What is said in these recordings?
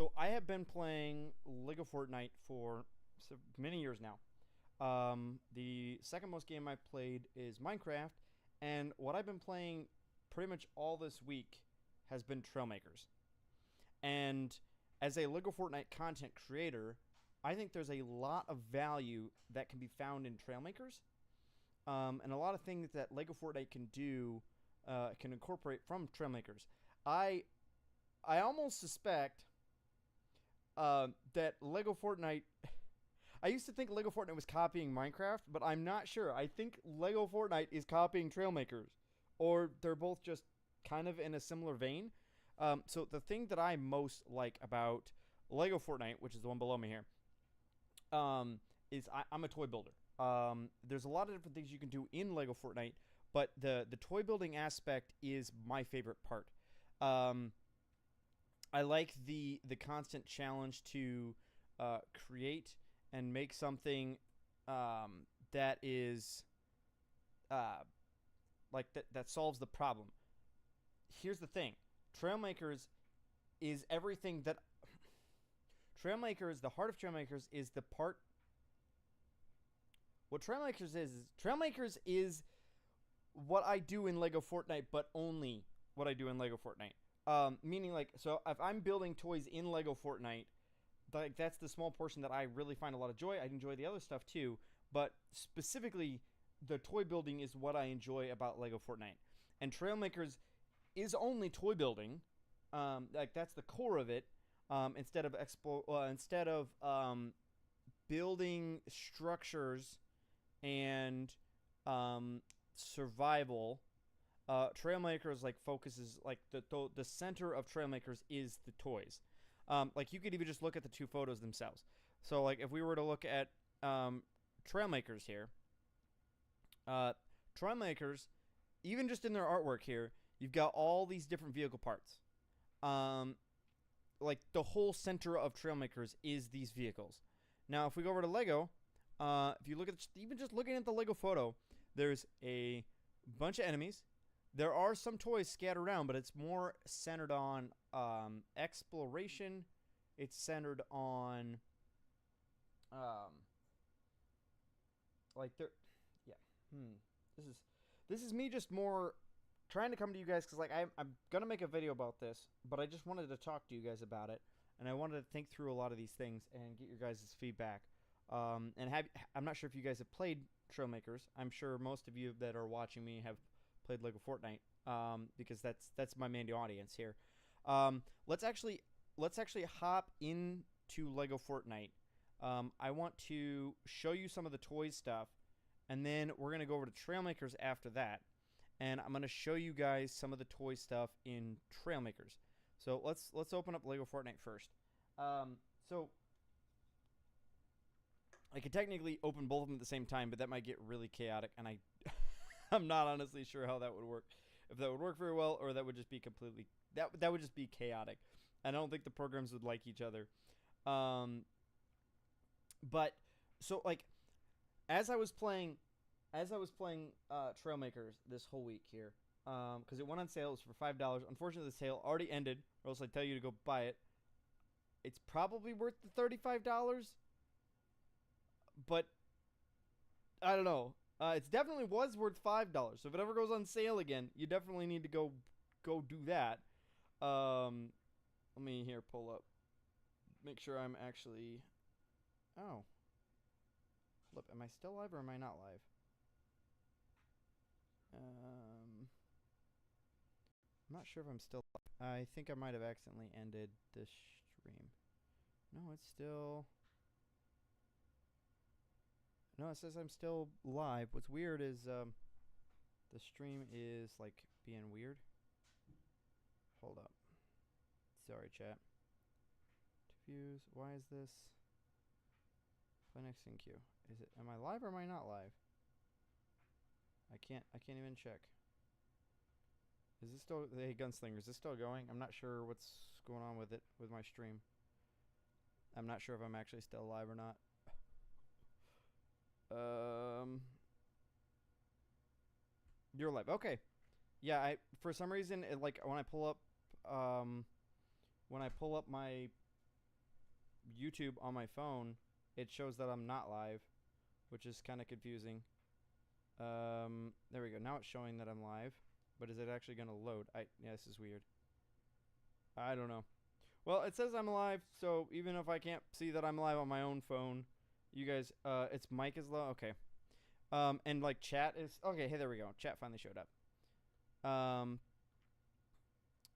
So I have been playing Lego Fortnite for many years now. The second most game I've played is Minecraft, and what I've been playing pretty much all this week has been Trailmakers. And as a Lego Fortnite content creator, I think there's a lot of value that can be found in Trailmakers, and a lot of things that Lego Fortnite can do can incorporate from Trailmakers. I I almost suspect that Lego Fortnite. I used to think Lego Fortnite was copying Minecraft, but I'm not sure. I think Lego Fortnite is copying Trailmakers, or they're both just kind of in a similar vein. So the thing that I most like about Lego Fortnite, which is the one below me here, is I'm a toy builder. There's a lot of different things you can do in Lego Fortnite, but the toy building aspect is my favorite part. Um, I like the constant challenge to create and make something that is uh, that solves the problem. Here's the thing: Trailmakers is everything that Trailmakers. The heart of Trailmakers is the part. What Trailmakers is Trailmakers is what I do in Lego Fortnite, but only what I do in Lego Fortnite. Meaning, like, so if I'm building toys in Lego Fortnite, like that's the small portion that I really find a lot of joy. I enjoy the other stuff too, but specifically, the toy building is what I enjoy about Lego Fortnite. And Trailmakers is only toy building. Like that's the core of it. Instead of building structures and survival, Trailmakers like focuses like the center of Trailmakers is the toys. Like you could even just look at the two photos themselves. So like if we were to look at Trailmakers here, Trailmakers, even just in their artwork here, you've got all these different vehicle parts. Um, like the whole center of Trailmakers is these vehicles. Now, if we go over to Lego, if you look at even just looking at the Lego photo, there's a bunch of enemies. There are some toys scattered around, but it's more centered on exploration. It's centered on like there, yeah. This is this is me just more trying to come to you guys because like I'm gonna make a video about this, but I just wanted to talk to you guys about it, and I wanted to think through a lot of these things and get your guys' feedback. I'm not sure if you guys have played Trailmakers. I'm sure most of you that are watching me have played Lego Fortnite, because that's my main audience here. Let's actually hop into Lego Fortnite. I want to show you some of the toys stuff, and then we're gonna go over to Trailmakers after that, and I'm gonna show you guys some of the toy stuff in Trailmakers. So let's open up Lego Fortnite first. So I could technically open both of them at the same time, but that might get really chaotic, and I'm not honestly sure how that would work. If that would work very well, or that would just be completely that would just be chaotic. And I don't think the programs would like each other. But so like as I was playing Trailmakers this whole week here, because it went on sale, it was for $5. Unfortunately, the sale already ended, or else I'd tell you to go buy it. It's probably worth the $35, but I don't know. It definitely was worth $5. So if it ever goes on sale again, you definitely need to go do that. Let me here pull up, make sure I'm actually. Oh, flip. Am I still live or am I not live? I'm not sure if I'm still live. I think I might have accidentally ended the stream. No, it's still. No, it says I'm still live. What's weird is the stream is like being weird. Hold up. Sorry, chat. To views. Why is this? Play next in queue. Is it? Am I live or am I not live? I can't even check. Is this still? Hey, Gunslinger, is this still going? I'm not sure what's going on with it with my stream. I'm not sure if I'm actually still live or not. You're live. Okay. Yeah, I for some reason it, like when I pull up my YouTube on my phone, it shows that I'm not live, which is kind of confusing. There we go. Now it's showing that I'm live, but is it actually going to load? Yeah, this is weird. I don't know. Well, it says I'm live, so even if I can't see that I'm live on my own phone, you guys, its mic is low. Okay. And like chat is okay. Hey, there we go. Chat finally showed up. Let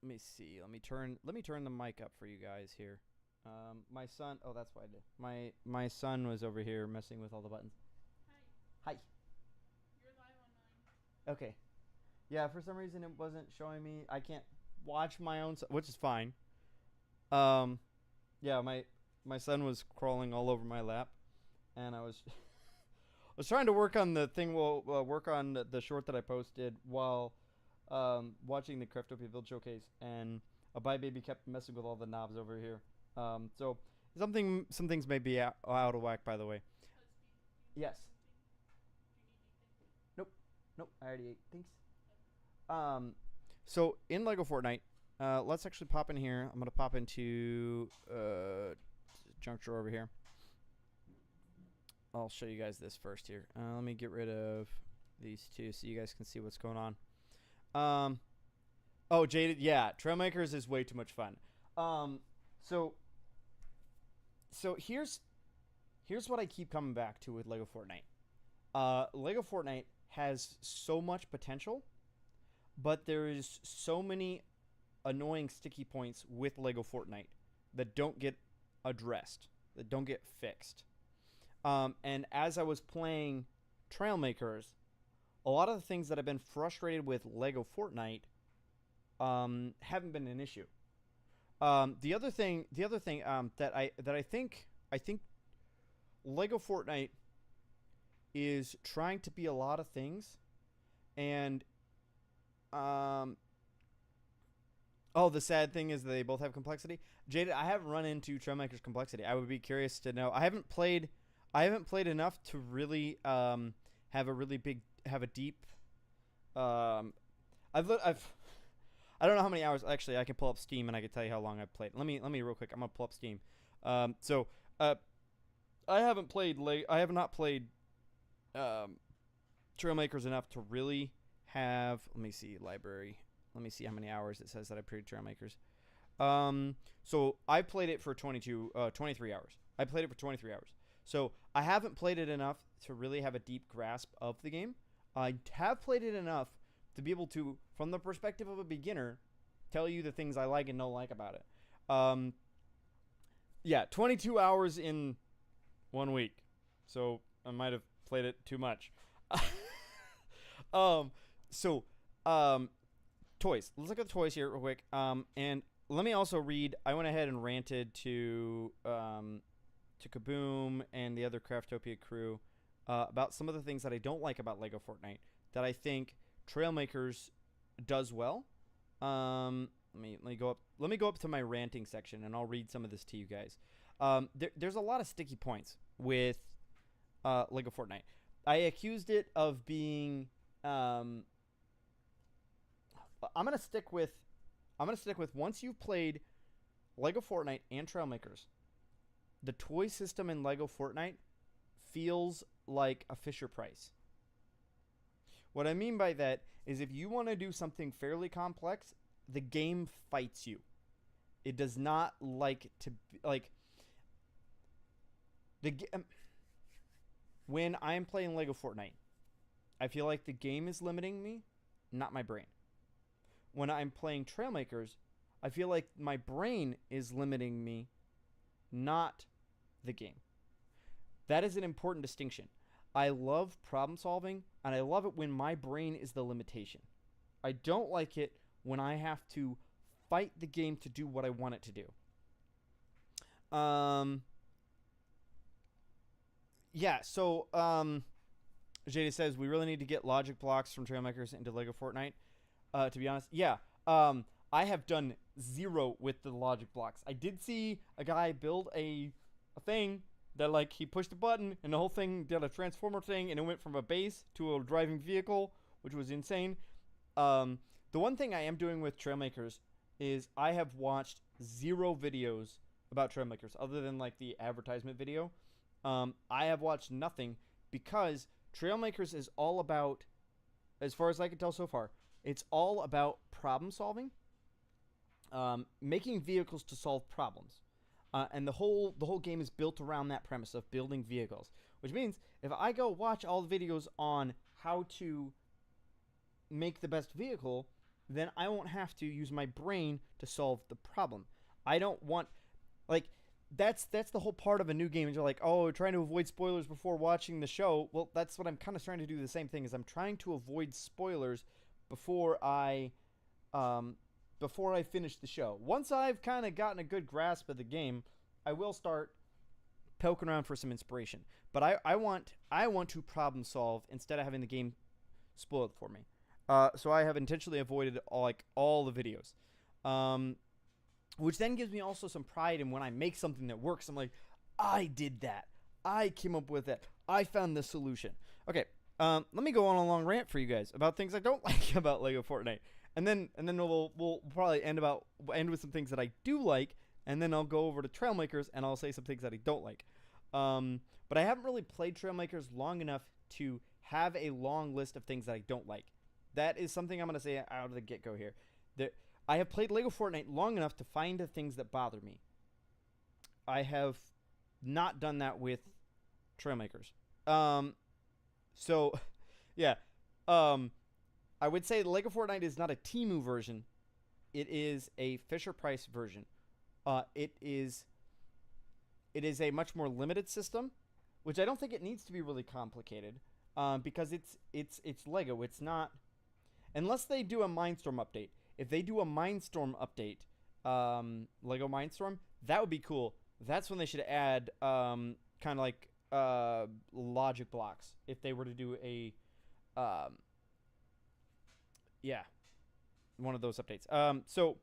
me see. Let me turn the mic up for you guys here. My son. Oh, that's why I did. My son was over here messing with all the buttons. Hi. Hi. You're live on mine. Okay. Yeah, for some reason it wasn't showing me. I can't watch my own, which is fine. Yeah, my son was crawling all over my lap, and I was I was trying to work on the thing. Work on the short that I posted while watching the Craftopia Build Showcase, and a Bye Baby kept messing with all the knobs over here. So some things may be out of whack, by the way. Yes. Nope. Nope. I already ate. Thanks. So in Lego Fortnite, let's actually pop in here. I'm gonna pop into junk drawer over here. I'll show you guys this first here. Let me get rid of these two so you guys can see what's going on. Oh, Jaded, yeah, Trailmakers is way too much fun. So here's what I keep coming back to with Lego Fortnite. Lego Fortnite has so much potential, but there is so many annoying sticky points with Lego Fortnite that don't get addressed, that don't get fixed. And as I was playing Trailmakers, a lot of the things that I've been frustrated with Lego Fortnite haven't been an issue. The other thing that I think Lego Fortnite is trying to be a lot of things, and oh, the sad thing is that they both have complexity. Jaded, I haven't run into Trailmakers complexity. I would be curious to know. I haven't played enough to really have a deep. I don't know how many hours. Actually, I can pull up Steam and I can tell you how long I've played. Let me real quick. I'm gonna pull up Steam. I have not played Trailmakers enough to really have. Let me see library. Let me see how many hours it says that I played Trailmakers. So I played it for 23 hours. I played it for 23 hours. So I haven't played it enough to really have a deep grasp of the game. I have played it enough to be able to, from the perspective of a beginner, tell you the things I like and don't like about it. Yeah, 22 hours in 1 week. So I might have played it too much. Toys. Let's look at the toys here real quick. And let me also read. I went ahead and ranted to Kaboom and the other Craftopia crew about some of the things that I don't like about Lego Fortnite that I think Trailmakers does well. Let me go up. Let me go up to my ranting section and I'll read some of this to you guys. There's a lot of sticky points with Lego Fortnite. I accused it of being. I'm gonna stick with once you've played Lego Fortnite and Trailmakers, the toy system in Lego Fortnite feels like a Fisher Price. What I mean by that is if you want to do something fairly complex, the game fights you. It does not like to like when I'm playing Lego Fortnite, I feel like the game is limiting me, not my brain. When I'm playing Trailmakers, I feel like my brain is limiting me, not the game. That is an important distinction. I love problem solving, and I love it when my brain is the limitation. I don't like it when I have to fight the game to do what I want it to do. Yeah, so Jada says we really need to get logic blocks from Trailmakers into Lego Fortnite. To be honest, yeah. I have done zero with the logic blocks. I did see a guy build a thing that, like, he pushed a button and the whole thing did a transformer thing and it went from a base to a driving vehicle, which was insane. The one thing I am doing with Trailmakers is I have watched zero videos about Trailmakers other than like the advertisement video. I have watched nothing because Trailmakers is all about, as far as I can tell so far, it's all about problem solving, making vehicles to solve problems. And the whole game is built around that premise of building vehicles, which means if I go watch all the videos on how to make the best vehicle, then I won't have to use my brain to solve the problem. I don't want, like, that's the whole part of a new game. And you're like, oh, trying to avoid spoilers before watching the show. Well, that's what I'm kind of trying to do. The same thing is I'm trying to avoid spoilers before I finish the show. Once I've kind of gotten a good grasp of the game, I will start poking around for some inspiration. But I want to problem solve instead of having the game spoiled for me. So I have intentionally avoided all the videos, which then gives me also some pride in when I make something that works. I'm like, I did that. I came up with it. I found the solution. Okay, let me go on a long rant for you guys about things I don't like about Lego Fortnite, and then we'll probably end with some things that I do like, and then I'll go over to Trailmakers and I'll say some things that I don't like. But I haven't really played Trailmakers long enough to have a long list of things that I don't like. That is something I'm going to say out of the get-go here. I have played Lego Fortnite long enough to find the things that bother me. I have not done that with Trailmakers. So, yeah. I would say Lego Fortnite is not a Temu version. It is a Fisher-Price version. It is a much more limited system, which I don't think it needs to be really complicated, because it's Lego. It's not, unless they do a Mindstorm update. If they do a Mindstorm update, Lego Mindstorm, that would be cool. That's when they should add kind of like logic blocks. If they were to do a one of those updates. So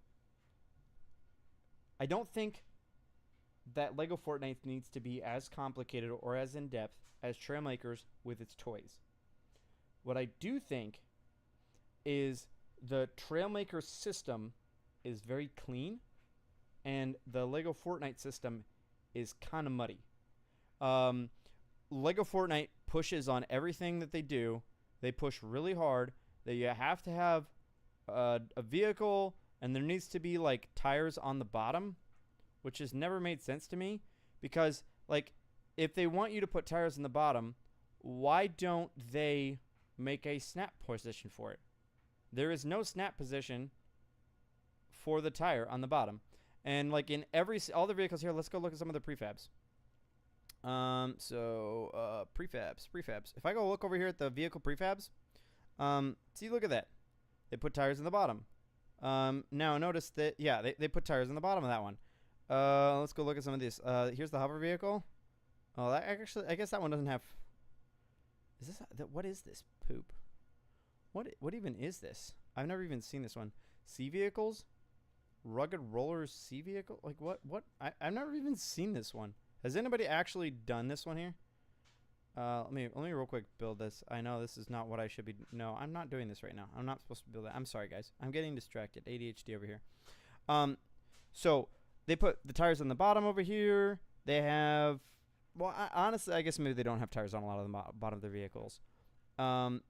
I don't think that Lego Fortnite needs to be as complicated or as in-depth as Trailmakers with its toys. What I do think is the Trailmakers system is very clean, and the Lego Fortnite system is kind of muddy. Lego Fortnite pushes on everything that they do. They push really hard that you have to have a vehicle, and there needs to be like tires on the bottom, which has never made sense to me, because like if they want you to put tires on the bottom, why don't they make a snap position for it? There is no snap position for the tire on the bottom. And like in all the vehicles here, let's go look at some of the prefabs. Prefabs. If I go look over here at the vehicle prefabs, see, look at that. They put tires in the bottom. Now notice that, yeah, they put tires in the bottom of that one. Let's go look at some of these. Here's the hover vehicle. Oh, that actually, I guess that one doesn't have. Is this? What is this poop? What even is this? I've never even seen this one. Sea vehicles, rugged rollers, sea vehicle. Like what? I've never even seen this one. Has anybody actually done this one here? Let me real quick build this. I know this is not what I should be. No, I'm not doing this right now. I'm not supposed to build that. I'm sorry, guys. I'm getting distracted. ADHD over here. So they put the tires on the bottom over here. They have. Well, honestly, I guess maybe they don't have tires on a lot of the bottom of their vehicles. I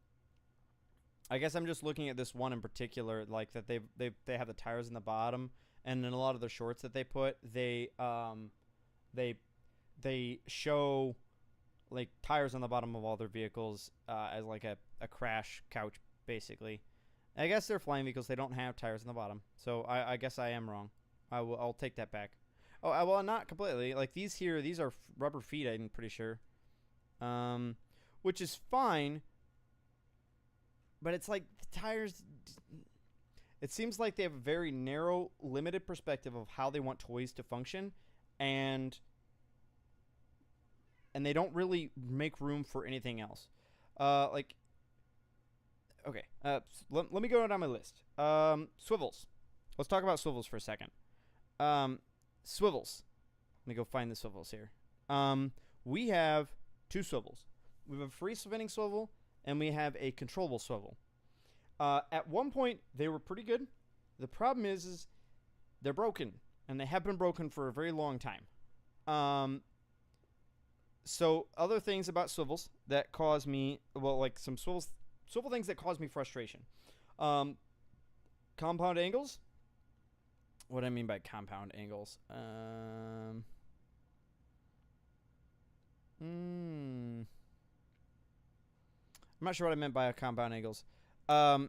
guess I'm just looking at this one in particular, like that they have the tires in the bottom, and in a lot of the shorts that they put, they show like tires on the bottom of all their vehicles as like a crash couch, basically. I guess they're flying vehicles. They don't have tires on the bottom, so I guess I am wrong. I'll take that back. Oh, well, not completely. Like these here, these are rubber feet, I'm pretty sure, which is fine. But it's like the tires. It seems like they have a very narrow, limited perspective of how they want toys to function, and they don't really make room for anything else. Okay. Let me go down my list. Swivels. Let's talk about swivels for a second. Swivels. Let me go find the swivels here. We have two swivels. We have a free spinning swivel, and we have a controllable swivel. At one point, they were pretty good. The problem is they're broken, and they have been broken for a very long time. So other things about swivels that cause me, well, like some swivel things that cause me frustration. Compound angles. What do I mean by compound angles? I'm not sure what I meant by compound angles. Why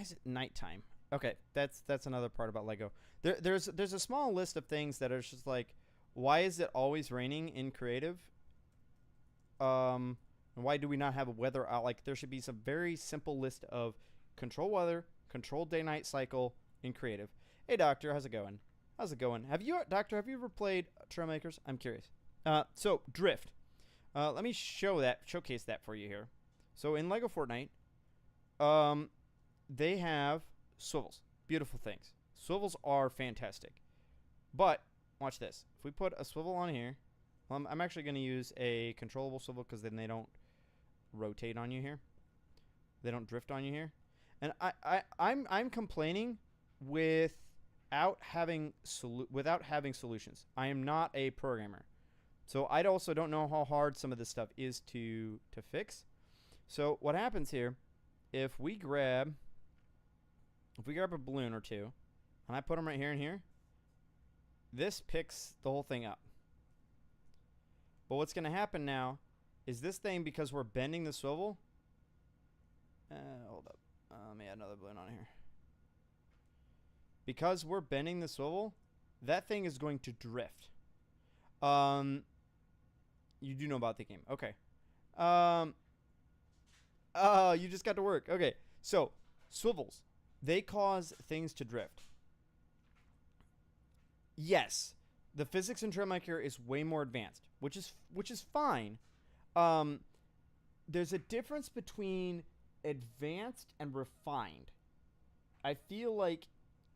is it nighttime? Okay, that's another part about Lego. There's a small list of things that are just like, why is it always raining in creative? Why do we not have a weather out? Like, there should be some very simple list of control weather, control day-night cycle in creative. Hey, Doctor, how's it going? How's it going? Doctor, have you ever played Trailmakers? I'm curious. So drift. Let me showcase that for you here. So in Lego Fortnite, they have swivels. Beautiful things. Swivels are fantastic. But watch this. If we put a swivel on here, I'm actually going to use a controllable swivel because then they don't rotate on you here. They don't drift on you here. And I'm complaining without having solutions. I am not a programmer. So I also don't know how hard some of this stuff is to fix. So what happens here, if we grab a balloon or two, and I put them right here and here, this picks the whole thing up. But what's going to happen now is this thing, because we're bending the swivel. Hold up. Let me add another balloon on here. Because we're bending the swivel, that thing is going to drift. You do know about the game. Okay. You just got to work. Okay. So, swivels. They cause things to drift. Yes. The physics in Trailmaker is way more advanced, which is fine. There's a difference between advanced and refined. I feel like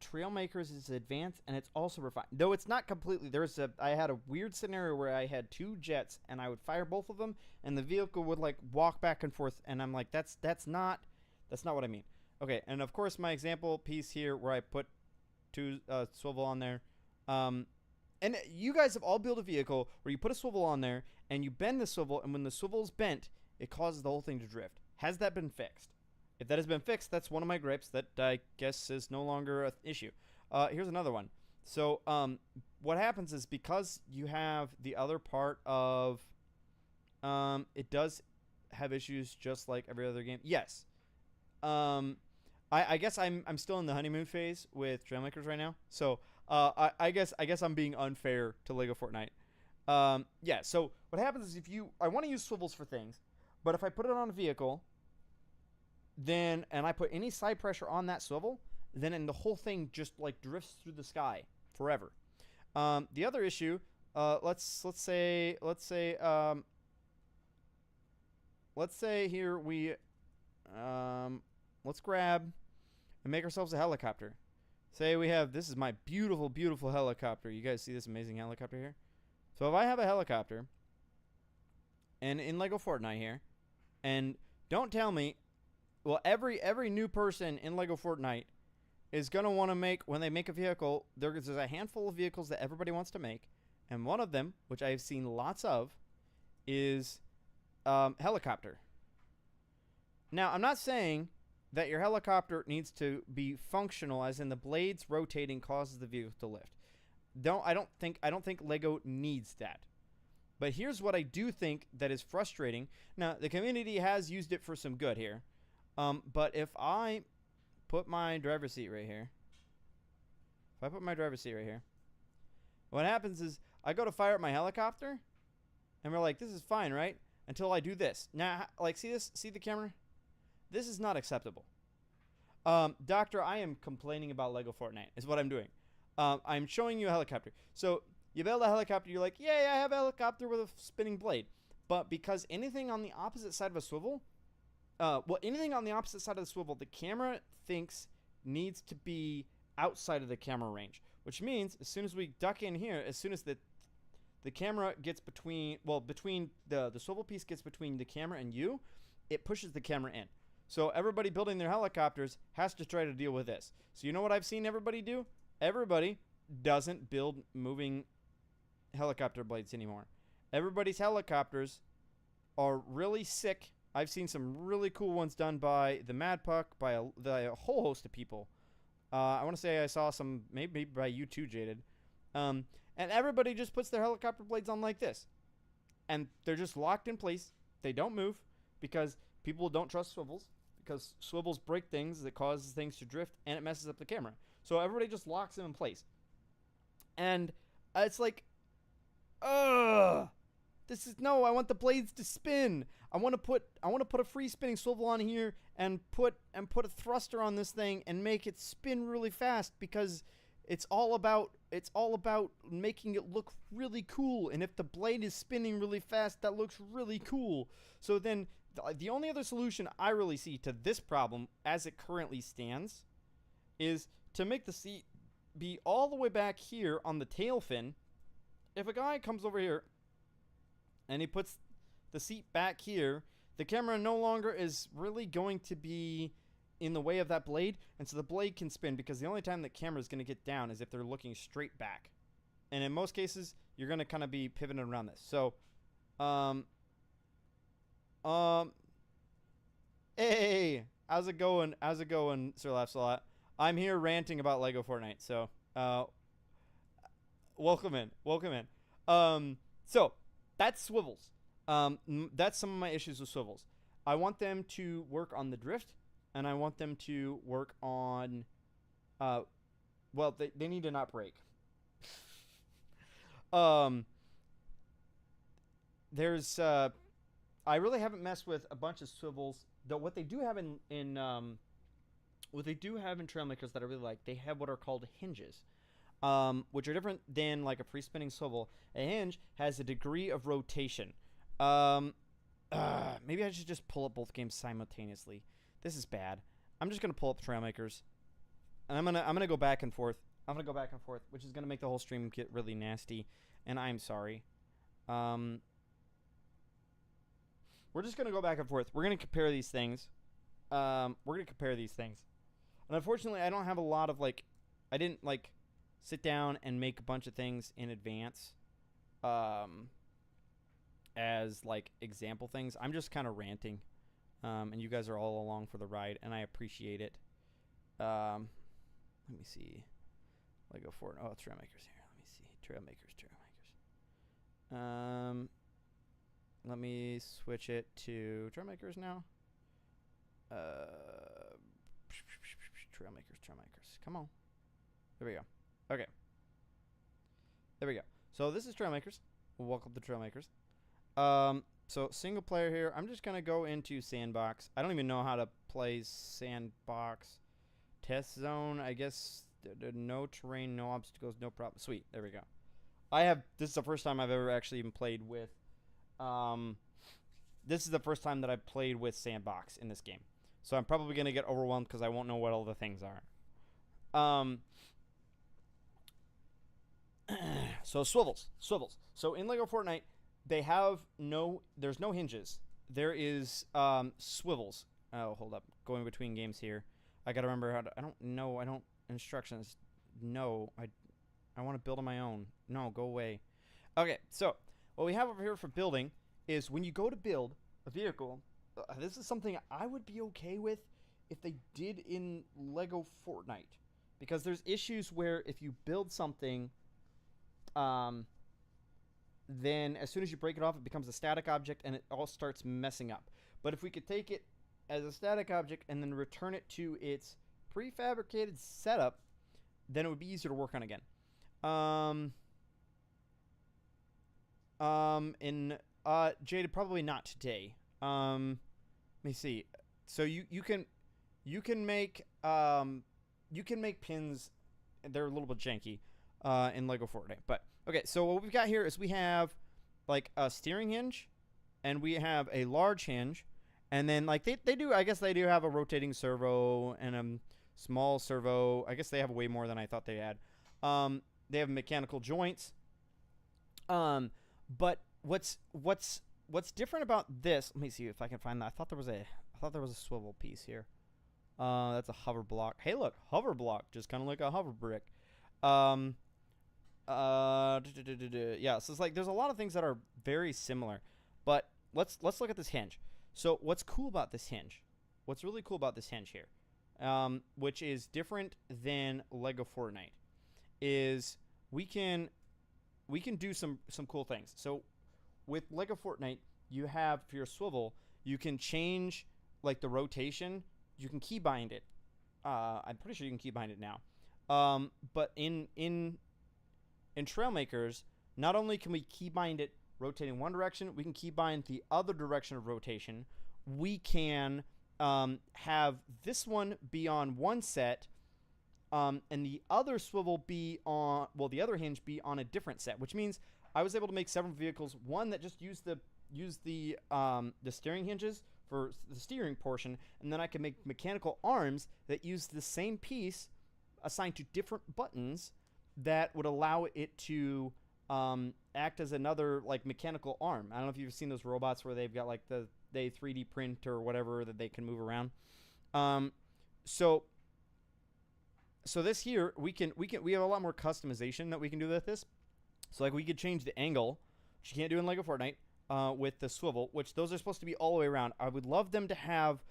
Trailmakers is advanced and it's also refined. Though it's not completely. I had a weird scenario where I had two jets and I would fire both of them and the vehicle would like walk back and forth, and I'm like, that's not what I mean. Okay, and of course my example piece here where I put two swivel on there. And you guys have all built a vehicle where you put a swivel on there and you bend the swivel, and when the swivel is bent, it causes the whole thing to drift. Has that been fixed? If that has been fixed, that's one of my gripes that I guess is no longer an issue. Here's another one. So what happens is, because you have the other part of it does have issues just like every other game. Yes. I guess I'm still in the honeymoon phase with Trailmakers right now. So I guess I'm being unfair to Lego Fortnite. Yeah, so what happens is, I want to use swivels for things, but if I put it on a vehicle, and I put any side pressure on that swivel, then the whole thing just like drifts through the sky forever. The other issue, let's say here we let's grab and make ourselves a helicopter. Say we have, this is my beautiful, beautiful helicopter. You guys see this amazing helicopter here? So if I have a helicopter, and in Lego Fortnite here, and don't tell me, well, every new person in Lego Fortnite is going to want to make, when they make a vehicle, there's a handful of vehicles that everybody wants to make, and one of them, which I've seen lots of, is helicopter. Now, I'm not saying that your helicopter needs to be functional, as in the blades rotating causes the vehicle to lift. I don't think Lego needs that. But here's what I do think that is frustrating. Now, the community has used it for some good here. But if I put my driver's seat right here, what happens is I go to fire up my helicopter, and we're like, this is fine, right? Until I do this. Now, like, see this? See the camera? This is not acceptable. Doctor, I am complaining about Lego Fortnite, is what I'm doing. I'm showing you a helicopter. So you build a helicopter, you're like, yay, I have a helicopter with a spinning blade. But because anything on the opposite side of a swivel, anything on the opposite side of the swivel, the camera thinks needs to be outside of the camera range. Which means, as soon as we duck in here, as soon as the camera gets between the swivel piece gets between the camera and you, it pushes the camera in. So everybody building their helicopters has to try to deal with this. So you know what I've seen everybody do? everybody doesn't build moving helicopter blades anymore. Everybody's helicopters are really sick. I've seen some really cool ones done by the Mad Puck, by a whole host of people. I want to say I saw some, maybe by you too, Jaded. And everybody just puts their helicopter blades on like this. And they're just locked in place. They don't move because people don't trust swivels. Because swivels break things that causes things to drift, and it messes up the camera. So everybody just locks them in place. And it's like, ugh. I want the blades to spin. I want to put a free spinning swivel on here and put a thruster on this thing and make it spin really fast, because it's all about making it look really cool. And if the blade is spinning really fast, that looks really cool. So then the only other solution I really see to this problem as it currently stands is to make the seat be all the way back here on the tail fin. If a guy comes over here and he puts the seat back here, the camera no longer is really going to be in the way of that blade, and so the blade can spin, because the only time the camera is going to get down is if they're looking straight back. And in most cases, you're going to kind of be pivoting around this. So, hey, how's it going? How's it going, Sir Laughs a Lot? I'm here ranting about Lego Fortnite, so, welcome in. So, that's swivels. That's some of my issues with swivels. I want them to work on the drift, and I want them to work on, well, they need to not break. There's, I really haven't messed with a bunch of swivels, though. What they do have in Trailmakers that I really like, they have what are called hinges, which are different than like a free spinning swivel. A hinge has a degree of rotation. Maybe I should just pull up both games simultaneously. This is bad. I'm just gonna pull up Trailmakers, and I'm gonna go back and forth. Which is gonna make the whole stream get really nasty, and I'm sorry. We're just gonna go back and forth. We're gonna compare these things. And unfortunately, I don't have a lot of I didn't sit down and make a bunch of things in advance. As example things. I'm just kind of ranting, and you guys are all along for the ride, and I appreciate it. Let me see. Lego Fortnite. Oh, Trailmakers here. Let me see. Trailmakers. Let me switch it to Trailmakers now. Trailmakers. Come on. There we go. Okay. There we go. So this is Trailmakers. Welcome to Trailmakers. So single player here. I'm just gonna go into sandbox. I don't even know how to play sandbox. Test zone. I guess no terrain, no obstacles, no problem. Sweet. There we go. This is the first time I've ever actually even played with. This is the first time that I've played with sandbox in this game. So I'm probably gonna get overwhelmed because I won't know what all the things are. So swivels. So in Lego Fortnite, there's no hinges. There is swivels. Oh, hold up. Going between games here. I gotta remember how to. I don't know. Instructions. No, I want to build on my own. No, go away. Okay, so what we have over here for building is when you go to build a vehicle, this is something I would be okay with if they did in Lego Fortnite, because there's issues where if you build something, then as soon as you break it off, it becomes a static object and it all starts messing up. But if we could take it as a static object and then return it to its prefabricated setup, then it would be easier to work on again. Jada, probably not today. Let me see. So you can make pins. They're a little bit janky in Lego Fortnite, but okay. So what we've got here is we have a steering hinge, and we have a large hinge, and then they do. I guess they do have a rotating servo and a small servo. I guess they have way more than I thought they had. They have mechanical joints. But what's different about this? Let me see if I can find that. I thought there was a swivel piece here. That's a hover block. Hey, look, hover block, just kind of like a hover brick. Um, yeah, so it's like there's a lot of things that are very similar, but let's look at this hinge. So what's cool about this hinge? What's really cool about this hinge here, which is different than Lego Fortnite, is we can do some cool things. So with Lego Fortnite, you have for your swivel, you can change like the rotation. You can keybind it. I'm pretty sure you can keybind it now. But in Trailmakers, not only can we keybind it rotating one direction, we can keybind the other direction of rotation. We can have this one be on one set, and the other swivel be on, well, the other hinge be on a different set, which means I was able to make several vehicles. One that just used the steering hinges for the steering portion, and then I can make mechanical arms that use the same piece assigned to different buttons that would allow it to act as another like mechanical arm. I don't know if you've seen those robots where they've got like they 3D print or whatever that they can move around. So this here we have a lot more customization that we can do with this. So like we could change the angle, which you can't do in Lego Fortnite, with the swivel, which those are supposed to be all the way around. I would love them to have,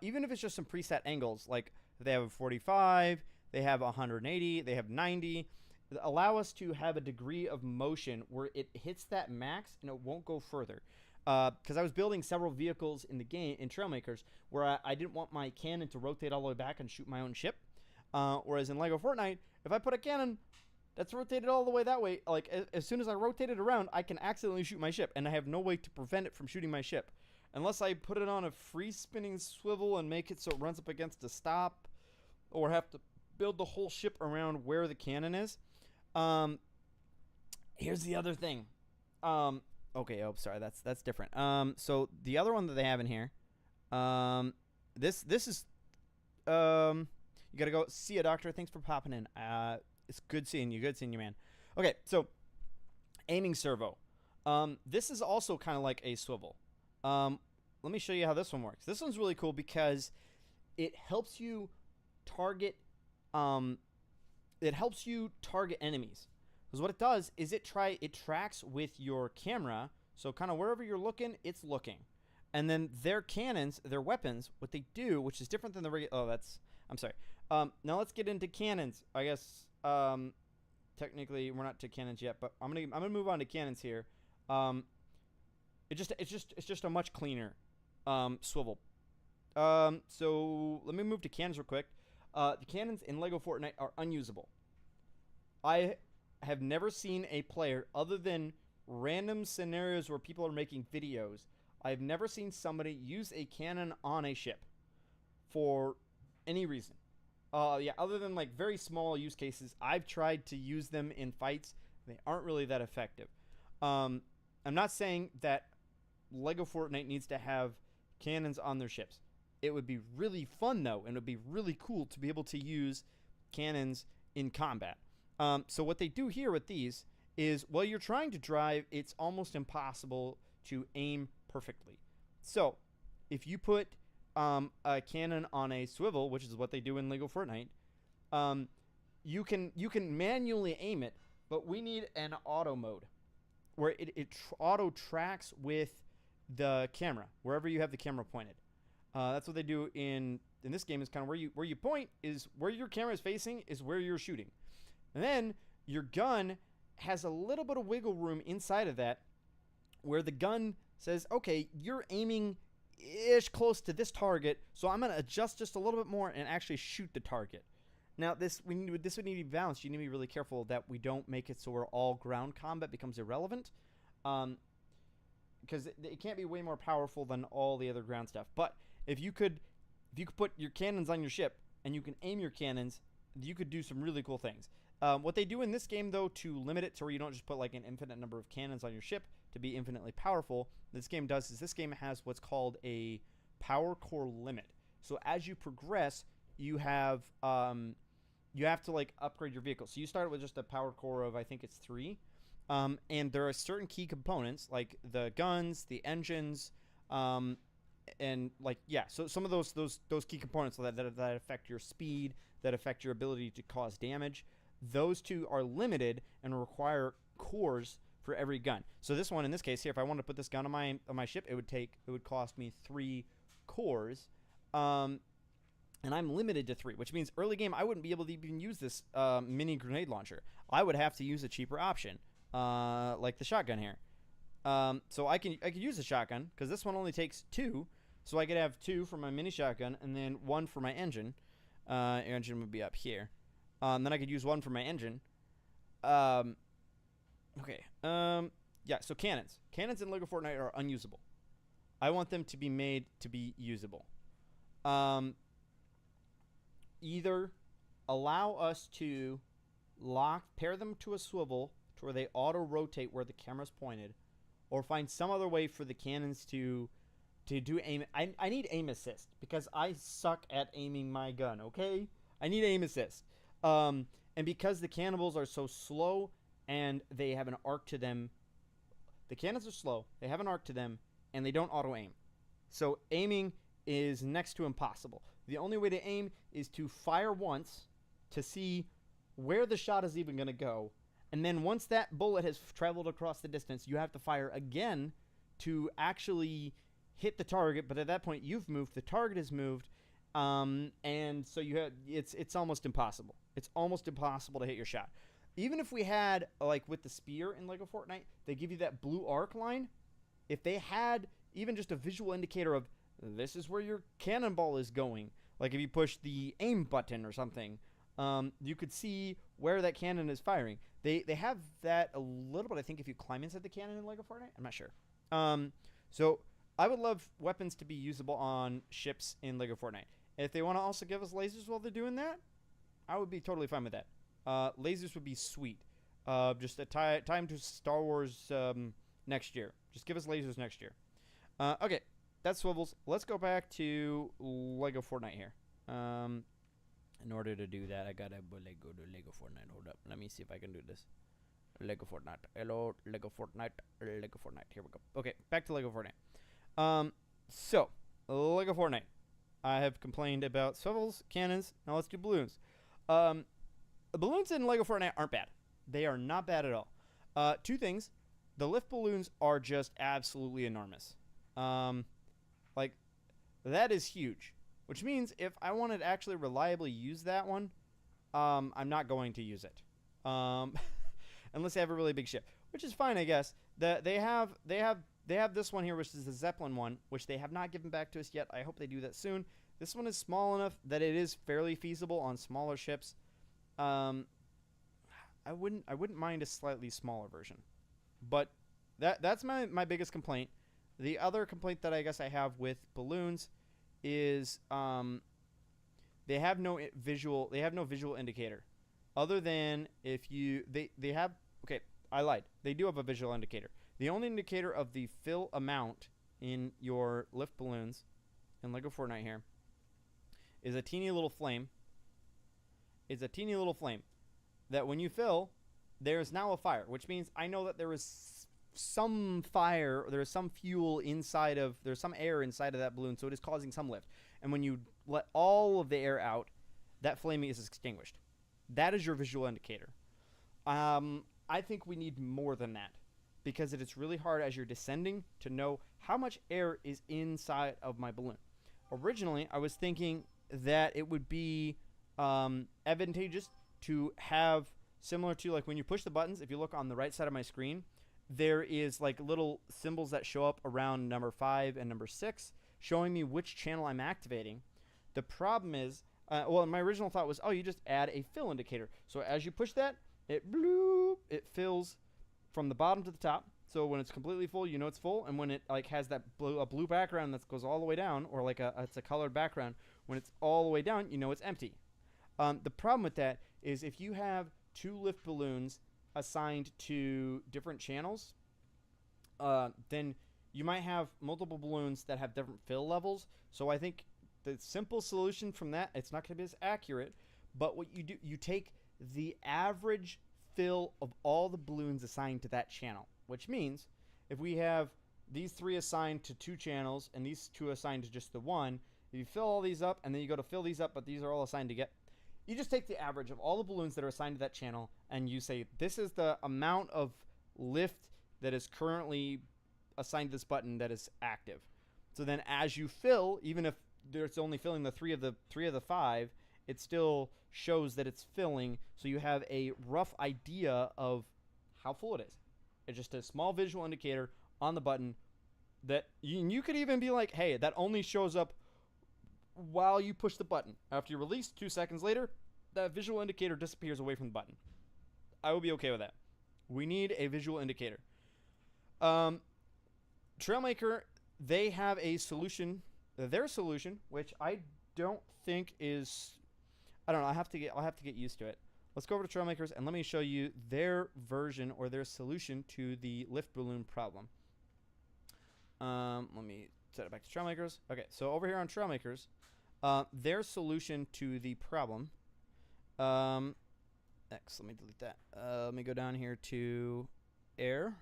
even if it's just some preset angles, like they have a 45, they have 180, they have 90. Allow us to have a degree of motion where it hits that max and it won't go further. Because I was building several vehicles in the game, in Trailmakers, where I didn't want my cannon to rotate all the way back and shoot my own ship. Whereas in Lego Fortnite, if I put a cannon that's rotated all the way that way, like as soon as I rotate it around, I can accidentally shoot my ship, and I have no way to prevent it from shooting my ship. Unless I put it on a free spinning swivel and make it so it runs up against a stop, or have to build the whole ship around where the cannon is. Here's the other thing. Okay, oh, sorry, that's different. So the other one that they have in here, this is, you gotta go see a doctor. Thanks for popping in. It's good seeing you, man. Okay, so aiming servo. This is also kind of like a swivel. Let me show you how this one works. This one's really cool because it helps you target. It helps you target enemies. Because what it does is it tracks with your camera, so kind of wherever you're looking, it's looking. And then their cannons, their weapons, what they do, which is different than the regular. Oh, I'm sorry. Now let's get into cannons. I guess technically we're not to cannons yet, but I'm gonna move on to cannons here. It's just a much cleaner swivel. So let me move to cannons real quick. The cannons in Lego Fortnite are unusable. I have never seen a player, other than random scenarios where people are making videos, I've never seen somebody use a cannon on a ship for any reason. Yeah, other than like very small use cases, I've tried to use them in fights. They aren't really that effective. I'm not saying that Lego Fortnite needs to have cannons on their ships. It would be really fun, though, and it would be really cool to be able to use cannons in combat. So what they do here with these is, while you're trying to drive, it's almost impossible to aim perfectly. So if you put a cannon on a swivel, which is what they do in Lego Fortnite, you can manually aim it, but we need an auto mode where it auto tracks with the camera wherever you have the camera pointed. That's what they do in this game. Is kind of where you point is where your camera is facing is where you're shooting, and then your gun has a little bit of wiggle room inside of that, where the gun says, "Okay, you're aiming ish close to this target, so I'm gonna adjust just a little bit more and actually shoot the target." Now this would need to be balanced. You need to be really careful that we don't make it so where all ground combat becomes irrelevant, because it can't be way more powerful than all the other ground stuff. But if you could put your cannons on your ship and you can aim your cannons, you could do some really cool things. What they do in this game, though, to limit it to where you don't just put like an infinite number of cannons on your ship to be infinitely powerful, this game has what's called a power core limit. So as you progress, you have to like upgrade your vehicle. So you start with just a power core of, I think it's 3, and there are certain key components like the guns, the engines, and like, yeah, so some of those key components that affect your speed, that affect your ability to cause damage, those two are limited and require cores for every gun. So this one, in this case here, if I wanted to put this gun on my ship, it would cost me 3 cores, and I'm limited to 3, which means early game I wouldn't be able to even use this mini grenade launcher. I would have to use a cheaper option, like the shotgun here. So I could use the shotgun because this one only takes 2, so I could have 2 for my mini shotgun and then 1 for my engine. Engine would be up here. Then I could use 1 for my engine. Okay. Yeah, so cannons. Cannons in Lego Fortnite are unusable. I want them to be made to be usable. Either allow us to pair them to a swivel to where they auto-rotate where the camera's pointed, or find some other way for the cannons to do aim. I need aim assist because I suck at aiming my gun, okay? I need aim assist. And because the cannonballs are so slow and they have an arc to them, the cannons are slow, they have an arc to them, and they don't auto-aim. So aiming is next to impossible. The only way to aim is to fire once to see where the shot is even going to go. And then once that bullet has traveled across the distance, you have to fire again to actually hit the target. But at that point, you've moved. The target has moved. And so it's almost impossible. It's almost impossible to hit your shot. Even if we had, like with the spear in Lego Fortnite, they give you that blue arc line. If they had even just a visual indicator of this is where your cannonball is going, like if you push the aim button or something, you could see where that cannon is firing. They have that a little bit, I think, if you climb inside the cannon in Lego Fortnite. I'm not sure. So I would love weapons to be usable on ships in Lego Fortnite. If they want to also give us lasers while they're doing that, I would be totally fine with that. Lasers would be sweet. Just a time to Star Wars next year. Just give us lasers next year. Okay, that's swivels. Let's go back to Lego Fortnite here. In order to do that, I gotta go to Lego Fortnite. Hold up. Let me see if I can do this. Lego Fortnite. Hello, Lego Fortnite. Lego Fortnite. Here we go. Okay, back to Lego Fortnite. So, Lego Fortnite. I have complained about swivels, cannons. Now let's do balloons. The balloons in Lego Fortnite aren't bad. They are not bad at all. 2 things. The lift balloons are just absolutely enormous. Like, that is huge. Which means if I wanted to actually reliably use that one, I'm not going to use it. Unless I have a really big ship. Which is fine, I guess. They have this one here, which is the Zeppelin one, which they have not given back to us yet. I hope they do that soon. This one is small enough that it is fairly feasible on smaller ships. I wouldn't mind a slightly smaller version. But that's my biggest complaint. The other complaint that I guess I have with balloons is they have no visual indicator other than if you they have okay, I lied. They do have a visual indicator. The only indicator of the fill amount in your lift balloons in Lego Fortnite here is a teeny little flame. It's a teeny little flame that when you fill, there's now a fire, which means I know that there is some fire, or there is some fuel inside of, there's some air inside of that balloon, so it is causing some lift. And when you let all of the air out, that flame is extinguished. That is your visual indicator. I think we need more than that, because it is really hard as you're descending to know how much air is inside of my balloon. Originally, I was thinking that it would be advantageous to have, similar to like when you push the buttons, if you look on the right side of my screen, there is like little symbols that show up around number 5 and number 6 showing me which channel I'm activating. The problem is, well, my original thought was, oh, you just add a fill indicator. So as you push that, it fills from the bottom to the top. So when it's completely full, you know it's full. And when it like has that blue background that goes all the way down, or like it's a colored background, when it's all the way down, you know it's empty. The problem with that is if you have 2 lift balloons assigned to different channels, then you might have multiple balloons that have different fill levels. So I think the simple solution from that, it's not going to be as accurate, but what you do, you take the average fill of all the balloons assigned to that channel, which means if we have these 3 assigned to 2 channels and these 2 assigned to just the one, if you fill all these up and then you go to fill these up, but these are all assigned to get, you just take the average of all the balloons that are assigned to that channel, and you say this is the amount of lift that is currently assigned to this button that is active. So then as you fill, even if it's only filling the three of the five, it still shows that it's filling, so you have a rough idea of how full it is. It's just a small visual indicator on the button that you could even be like, hey, that only shows up while you push the button. After you release, 2 seconds later, that visual indicator disappears away from the button. I will be okay with that. We need a visual indicator. Trailmaker, they have a solution. Their solution, which I don't think is, I don't know. I'll have to get used to it. Let's go over to Trailmakers and let me show you their version or their solution to the lift balloon problem. Let me set it back to Trailmakers. Okay, so over here on Trailmakers, their solution to the problem. X. Let me delete that. Let me go down here to air.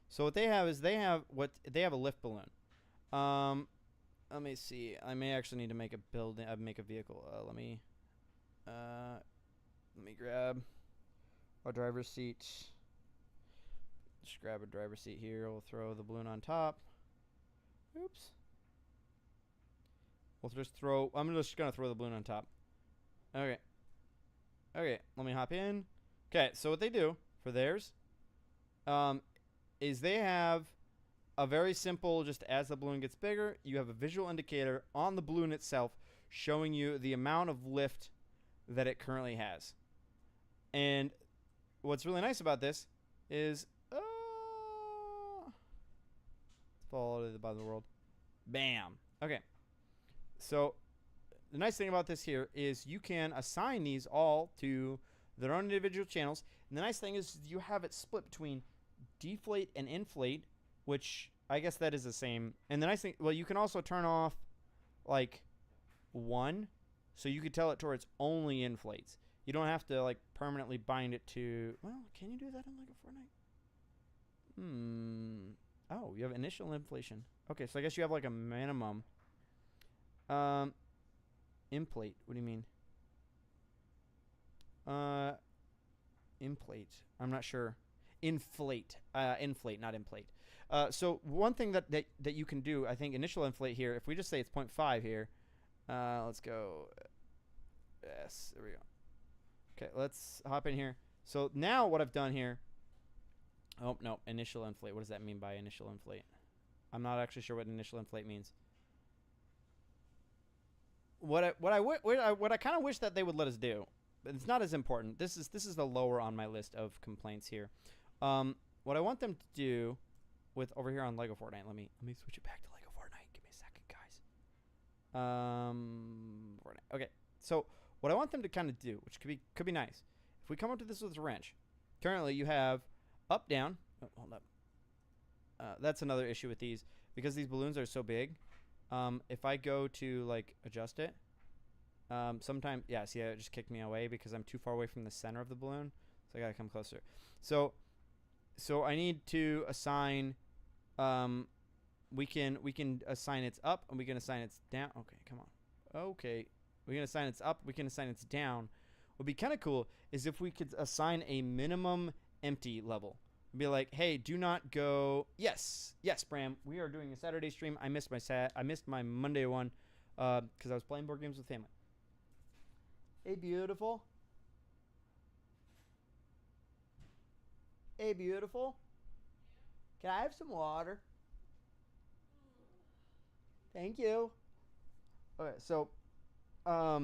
So what they have is they have a lift balloon. Let me see. I may actually need to make a building. Make a vehicle. Let me grab a driver's seat. Just grab a driver's seat here. We'll throw the balloon on top. Oops. We'll just throw. I'm just gonna throw the balloon on top. Okay. Okay. Let me hop in. Okay. So what they do for theirs, is they have a very simple, just as the balloon gets bigger, you have a visual indicator on the balloon itself showing you the amount of lift that it currently has. And what's really nice about this is, fall to the bottom of the world. Bam. Okay. So the nice thing about this here is you can assign these all to their own individual channels. And the nice thing is you have it split between deflate and inflate, which I guess that is the same. And the nice thing, well, you can also turn off like 1, so you could tell it towards only inflates. You don't have to like permanently bind it to. Well, can you do that in Lego Fortnite? Oh, you have initial inflation. Okay, so I guess you have like a minimum. Inflate. What do you mean? Inflate. I'm not sure. Inflate. Inflate, not inflate. So one thing that you can do, I think, initial inflate here, if we just say it's 0.5 here, let's go. Yes, there we go. Okay, let's hop in here. So now what I've done here. Oh, no, initial inflate. What does that mean by initial inflate? I'm not actually sure what initial inflate means. What I kind of wish that they would let us do, but it's not as important. This is the lower on my list of complaints here. What I want them to do with over here on Lego Fortnite. Let me switch it back to Lego Fortnite. Give me a second, guys. Fortnite. Okay. So what I want them to kind of do, which could be nice, if we come up to this with a wrench. Currently, you have up, down. Oh, hold up. That's another issue with these because these balloons are so big. If I go to like adjust it, sometimes see, it just kicked me away because I'm too far away from the center of the balloon, so I gotta come closer. So I need to assign. We can assign its up and we can assign its down. Okay, come on. Okay, we can assign its up. We can assign its down. What would be kind of cool is if we could assign a minimum empty level. Be like, hey, do not go. Yes, Bram. We are doing a Saturday stream. I missed my Monday one, because I was playing board games with family. Hey, beautiful. Hey, beautiful. Can I have some water? Thank you. Okay, so, what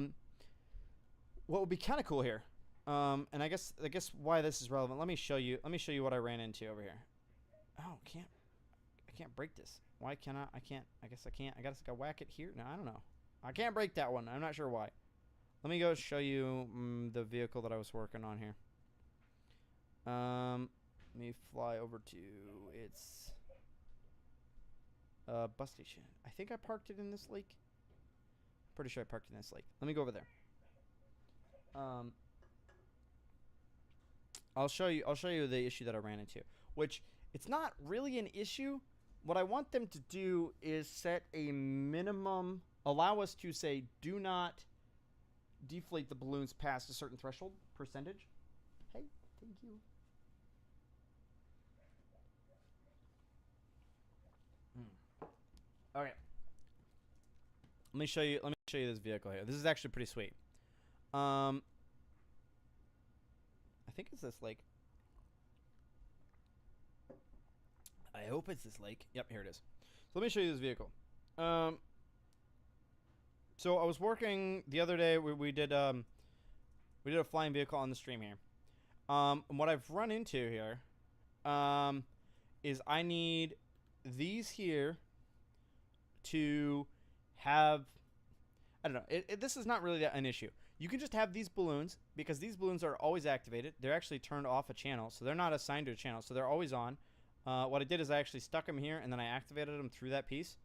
would be kind of cool here? And I guess why this is relevant. Let me show you what I ran into over here. Oh, I can't break this. Why can't I? I guess I can't. I gotta whack it here. No, I don't know. I can't break that one. I'm not sure why. Let me go show you the vehicle that I was working on here. Let me fly over to its bus station. I think I parked it in this lake. Pretty sure I parked it in this lake. Let me go over there. I'll show you the issue that I ran into, which it's not really an issue. What I want them to do is set a minimum, allow us to say do not deflate the balloons past a certain threshold percentage. Hey, thank you. Okay. Let me show you this vehicle here. This is actually pretty sweet. I think it's this lake. I hope it's this lake. Yep, here it is. So let me show you this vehicle. So I was working the other day. We did a flying vehicle on the stream here. And what I've run into here, is I need these here to have. I don't know. This is not really an issue. You can just have these balloons because these balloons are always activated. They're actually turned off a channel, so they're not assigned to a channel, so they're always on. What I did is I actually stuck them here, and then I activated them through that piece.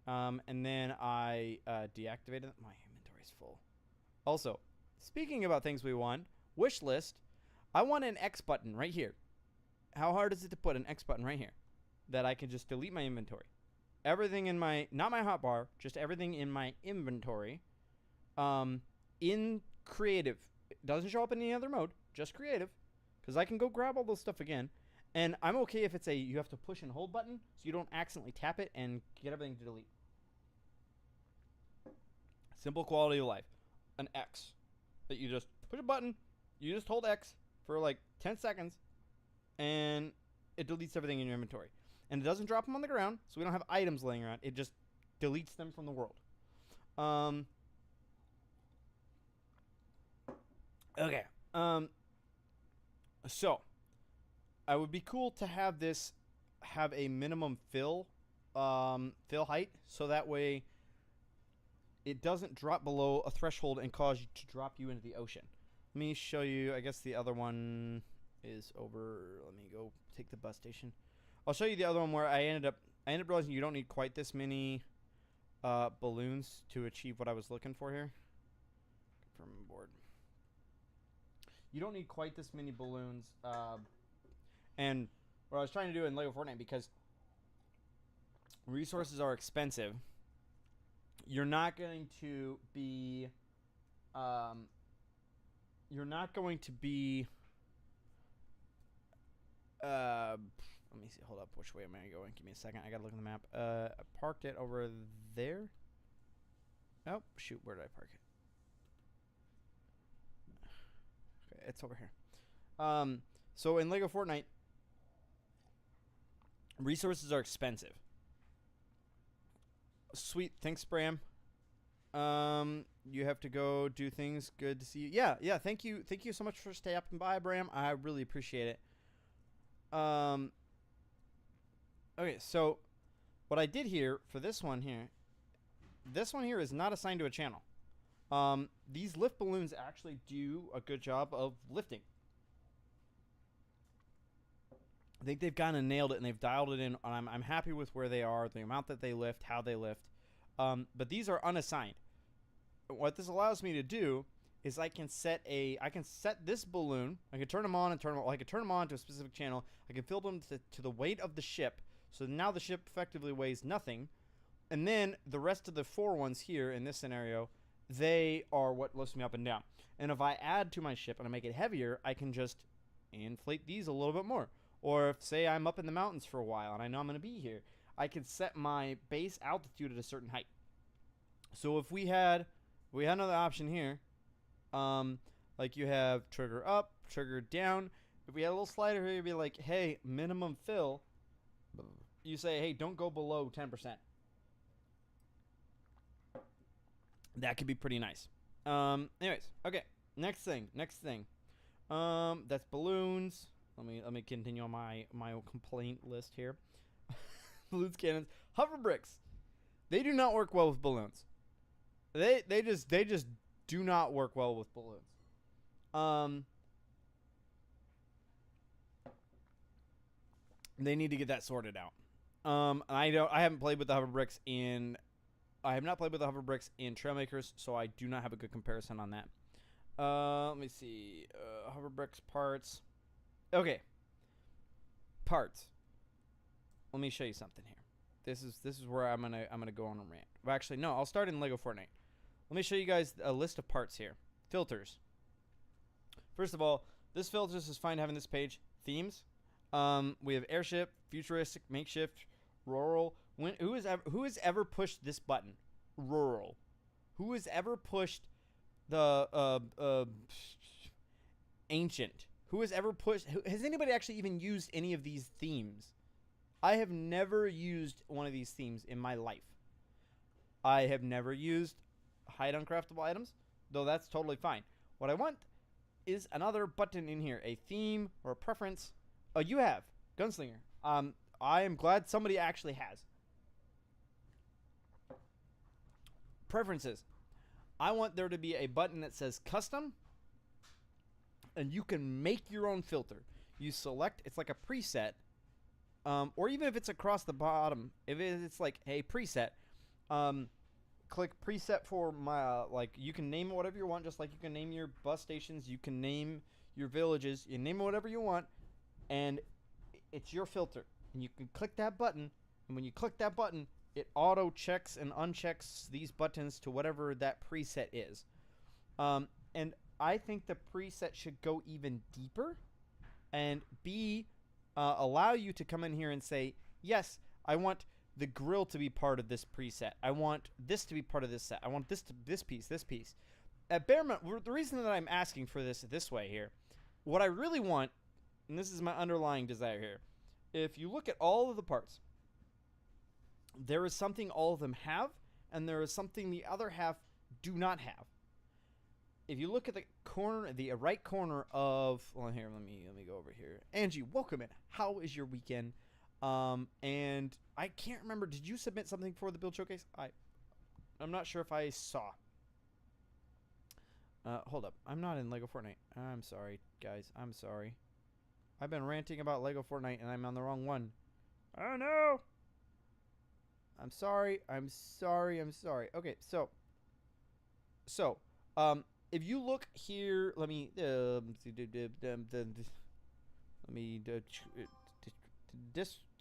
And then I deactivated them. My inventory's full. Also, speaking about things we want, wish list. I want an X button right here. How hard is it to put an X button right here that I can just delete my inventory? Everything in my, not my hotbar, just everything in my inventory. In creative. It doesn't show up in any other mode, just creative. Because I can go grab all those stuff again. And I'm okay if it's you have to push and hold button so you don't accidentally tap it and get everything to delete. Simple quality of life. An X. That you just push a button, you just hold X for like 10 seconds, and it deletes everything in your inventory. And it doesn't drop them on the ground, so we don't have items laying around. It just deletes them from the world. Okay. So, I would be cool to have this have a minimum fill height, so that way it doesn't drop below a threshold and cause you to drop you into the ocean. Let me show you. I guess the other one is over. Let me go take the bus station. I'll show you the other one where I ended up realizing you don't need quite this many balloons to achieve what I was looking for here. Confirm board. You don't need quite this many balloons. And what I was trying to do in Lego Fortnite, because resources are expensive, you're not going to be let me see, hold up, which way am I going? Give me a second, I gotta look at the map. I parked it over there. Oh, shoot, where did I park it? Okay, it's over here. So in Lego Fortnite, resources are expensive. Sweet, thanks, Bram. You have to go do things. Good to see you. Yeah, thank you so much for stopping by, Bram. I really appreciate it. Okay, so what I did here for this one here is not assigned to a channel. These lift balloons actually do a good job of lifting. I think they've kind of nailed it, and they've dialed it in. I'm happy with where they are, the amount that they lift, how they lift. But these are unassigned. What this allows me to do is I can set this balloon. I can turn them on and turn them. I can turn them on to a specific channel. I can fill them to the weight of the ship. So now the ship effectively weighs nothing. And then the rest of the 4 ones here in this scenario, they are what lifts me up and down. And if I add to my ship and I make it heavier, I can just inflate these a little bit more. Or if, say, I'm up in the mountains for a while and I know I'm going to be here, I can set my base altitude at a certain height. So if we had another option here, like you have trigger up, trigger down. If we had a little slider here, you'd be like, hey, minimum fill. You say, hey, don't go below 10%. That could be pretty nice. Anyways, okay. Next thing. That's balloons. Let me continue on my complaint list here. Balloons, cannons, hover bricks. They do not work well with balloons. They just do not work well with balloons. They need to get that sorted out. I have not played with the hover bricks in Trailmakers, so I do not have a good comparison on that. Let me see. Hover bricks parts. Okay. Parts. Let me show you something here. This is where I'm gonna go on a rant. Well, actually, no. I'll start in Lego Fortnite. Let me show you guys a list of parts here. filters. First of all, this filters is fine having this page. Themes. We have airship, futuristic, makeshift, rural. Who has ever pushed this button? Rural. Who has ever pushed the ancient? Who has ever pushed? Has anybody actually even used any of these themes? I have never used one of these themes in my life. I have never used hide uncraftable items, though that's totally fine. What I want is another button in here, a theme or a preference. Oh, you have Gunslinger. I am glad somebody actually has. Preferences. I want there to be a button that says custom, and you can make your own filter. You select, it's like a preset, or even if it's across the bottom, if it's like, hey, preset, click preset for my, like, you can name it whatever you want, just like you can name your bus stations, you can name your villages, you name it whatever you want, and it's your filter. And you can click that button, and when you click that button, it auto checks and unchecks these buttons to whatever that preset is. And I think the preset should go even deeper and allow you to come in here and say, yes, I want the grill to be part of this preset. I want this to be part of this set. I want this piece. At bare minimum, the reason that I'm asking for this way here, what I really want, and this is my underlying desire here, if you look at all of the parts, there is something all of them have, and there is something the other half do not have. If you look at the corner, the right corner of, well, here, let me go over here. Angie, welcome in. How is your weekend? And I can't remember. Did you submit something for the build showcase? I'm not sure if I saw. Hold up. I'm not in Lego Fortnite. I'm sorry, guys. I'm sorry. I've been ranting about Lego Fortnite, and I'm on the wrong one. Oh, no. I'm sorry. Okay, so, if you look here, let me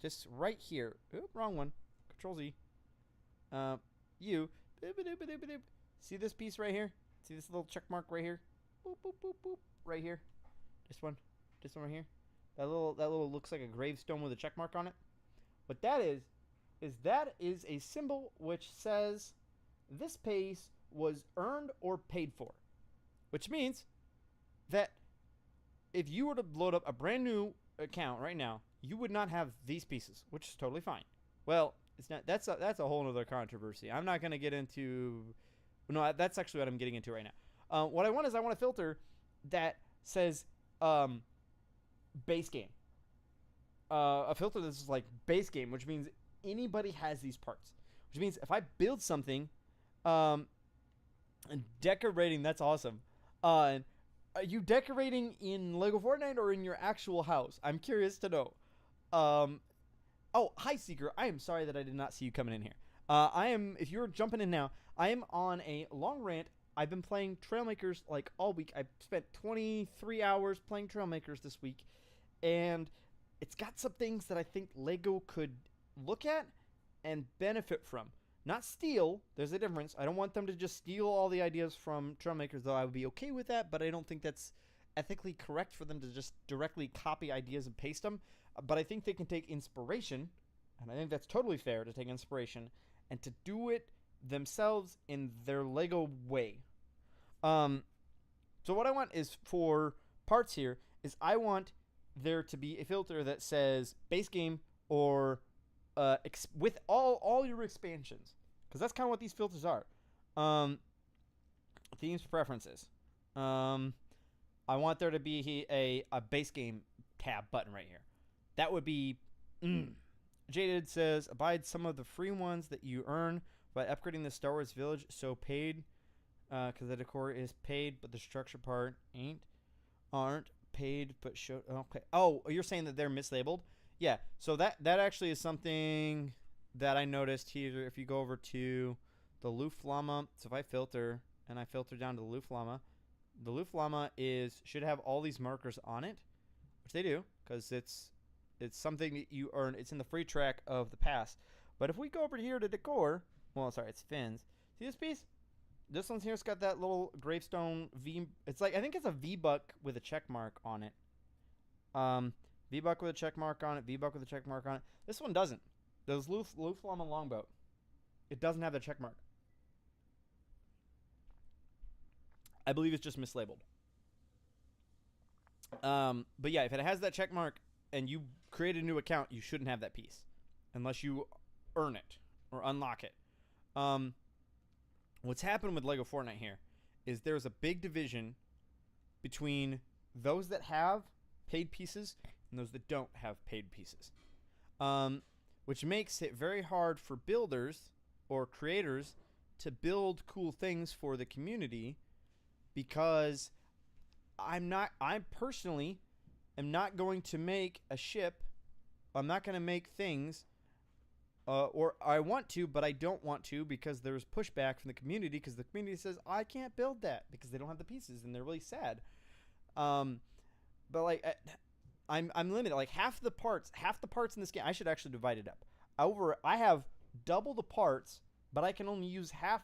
this right here. Oop, wrong one. Control Z. See this piece right here? See this little check mark right here? Boop, boop, boop, boop. Right here. This one right here. That little looks like a gravestone with a check mark on it. What that is a symbol which says this piece was earned or paid for. Which means that if you were to load up a brand new account right now, you would not have these pieces, which is totally fine. Well, it's not. That's a whole other controversy. I'm not going to get into. No, that's actually what I'm getting into right now. What I want is I want a filter that says base game. A filter that's like base game, which means anybody has these parts. Which means if I build something, and decorating, that's awesome. Are you decorating in Lego Fortnite or in your actual house? I'm curious to know. Oh, hi, Seeker. I am sorry that I did not see you coming in here. If you're jumping in now, I am on a long rant. I've been playing Trailmakers like all week. I spent 23 hours playing Trailmakers this week, and it's got some things that I think Lego could look at and benefit from. Not steal. There's a difference. I don't want them to just steal all the ideas from Trailmakers, though I would be okay with that, but I don't think that's ethically correct for them to just directly copy ideas and paste them. But I think they can take inspiration, and I think that's totally fair to take inspiration, and to do it themselves in their Lego way. So what I want is for parts here is I want there to be a filter that says base game or with all your expansions, because that's kind of what these filters are. Themes preferences. I want there to be a base game tab button right here. That would be. Jaded says abide some of the free ones that you earn by upgrading the Star Wars village. So paid, because the decor is paid, but the structure part aren't paid, but show. Okay. Oh, you're saying that they're mislabeled? Yeah. So that actually is something that I noticed here. If you go over to the Loof Llama, so if I filter and I filter down to the Loof Llama should have all these markers on it, which they do, because it's something that you earn. It's in the free track of the pass. But if we go over here to decor, well, sorry, it's fins. See this piece? This one's here's got that little gravestone V. It's like I think it's a V buck with a check mark on it. V buck with a check mark on it. V buck with a check mark on it. This one doesn't. There's Luflama longboat. It doesn't have the check mark. I believe it's just mislabeled. But yeah, if it has that check mark and you create a new account, you shouldn't have that piece unless you earn it or unlock it. What's happened with Lego Fortnite here is there's a big division between those that have paid pieces and those that don't have paid pieces, which makes it very hard for builders or creators to build cool things for the community, because I personally am not going to make a ship. I'm not going to make things, or I want to, but I don't want to because there's pushback from the community, because the community says I can't build that because they don't have the pieces and they're really sad. But like I'm limited. Like half the parts in this game, I should actually divide it up. I have double the parts, but I can only use half.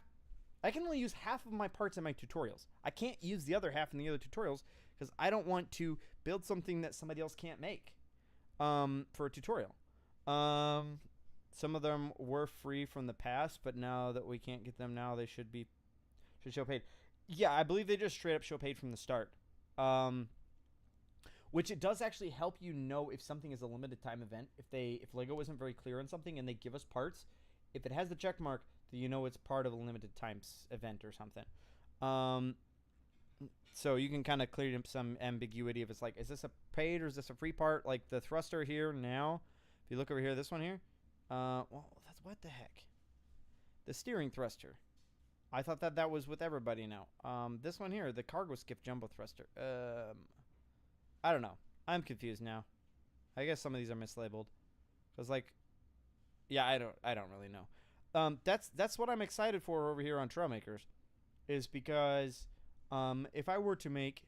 I can only use half of my parts in my tutorials. I can't use the other half in the other tutorials because I don't want to build something that somebody else can't make for a tutorial. Some of them were free from the past, but now that we can't get them now, they should show paid. Yeah, I believe they just straight up show paid from the start. Which it does actually help you know if something is a limited time event. If Lego isn't very clear on something and they give us parts, if it has the check mark, then you know it's part of a limited time event or something. So you can kind of clear up some ambiguity if it's like, is this a paid or is this a free part? Like the thruster here now, if you look over here, this one here, well, that's what the heck? The steering thruster. I thought that was with everybody now. This one here, the cargo skiff jumbo thruster. I don't know. I'm confused now. I guess some of these are mislabeled. Cause like, yeah, I don't really know. That's what I'm excited for over here on Trailmakers, is because if I were to make,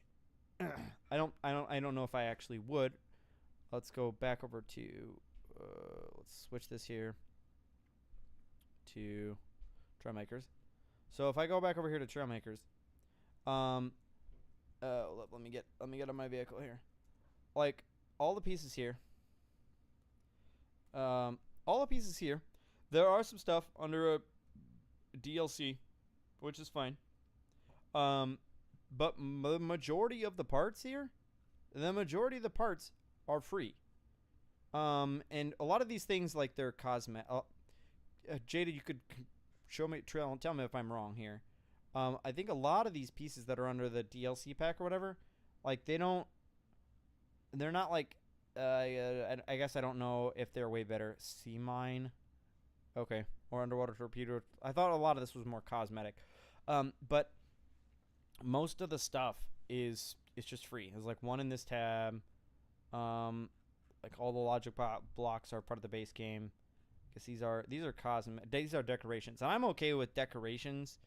I don't know if I actually would. Let's go back over to, let's switch this here to Trailmakers. So if I go back over here to Trailmakers, let me get on my vehicle here. Like all the pieces here, there are some stuff under a DLC, which is fine. But the majority of the parts here, are free. And a lot of these things, like they're cosmetic. Jada, you could show me, tell me if I'm wrong here. I think a lot of these pieces that are under the DLC pack or whatever, like they're not like, I guess I don't know if they're way better. Sea mine. Okay. Or underwater torpedo. I thought a lot of this was more cosmetic. But most of the stuff is just free. There's like one in this tab. Like all the logic blocks are part of the base game. I guess these are these are decorations. And I'm okay with decorations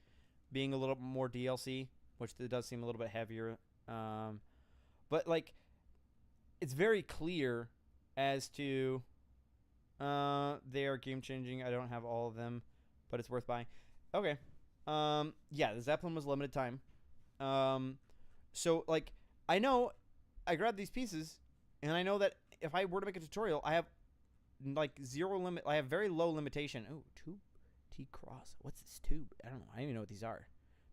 being a little more DLC, which it does seem a little bit heavier. But like, it's very clear as to they are game changing. I don't have all of them, but it's worth buying. Okay. Yeah, the Zeppelin was limited time. So like, I know I grabbed these pieces, and I know that if I were to make a tutorial, I have like zero limit. I have very low limitation. Oh, tube T-cross. What's this tube? I don't know. I don't even know what these are.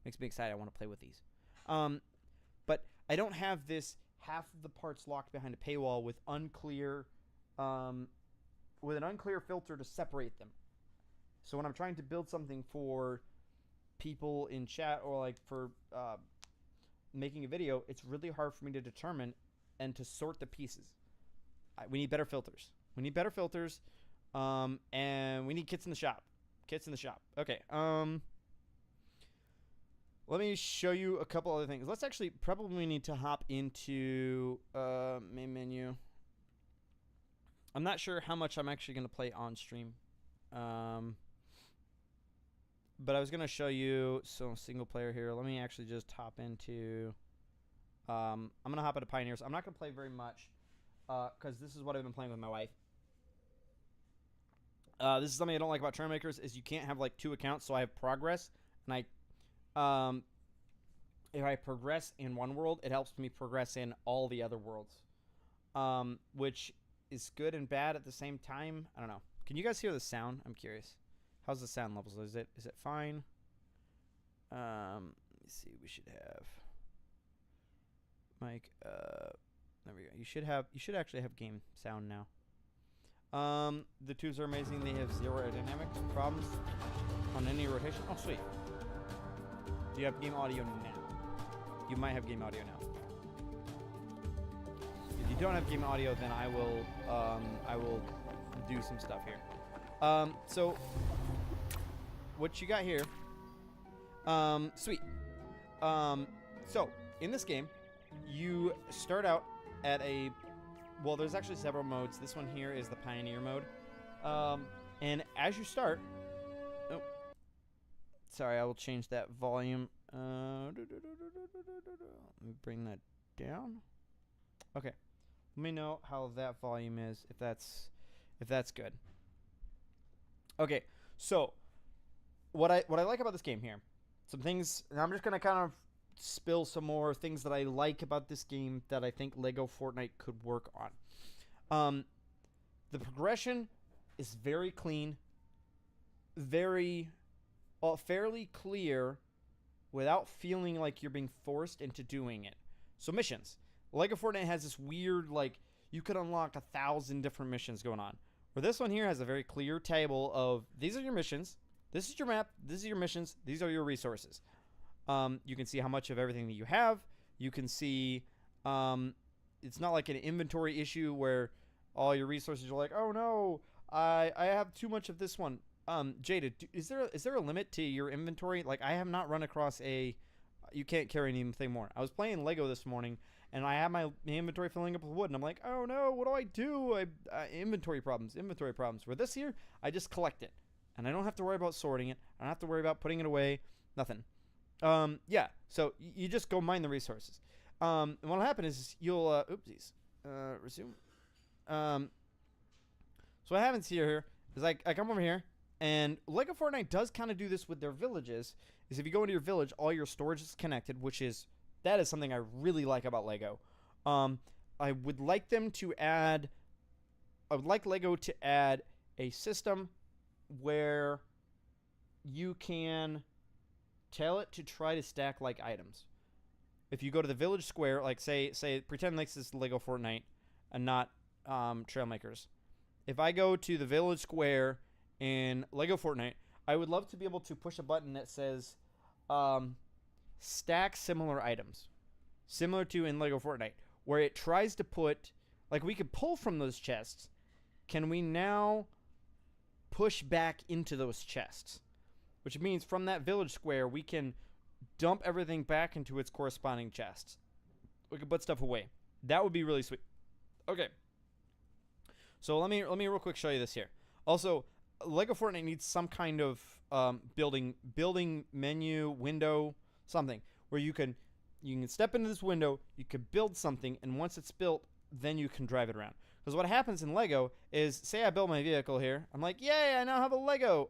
Makes me excited. I want to play with these. But I don't have this half of the parts locked behind a paywall with unclear, with an unclear filter to separate them. So when I'm trying to build something for people in chat or like for making a video, it's really hard for me to determine and to sort the pieces. We need better filters. And we need kits in the shop. Okay. Let me show you a couple other things. Let's actually probably need to hop into main menu. I'm not sure how much I'm actually going to play on stream. But I was going to show you some single player here. Let me actually just hop into... I'm going to hop into Pioneers. I'm not going to play very much because this is what I've been playing with my wife. This is something I don't like about Trailmakers is you can't have like two accounts. So I have Progress, and Um, if I progress in one world, it helps me progress in all the other worlds, which is good and bad at the same time. I don't know. Can you guys hear the sound? I'm curious. How's the sound levels? Is it fine? Let me see. We should have Mike. There we go. You should actually have game sound now. The tubes are amazing. They have zero aerodynamic problems on any rotation. Oh, sweet. Do you have game audio now? You might have game audio now. If you don't have game audio, then I will do some stuff here. So what you got here? Sweet. So in this game, you start out at a, well, there's actually several modes. This one here is the Pioneer mode. And as you start, oh, sorry, I will change that volume. Let me bring that down. Okay. Let me know how that volume is, if that's good. Okay, so what I like about this game here, some things, and I'm just gonna kind of spill some more things that I like about this game that I think Lego Fortnite could work on. The progression is very clean, very fairly clear, without feeling like you're being forced into doing it. So missions. Lego Fortnite has this weird, like, you could unlock 1,000 different missions going on. Where this one here has a very clear table of, these are your missions, this is your map, this is your missions, these are your resources. You can see how much of everything that you have. You can see, it's not like an inventory issue where all your resources are like, oh no, I have too much of this one. Jada, is there a limit to your inventory? Like, I have not run across you can't carry anything more. I was playing Lego this morning, and I have my inventory filling up with wood, and I'm like, oh no, what do? Inventory problems. Where this here, I just collect it, and I don't have to worry about sorting it. I don't have to worry about putting it away. Nothing. Yeah, so you just go mine the resources. And what'll happen is you'll, oopsies, resume. So what happens here is I come over here, and Lego Fortnite does kind of do this with their villages, is if you go into your village, all your storage is connected, that is something I really like about Lego. I would like Lego to add a system where you can tell it to try to stack like items. If you go to the village square, like say pretend like this is Lego Fortnite and not Trailmakers. If I go to the village square in Lego Fortnite, I would love to be able to push a button that says stack similar items, similar to in Lego Fortnite, where it tries to put, like, we could pull from those chests. Can we now push back into those chests? Which means from that village square, we can dump everything back into its corresponding chests. We can put stuff away. That would be really sweet. Okay. So let me real quick show you this here. Also, Lego Fortnite needs some kind of building menu, window, something where you can step into this window, you can build something, and once it's built, then you can drive it around. Because what happens in Lego is, say I build my vehicle here, I'm like, yay, I now have a Lego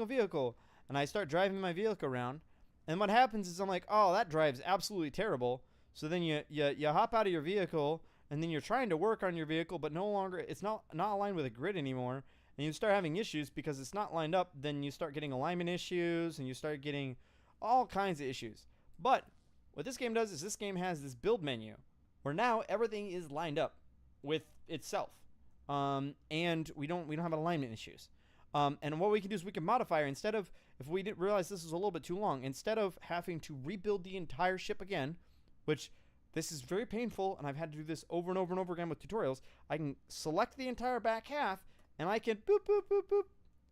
vehicle, and I start driving my vehicle around, and what happens is I'm like, oh, that drives absolutely terrible. So then you hop out of your vehicle, and then you're trying to work on your vehicle, but no longer, it's not aligned with a grid anymore, and you start having issues because it's not lined up. Then you start getting alignment issues, and you start getting all kinds of issues. But what this game does is this game has this build menu where now everything is lined up with itself, and we don't have alignment issues. And what we can do is we can modify, instead of, if we didn't realize this is a little bit too long, instead of having to rebuild the entire ship again, which this is very painful, and I've had to do this over and over and over again with tutorials, I can select the entire back half, and I can boop, boop, boop, boop,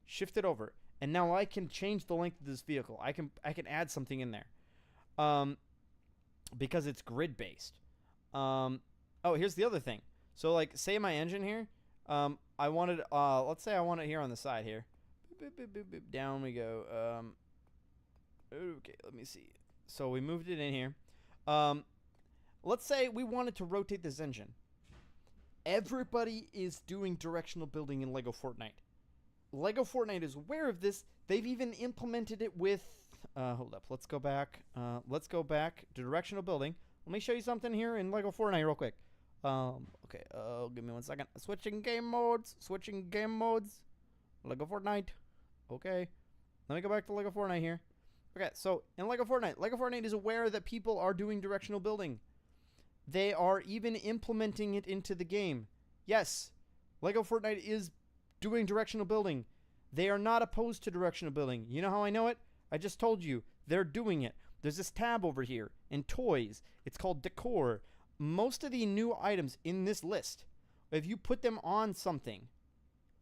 shift it over. And now I can change the length of this vehicle. I can add something in there. Because it's grid based. Oh, here's the other thing. So, like, say my engine here, I wanted, let's say I want it here on the side here. Boop, boop, boop, boop, down we go. Okay, let me see. So we moved it in here. Let's say we wanted to rotate this engine. Everybody is doing directional building in Lego Fortnite. Lego Fortnite is aware of this. They've even implemented it with Hold up. Let's go back. Let's go back to directional building. Let me show you something here in Lego Fortnite real quick. Okay. Give me 1 second. Switching game modes. Switching game modes. Lego Fortnite. Okay. Let me go back to Lego Fortnite here. Okay, so in Lego Fortnite is aware that people are doing directional building. They are even implementing it into the game. Yes, Lego Fortnite is doing directional building. They are not opposed to directional building. You know how I know it? I just told you. They're doing it. There's this tab over here in Toys. It's called Decor. Most of the new items in this list, if you put them on something,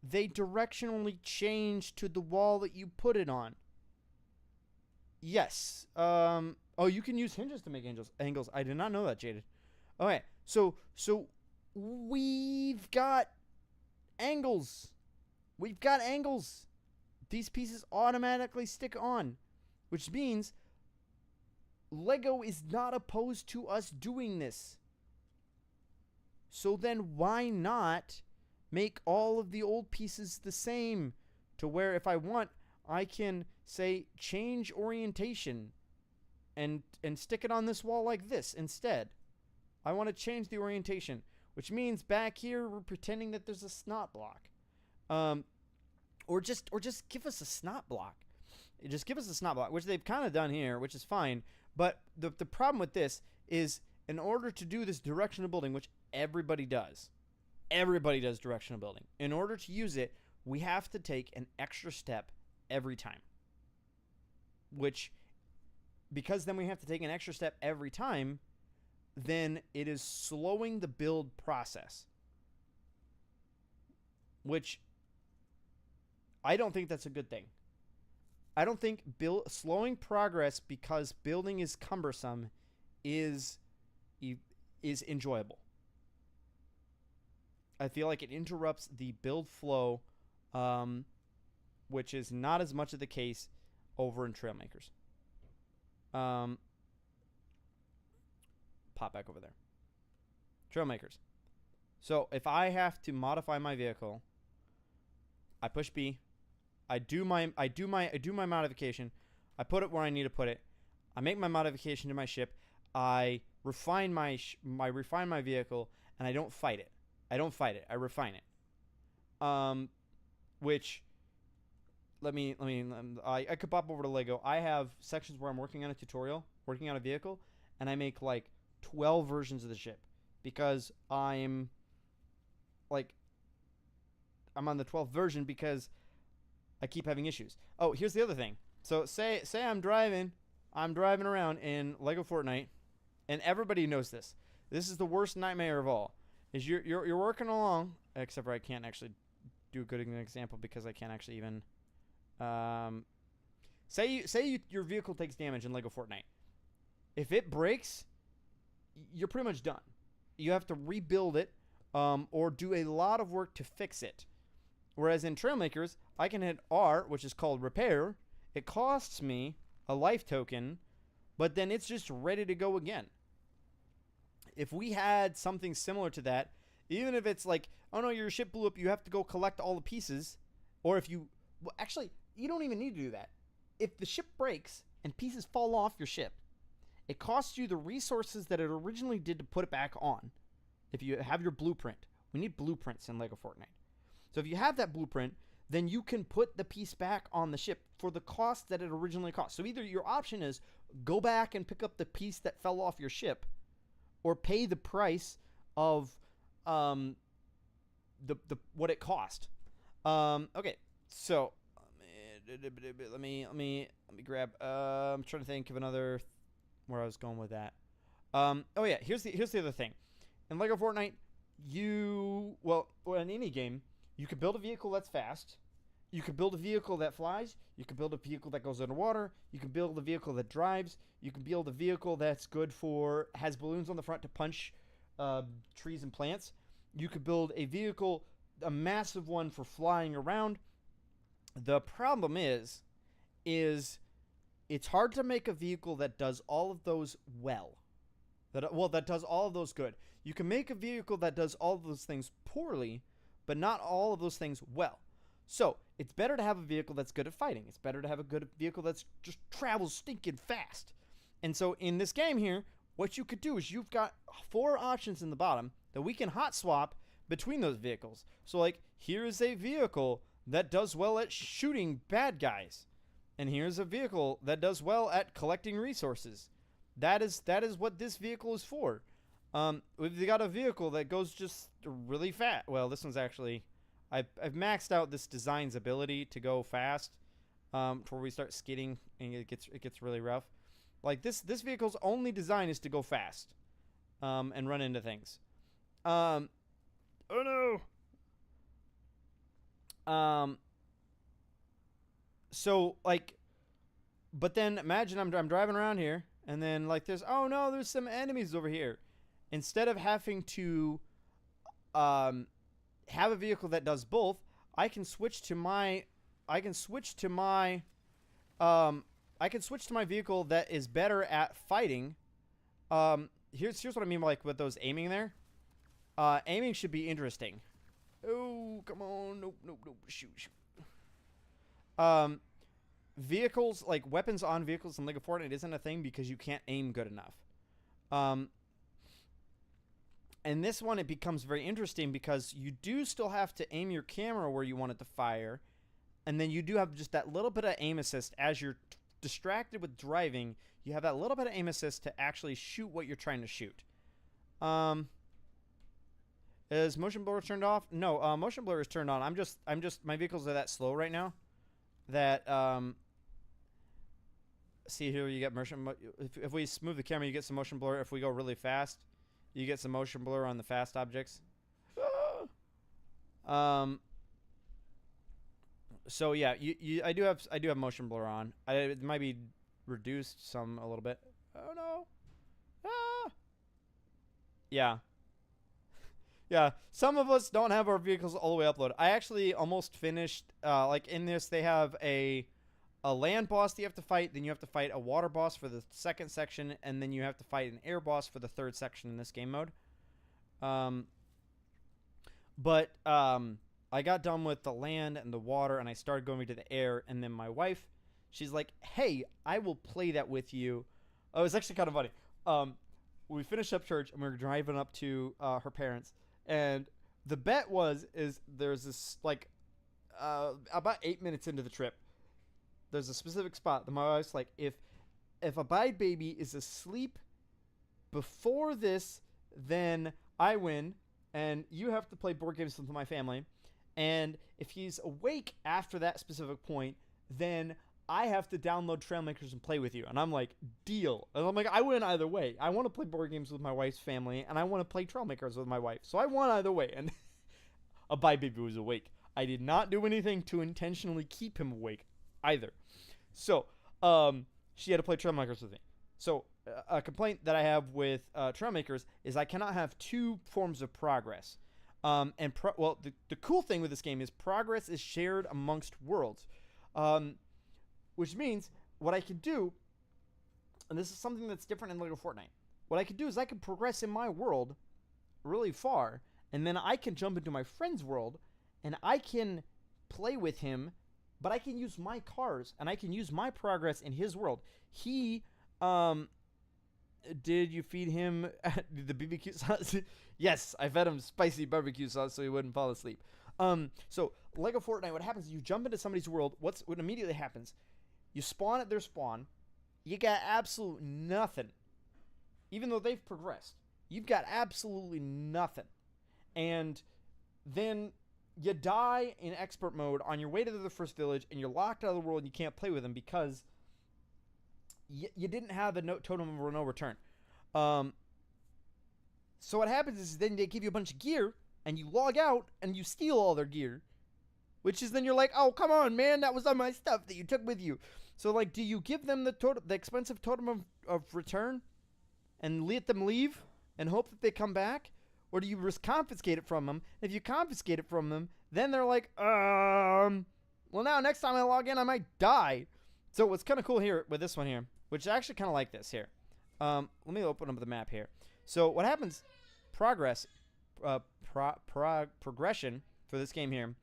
they directionally change to the wall that you put it on. Yes. Oh, you can use hinges to make angles. I did not know that, Jaded. Okay, so we've got angles. We've got angles. These pieces automatically stick on, which means Lego is not opposed to us doing this. So then why not make all of the old pieces the same, to where if I want, I can say change orientation and stick it on this wall like this instead. I want to change the orientation, which means back here we're pretending that there's a snot block. Or just give us a snot block. Just give us a snot block, which they've kind of done here, which is fine. But the problem with this is, in order to do this directional building, which everybody does directional building. In order to use it, we have to take an extra step every time. Which, because then we have to take an extra step every time, then it is slowing the build process. Which I don't think that's a good thing. I don't think slowing progress because building is cumbersome is enjoyable. I feel like it interrupts the build flow, which is not as much of the case over in Trailmakers. Pop back over there. Trailmakers. So if I have to modify my vehicle, I push B. I do my modification. I put it where I need to put it. I make my modification to my ship. I refine my vehicle, and I don't fight it. I refine it. Which I could pop over to Lego. I have sections where I'm working on a tutorial, working on a vehicle, and I make like 12 versions of the ship because I'm on the 12th version because I keep having issues. Oh, here's the other thing. So say I'm driving around in Lego Fortnite, and everybody knows this. This is the worst nightmare of all. Is you're working along, except for I can't actually do a good example because I can't actually even say your vehicle takes damage in Lego Fortnite. If it breaks, you're pretty much done. You have to rebuild it or do a lot of work to fix it. Whereas in Trailmakers, I can hit R, which is called repair. It costs me a life token, but then it's just ready to go again. If we had something similar to that, even if it's like, oh no, your ship blew up, you have to go collect all the pieces, or if you, well, actually, you don't even need to do that. If the ship breaks and pieces fall off your ship, it costs you the resources that it originally did to put it back on. If you have your blueprint, we need blueprints in Lego Fortnite. So if you have that blueprint, then you can put the piece back on the ship for the cost that it originally cost. So either your option is go back and pick up the piece that fell off your ship, or pay the price of the what it cost. Okay, so let me grab. I'm trying to think of another where I was going with that. Oh yeah, here's the other thing. In Lego Fortnite, well in any game, you can build a vehicle that's fast. You can build a vehicle that flies. You can build a vehicle that goes underwater. You can build a vehicle that drives. You can build a vehicle that's good for, has balloons on the front to punch trees and plants. You could build a vehicle, a massive one for flying around. The problem is it's hard to make a vehicle that does all of those well. That does all of those good. You can make a vehicle that does all of those things poorly, but not all of those things well. So it's better to have a vehicle that's good at fighting. It's better to have a good vehicle that's just travels stinking fast. And so in this game here, what you could do is you've got 4 options in the bottom that we can hot swap between those vehicles. So like, here is a vehicle that does well at shooting bad guys. And here's a vehicle that does well at collecting resources. That is what this vehicle is for. We've got a vehicle that goes just really fast. Well, this one's actually... I've maxed out this design's ability to go fast before we start skidding and it gets really rough. Like this vehicle's only design is to go fast and run into things. Oh no. So like, but then imagine I'm driving around here and then like there's some enemies over here. Instead of having to have a vehicle that does both, I can switch to my vehicle that is better at fighting. Here's what I mean like with those aiming there. Aiming should be interesting. Oh, come on. Nope. Shoot. Vehicles, like weapons on vehicles in Lego Fortnite isn't a thing because you can't aim good enough. And this one, it becomes very interesting because you do still have to aim your camera where you want it to fire. And then you do have just that little bit of aim assist as you're distracted with driving. You have that little bit of aim assist to actually shoot what you're trying to shoot. Is motion blur turned off? No, motion blur is turned on. I'm just my vehicles are that slow right now that see here you get motion. If we move the camera, you get some motion blur. If we go really fast, you get some motion blur on the fast objects. So yeah, I do have motion blur on. It might be reduced some a little bit. Oh no. Yeah. Yeah, some of us don't have our vehicles all the way uploaded. I actually almost finished, like in this, they have a land boss that you have to fight, then you have to fight a water boss for the second section, and then you have to fight an air boss for the third section in this game mode. I got done with the land and the water, and I started going to the air, and then my wife, she's like, hey, I will play that with you. Oh, it's actually kind of funny. We finished up church, and we were driving up to her parents'. And the bet is there's this, like, about 8 minutes into the trip, there's a specific spot that my wife's like, if Abide Baby is asleep before this, then I win, and you have to play board games with my family. And if he's awake after that specific point, then I have to download Trailmakers and play with you. And I'm like, deal. And I'm like, I win either way. I want to play board games with my wife's family, and I want to play Trailmakers with my wife. So I won either way. And Abide Baby was awake. I did not do anything to intentionally keep him awake either. So she had to play Trailmakers with me. So a complaint that I have with Trailmakers is I cannot have 2 forms of progress. The cool thing with this game is progress is shared amongst worlds. Which means what I can do, and this is something that's different in Lego Fortnite, what I can do is I can progress in my world really far, and then I can jump into my friend's world, and I can play with him, but I can use my cars, and I can use my progress in his world. He, did you feed him the BBQ sauce? Yes, I fed him spicy barbecue sauce so he wouldn't fall asleep. So Lego Fortnite, what happens is you jump into somebody's world, what immediately happens? You spawn at their spawn. You got absolute nothing. Even though they've progressed. You've got absolutely nothing. And then you die in expert mode on your way to the first village, and you're locked out of the world and you can't play with them because you didn't have a totem of no return. So what happens is then they give you a bunch of gear, and you log out, and you steal all their gear. Which is then you're like, oh, come on, man, that was on my stuff that you took with you. So, like, do you give them the expensive totem of return and let them leave and hope that they come back? Or do you confiscate it from them? If you confiscate it from them, then they're like, well, now next time I log in, I might die. So what's kind of cool here with this one here, which I actually kind of like this here. Let me open up the map here. So what happens, progression for this game here,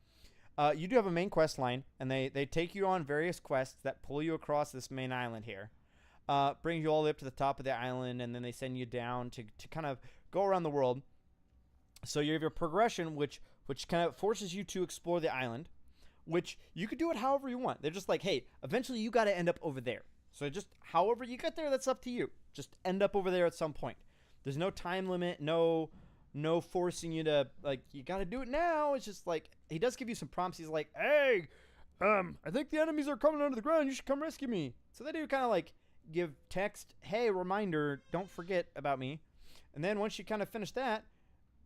You do have a main quest line, and they take you on various quests that pull you across this main island here. Brings you all the way up to the top of the island, and then they send you down to kind of go around the world. So you have your progression, which kind of forces you to explore the island, which you could do it however you want. They're just like, hey, eventually you got to end up over there. So just however you get there, that's up to you. Just end up over there at some point. There's no time limit, no forcing you to, like, you got to do it now. It's just like, he does give you some prompts. He's like, hey, I think the enemies are coming under the ground. You should come rescue me. So they do kind of like give text, hey, reminder, don't forget about me. And then once you kind of finish that,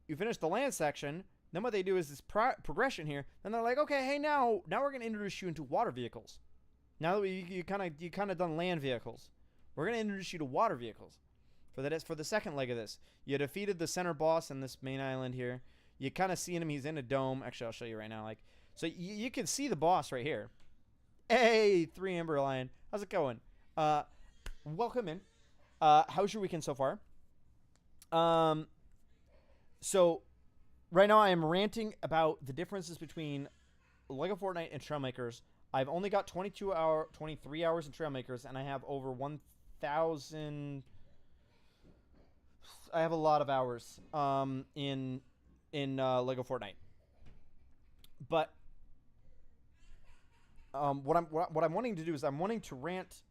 you finish the land section. Then what they do is this progression here. Then they're like, okay, hey, now we're going to introduce you into water vehicles. Now that you kind of done land vehicles, we're going to introduce you to water vehicles. For the second leg of this, you defeated the center boss in this main island here. You kind of see him. He's in a dome. Actually, I'll show you right now. Like, so you can see the boss right here. Hey, 3 Amber Lion. How's it going? Welcome in. How's your weekend so far? So right now I am ranting about the differences between Lego Fortnite and Trailmakers. I've only got 23 hours in Trailmakers, and I have over 1,000. I have a lot of hours in Lego Fortnite. But what I'm wanting to do is I'm wanting to rant,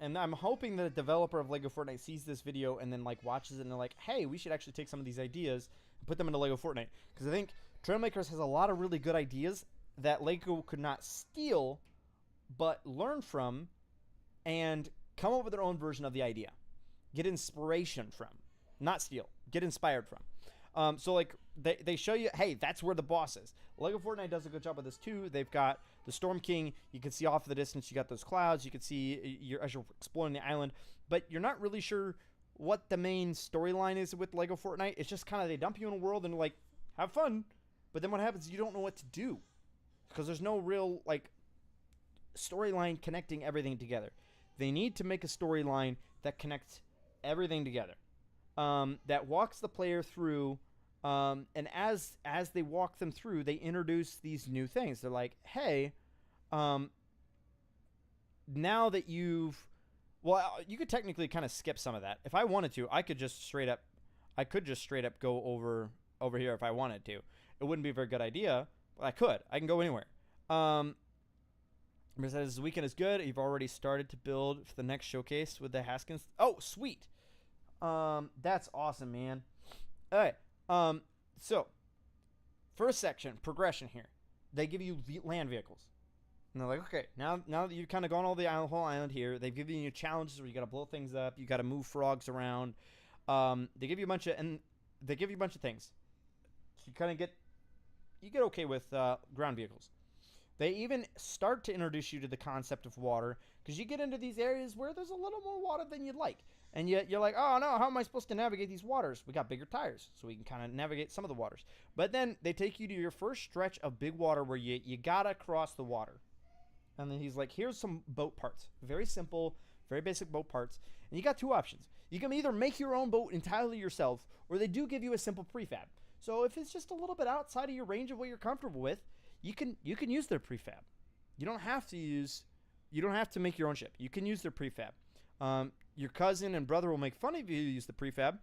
and I'm hoping that a developer of Lego Fortnite sees this video and then like watches it and they're like, hey, we should actually take some of these ideas and put them into Lego Fortnite, because I think Trailmakers has a lot of really good ideas that Lego could not steal, but learn from and come up with their own version of the idea. Get inspiration from. Not steal. Get inspired from. So, like, they show you, hey, that's where the boss is. Lego Fortnite does a good job of this, too. They've got the Storm King. You can see off in the distance. You got those clouds. You can see as you're exploring the island. But you're not really sure what the main storyline is with Lego Fortnite. It's just kind of they dump you in a world and, like, have fun. But then what happens is you don't know what to do, because there's no real, like, storyline connecting everything together. They need to make a storyline that connects everything together, that walks the player through, and as they walk them through, they introduce these new things. They're like, hey, now that you could technically kind of skip some of that. If I wanted to, I could just straight up go over here if I wanted to. It wouldn't be a very good idea, but I can go anywhere. This weekend is good. You've already started to build for the next showcase with the Haskins. Oh, sweet. That's awesome, man. All right. So first section, progression here. They give you land vehicles. And they're like, okay, now that you've kind of gone all the whole island here, they've given you challenges where you got to blow things up, you got to move frogs around. They give you a bunch of things. So you get okay with ground vehicles. They even start to introduce you to the concept of water, because you get into these areas where there's a little more water than you'd like. And yet you're like, oh, no, how am I supposed to navigate these waters? We got bigger tires, so we can kind of navigate some of the waters. But then they take you to your first stretch of big water where you got to cross the water. And then he's like, here's some boat parts. Very simple, very basic boat parts. And you got 2 options. You can either make your own boat entirely yourself, or they do give you a simple prefab. So if it's just a little bit outside of your range of what you're comfortable with, you can use their prefab. You don't have to make your own ship. You can use their prefab. Your cousin and brother will make fun of you if you use the prefab.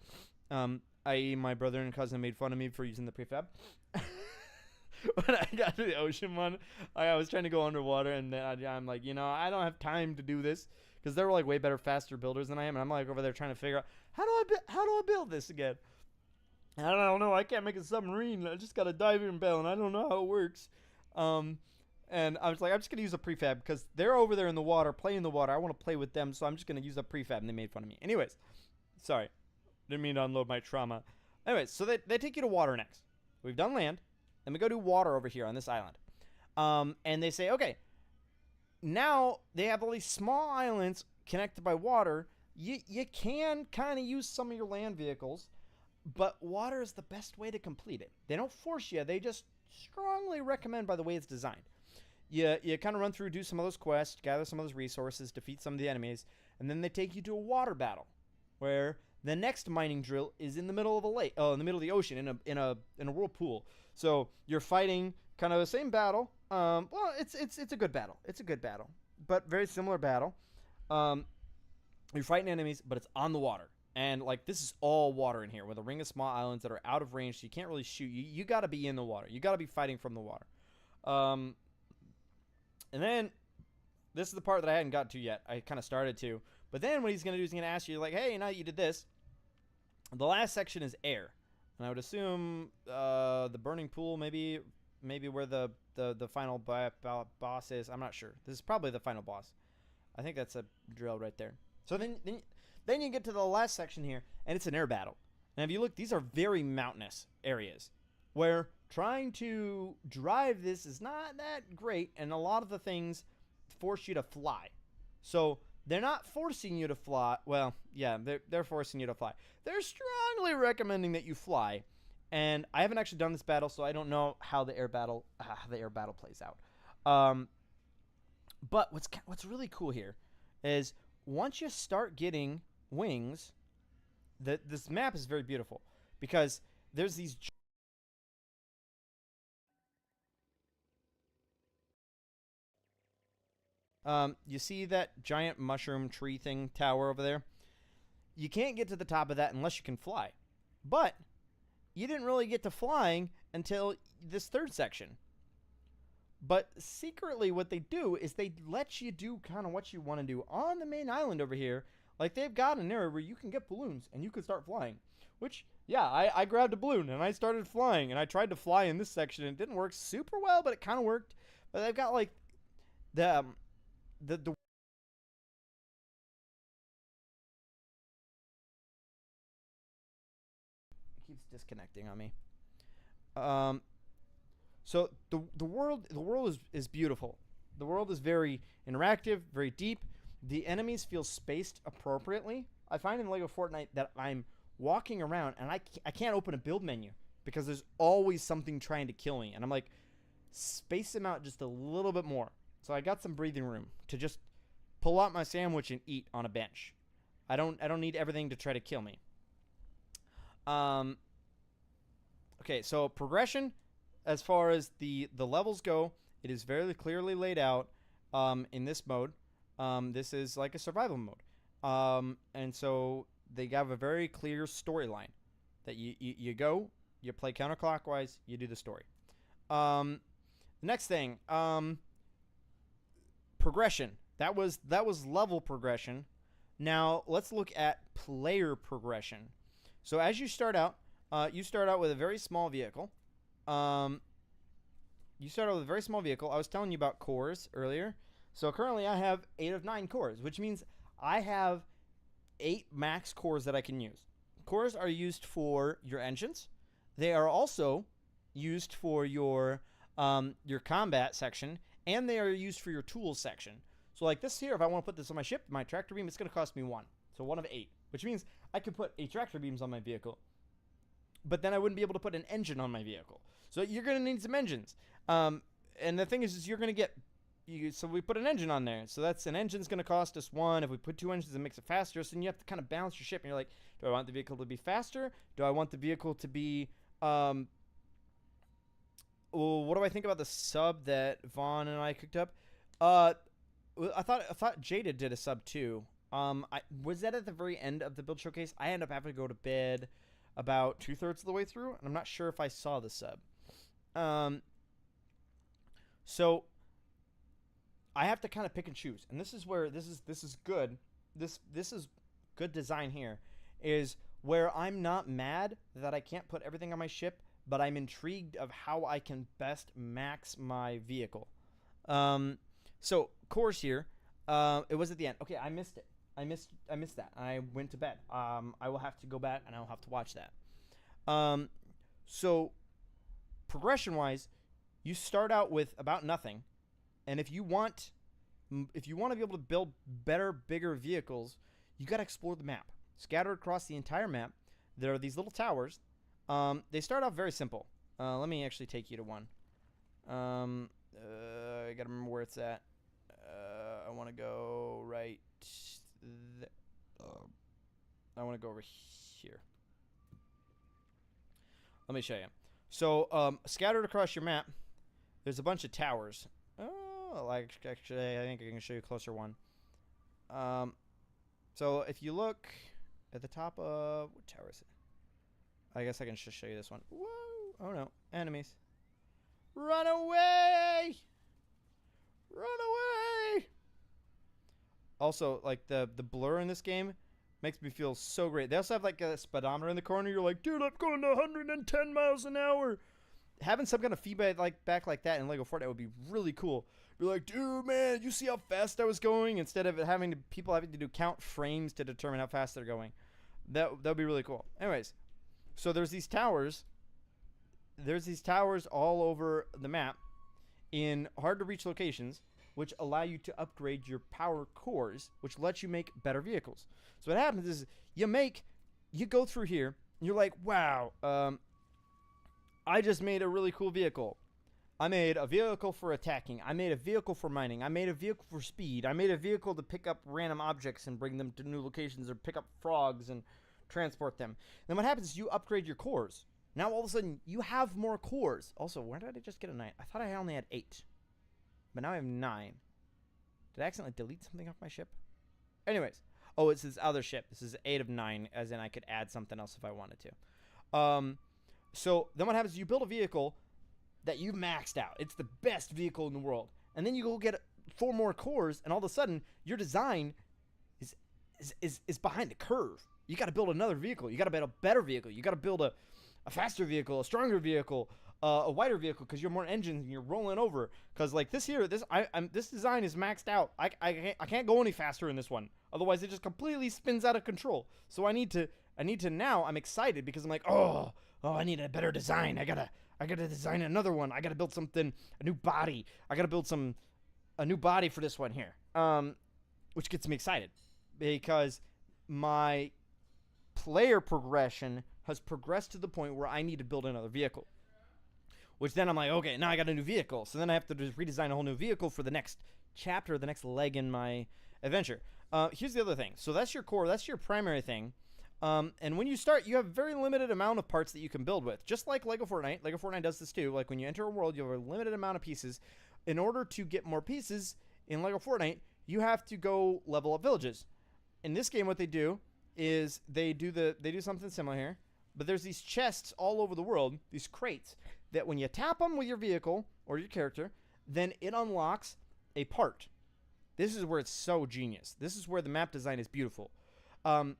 I.e., my brother and cousin made fun of me for using the prefab. When I got to the ocean one, I was trying to go underwater, and then I'm like, I don't have time to do this, because they're like way better, faster builders than I am, and I'm like over there trying to figure out how do I build this again. I don't know. I can't make a submarine. I just got a diving bell, and I don't know how it works. And I was like, I'm just going to use a prefab, because they're over there in the water, playing in the water. I want to play with them, so I'm just going to use a prefab, and they made fun of me. Anyways, sorry. Didn't mean to unload my trauma. Anyways, so they take you to water next. We've done land, and we go to water over here on this island. And they say, okay, now they have all these small islands connected by water. You can kind of use some of your land vehicles, but water is the best way to complete it. They don't force you. They just strongly recommend by the way it's designed. You kind of run through, do some of those quests, gather some of those resources, defeat some of the enemies, and then they take you to a water battle, where the next mining drill is in the middle of a lake, in the middle of the ocean, in a whirlpool. So you're fighting kind of the same battle. Well, it's a good battle. It's a good battle, but very similar battle. Um, you're fighting enemies, but it's on the water. And like this is all water in here with a ring of small islands that are out of range, so you can't really shoot. You got to be in the water. You got to be fighting from the water. And then this is the part that I hadn't got to yet. I kind of started to, but then what he's gonna do is he's gonna ask you like, hey, now that you did this, the last section is air, and I would assume the burning pool, maybe where the final boss is. I'm not sure. This is probably the final boss. I think that's a drill right there. So then you get to the last section here, and it's an air battle. And if you look, these are very mountainous areas where trying to drive this is not that great, and a lot of the things force you to fly. So they're not forcing you to fly. Well, yeah, they're forcing you to fly. They're strongly recommending that you fly. And I haven't actually done this battle, so I don't know how the air battle plays out. But what's really cool here is once you start getting wings, this map is very beautiful because there's these. You see that giant mushroom tree thing tower over there? You can't get to the top of that unless you can fly. But you didn't really get to flying until this third section. But secretly what they do is they let you do kind of what you want to do on the main island over here. Like they've got an area where you can get balloons and you can start flying. Which, yeah, I grabbed a balloon and I started flying. And I tried to fly in this section and it didn't work super well, but it kind of worked. But they've got like the it keeps disconnecting on me. So the world is beautiful. The world is very interactive, very deep. The enemies feel spaced appropriately. I find in Lego Fortnite that I'm walking around and I can't open a build menu because there's always something trying to kill me, and I'm like, space them out just a little bit more. So I got some breathing room to just pull out my sandwich and eat on a bench. I don't need everything to try to kill me. Okay, so progression, as far as the levels go, it is very clearly laid out in this mode. This is like a survival mode. And so they have a very clear storyline that you go, you play counterclockwise, you do the story. Next thing, progression. That was level progression. Now let's look at player progression. So as you start out with a very small vehicle. I was telling you about cores earlier. So currently I have 8 of 9 cores, which means I have 8 max cores that I can use. Cores are used for your engines. They are also used for your combat section, and they are used for your tools section. So like this here, if I want to put this on my ship, my tractor beam, it's going to cost me 1. So 1 of 8, which means I could put 8 tractor beams on my vehicle. But then I wouldn't be able to put an engine on my vehicle. So you're going to need some engines. And the thing is you're going to get... So we put an engine on there. So that's an engine's going to cost us 1. If we put 2 engines, it makes it faster. So then you have to kind of balance your ship. And you're like, do I want the vehicle to be faster? Do I want the vehicle to be... what do I think about the sub that Vaughn and I cooked up? I thought Jada did a sub too. Was that at the very end of the build showcase? I ended up having to go to bed about 2/3 of the way through, and I'm not sure if I saw the sub. So I have to kind of pick and choose, and this is where this is good. This is good design here, is where I'm not mad that I can't put everything on my ship, but I'm intrigued of how I can best max my vehicle. So cores here, it was at the end. Okay, I missed it. I missed that. I went to bed. I will have to go back and I'll have to watch that. So progression-wise, you start out with about nothing, and if you want to be able to build better, bigger vehicles, you got to explore the map. Scattered across the entire map, there are these little towers. They start off very simple. Let me actually take you to one. I gotta remember where it's at. I want to go right. I want to go over here. Let me show you. So, scattered across your map, there's a bunch of towers. Oh, like actually, I think I can show you a closer one. So if you look at the top of what tower is it? I guess I can just show you this one. Whoa! Oh no, enemies! Run away! Run away! Also, like the blur in this game makes me feel so great. They also have like a speedometer in the corner. You're like, dude, I'm going to 110 miles an hour. Having some kind of feedback back like that in Lego Fortnite would be really cool. You're like, dude, man, you see how fast I was going? Instead of people having to do count frames to determine how fast they're going. That would be really cool. Anyways, so there's these towers. There's these towers all over the map in hard to reach locations, which allow you to upgrade your power cores, which lets you make better vehicles. So what happens is you go through here, and you're like, wow, I just made a really cool vehicle. I made a vehicle for attacking. I made a vehicle for mining. I made a vehicle for speed. I made a vehicle to pick up random objects and bring them to new locations, or pick up frogs and transport them. Then what happens is you upgrade your cores. Now all of a sudden you have more cores. Also, where did I just get a 9? I thought I only had 8. But now I have 9. Did I accidentally delete something off my ship? Anyways. Oh, it's this other ship. This is 8 of 9, as in I could add something else if I wanted to. So then what happens is you build a vehicle that you've maxed out. It's the best vehicle in the world. And then you go get 4 more cores, and all of a sudden your design is behind the curve. You got to build another vehicle. You got to build a better vehicle. You got to build a faster vehicle, a stronger vehicle, a wider vehicle, because you're more engines and you're rolling over. Because like this design is maxed out. I can't go any faster in this one. Otherwise, it just completely spins out of control. So I need to now. I'm excited because I'm like, oh, I need a better design. I gotta design another one. I gotta build something, a new body. I gotta build a new body for this one here. Which gets me excited because my player progression has progressed to the point where I need to build another vehicle. Which then I'm like, okay, now I got a new vehicle. So then I have to just redesign a whole new vehicle for the next chapter, the next leg in my adventure. Here's the other thing. So that's your core. That's your primary thing. And when you start, you have a very limited amount of parts that you can build with. Just like Lego Fortnite. Lego Fortnite does this too. Like when you enter a world, you have a limited amount of pieces. In order to get more pieces in Lego Fortnite, you have to go level up villages. In this game, what they do is they do something similar here. But there's these chests all over the world, these crates, that when you tap them with your vehicle or your character, then it unlocks a part. This is where it's so genius. This is where the map design is beautiful. I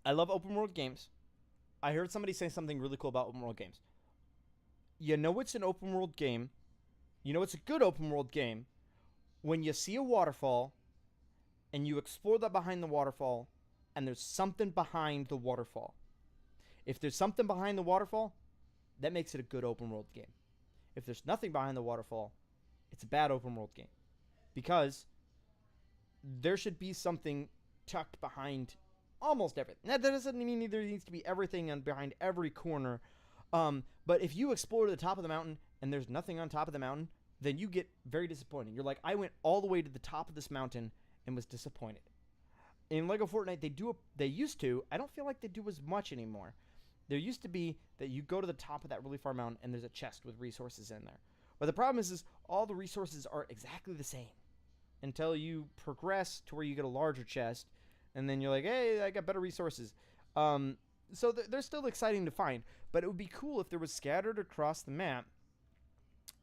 love open world games. I heard somebody say something really cool about open world games. You know it's an open world game. You know it's a good open world game when you see a waterfall and you explore that behind the waterfall and there's something behind the waterfall. If there's something behind the waterfall, that makes it a good open world game. If there's nothing behind the waterfall, it's a bad open world game. Because there should be something tucked behind almost everything. Now, that doesn't mean there needs to be everything behind every corner. But if you explore to the top of the mountain and there's nothing on top of the mountain, then you get very disappointed. You're like, I went all the way to the top of this mountain and was disappointed. In Lego Fortnite, they used to. I don't feel like they do as much anymore. There used to be that you go to the top of that really far mountain and there's a chest with resources in there. But the problem is all the resources are exactly the same until you progress to where you get a larger chest. And then you're like, hey, I got better resources. So they're still exciting to find. But it would be cool if there was scattered across the map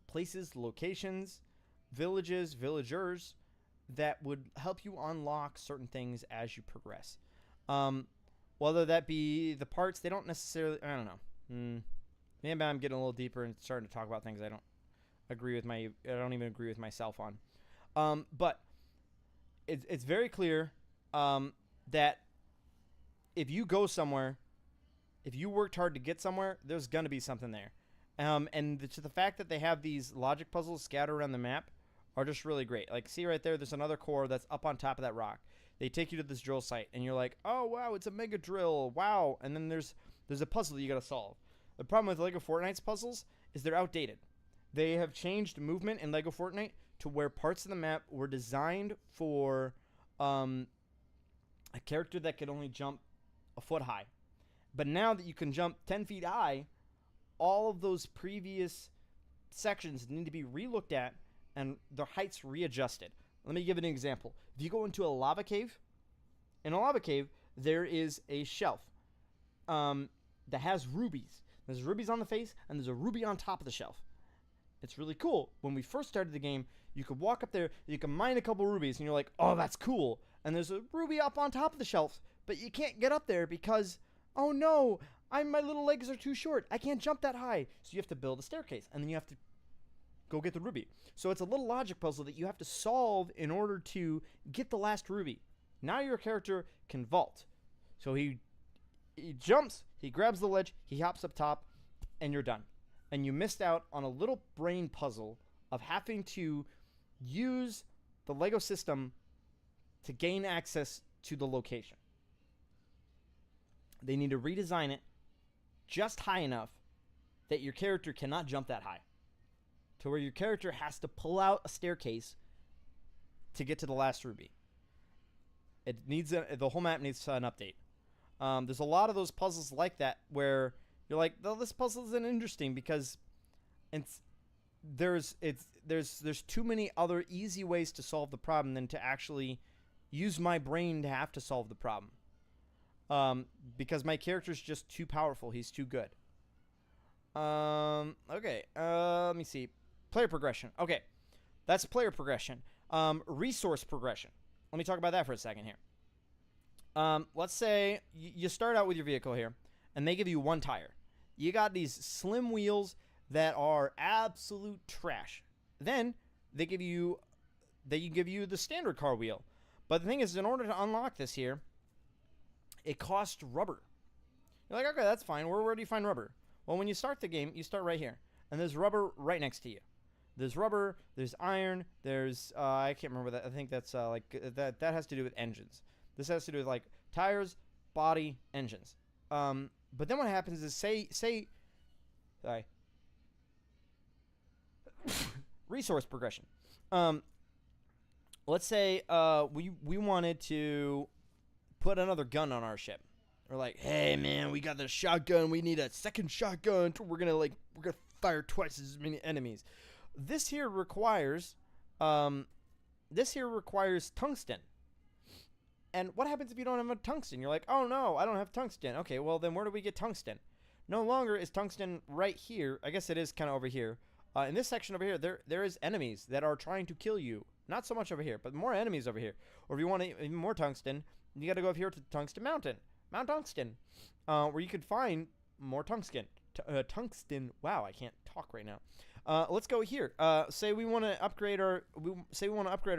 places, locations, villages, villagers that would help you unlock certain things as you progress. Whether that be the parts, they don't necessarily, I don't know. Maybe I'm getting a little deeper and starting to talk about things I don't even agree with myself on. But it's very clear that if you go somewhere, if you worked hard to get somewhere, there's going to be something there. And the fact that they have these logic puzzles scattered around the map are just really great. Like, see right there, there's another core that's up on top of that rock. They take you to this drill site, and you're like, oh, wow, it's a mega drill. Wow. And then there's a puzzle that you got to solve. The problem with Lego Fortnite's puzzles is they're outdated. They have changed movement in Lego Fortnite to where parts of the map were designed for a character that could only jump a foot high. But now that you can jump 10 feet high, all of those previous sections need to be re-looked at and their heights readjusted. Let me give an example. If you go into a lava cave, in a lava cave, there is a shelf that has rubies. There's rubies on the face, and there's a ruby on top of the shelf. It's really cool. When we first started the game, you could walk up there, you can mine a couple rubies, and you're like, oh, that's cool. And there's a ruby up on top of the shelf, but you can't get up there because, oh no, my little legs are too short. I can't jump that high. So you have to build a staircase, and then you have to go get the ruby. So it's a little logic puzzle that you have to solve in order to get the last ruby. Now your character can vault. So he jumps, he grabs the ledge, he hops up top, and you're done. And you missed out on a little brain puzzle of having to use the Lego system to gain access to the location. They need to redesign it just high enough that your character cannot jump that high, to where your character has to pull out a staircase to get to the last ruby. It needs the whole map needs an update. There's a lot of those puzzles like that where you're like, oh, this puzzle isn't interesting because there's too many other easy ways to solve the problem than to actually use my brain to have to solve the problem. Because my character's just too powerful. He's too good. Okay. Let me see. Player progression. Okay. That's player progression. Resource progression. Let me talk about that for a second here. Let's say you start out with your vehicle here, and they give you one tire. You got these slim wheels that are absolute trash. Then they give you the standard car wheel. But the thing is, in order to unlock this here, it costs rubber. You're like, okay, that's fine. Where do you find rubber? Well, when you start the game, you start right here. And there's rubber right next to you. There's rubber, there's iron, there's, I can't remember that. I think that's, that has to do with engines. This has to do with, like, tires, body, engines. But then what happens is, sorry. Resource progression. Let's say, we wanted to put another gun on our ship. We're like, hey man, we got this shotgun. We need a second shotgun. We're gonna fire twice as many enemies. This here requires tungsten. And what happens if you don't have a tungsten? You're like, oh no, I don't have tungsten. Okay, well then where do we get tungsten? No longer is tungsten right here. I guess it is kind of over here. In this section over here, there is enemies that are trying to kill you. Not so much over here, but more enemies over here. Or if you want even more tungsten, you got to go up here to Tungsten Mountain. Mount Tungsten, where you could find more tungsten. Tungsten. Wow, I can't talk right now. Let's go here. Say we want to upgrade our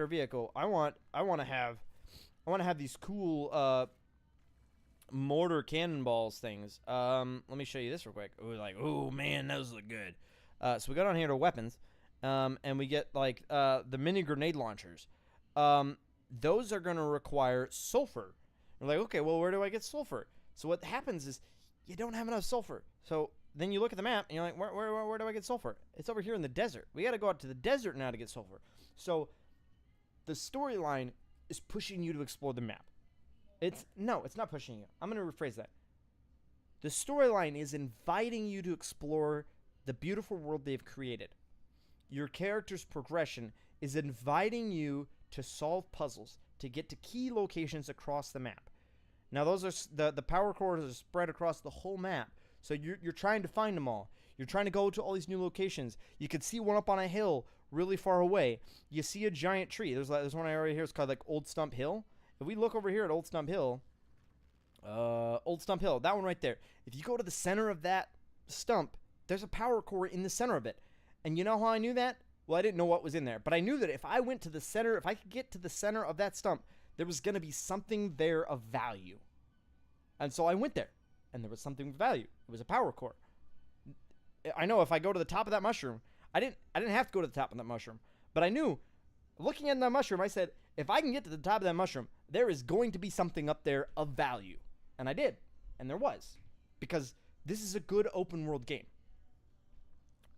vehicle. I want to have these cool mortar cannonballs things. Let me show you this real quick. We're like, oh man, those look good. So we go down here to weapons, and we get like the mini grenade launchers. Those are going to require sulfur. We're like, okay, well, where do I get sulfur? So what happens is you don't have enough sulfur. So then you look at the map, and you're like, where do I get sulfur? It's over here in the desert. We got to go out to the desert now to get sulfur. So the storyline is pushing you to explore the map. No, it's not pushing you. I'm going to rephrase that. The storyline is inviting you to explore the beautiful world they've created. Your character's progression is inviting you to solve puzzles to get to key locations across the map. Now those are the power cores are spread across the whole map. So you're trying to find them all. You're trying to go to all these new locations. You can see one up on a hill really far away. You see a giant tree. There's one area here. It's called like Old Stump Hill. If we look over here at Old Stump Hill, that one right there. If you go to the center of that stump, there's a power core in the center of it. And you know how I knew that? Well, I didn't know what was in there, but I knew that if I went to the center, if I could get to the center of that stump, there was going to be something there of value. And so I went there, and there was something of value. It was a power core. I know if I go to the top of that mushroom, I didn't have to go to the top of that mushroom, but I knew, looking at that mushroom, I said, if I can get to the top of that mushroom, there is going to be something up there of value. And I did, and there was, because this is a good open world game.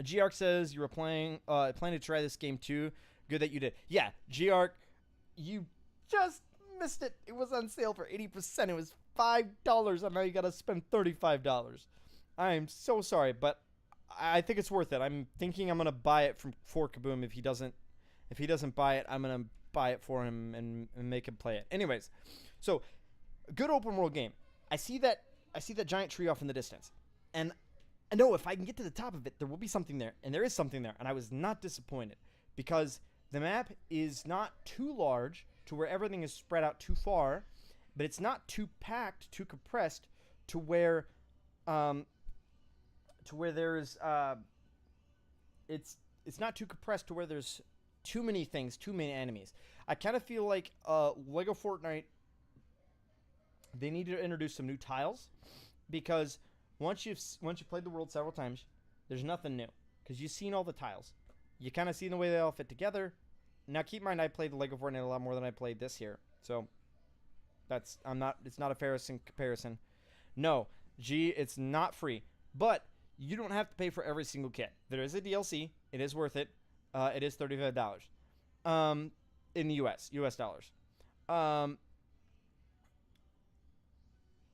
G-Arc says you were planning to try this game too. Good that you did. Yeah, G-Arc, you just missed it. It was on sale for 80%. It was $5, and now you got to spend $35. I am so sorry, but I think it's worth it. I'm thinking I'm gonna buy it for Kaboom if he doesn't buy it. I'm gonna buy it for him and make him play it. Anyways, so good open world game. I see that giant tree off in the distance, and I know if I can get to the top of it, there will be something there, and there is something there, and I was not disappointed because the map is not too large to where everything is spread out too far, but it's not too packed, too compressed to where there's it's not too compressed to where there's too many things, too many enemies. I kind of feel like Lego Fortnite, they need to introduce some new tiles, because once you've played the world several times, there's nothing new because you've seen all the tiles. You kind of see the way they all fit together. Now keep in mind, I played the Lego Fortnite a lot more than I played this here, so it's not a fair comparison. No, it's not free, but you don't have to pay for every single kit. There is a DLC. It is worth it. It is $35 in the US dollars.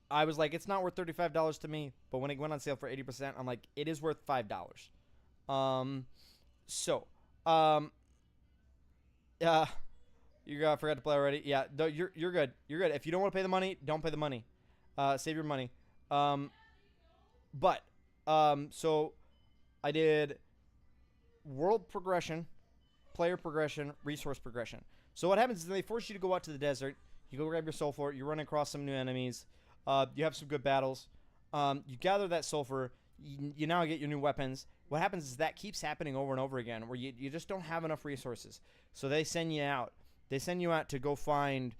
I was like, it's not worth $35 to me, but when it went on sale for 80%, I'm like, it is worth $5. You forgot to play already. Yeah, no, you're good. You're good. If you don't want to pay the money, don't pay the money. Save your money. So I did world progression, player progression, resource progression. So what happens is they force you to go out to the desert. You go grab your sulfur. You run across some new enemies. You have some good battles. You gather that sulfur. You now get your new weapons. What happens is that keeps happening over and over again, where you just don't have enough resources. So they send you out. They send you out to go find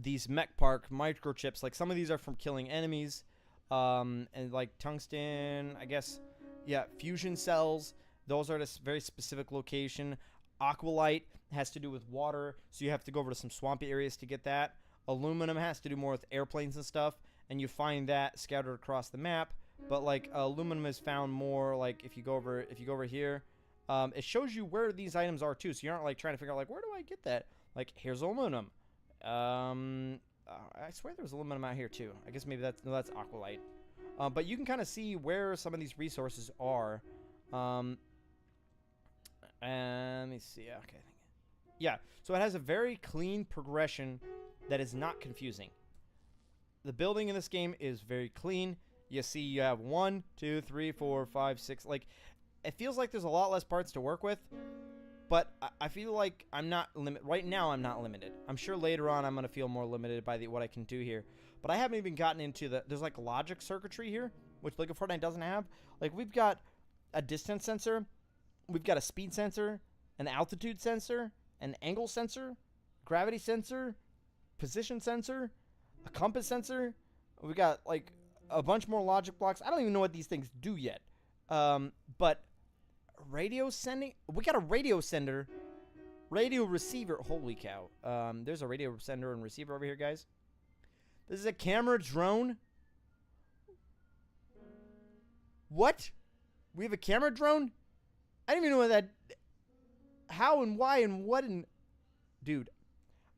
these mech park microchips. Like, some of these are from killing enemies. And like tungsten, I guess. Yeah, fusion cells. Those are at a very specific location. Aqualite has to do with water, so you have to go over to some swampy areas to get that. Aluminum has to do more with airplanes and stuff, and you find that scattered across the map. But like aluminum is found more like if you go over here, it shows you where these items are too, so you aren't like trying to figure out like, where do I get that? Like, here's aluminum. I swear there's aluminum out here too. I guess maybe that's aqualite. But you can kind of see where some of these resources are. And let me see. Okay. Yeah. So it has a very clean progression that is not confusing. The building in this game is very clean. You see, you have 1, 2, 3, 4, 5, 6. Like, it feels like there's a lot less parts to work with. But I feel like I'm not limited. Right now, I'm not limited. I'm sure later on I'm going to feel more limited by what I can do here. But I haven't even gotten into there's like logic circuitry here, which Lego Fortnite doesn't have. Like, we've got a distance sensor. We've got a speed sensor, an altitude sensor, an angle sensor, gravity sensor, position sensor, a compass sensor. We got like a bunch more logic blocks. I don't even know what these things do yet. But radio sending, we got a radio sender, radio receiver. Holy cow. There's a radio sender and receiver over here, guys. This is a camera drone. What? We have a camera drone? I didn't even know what that, how and why and what and, dude,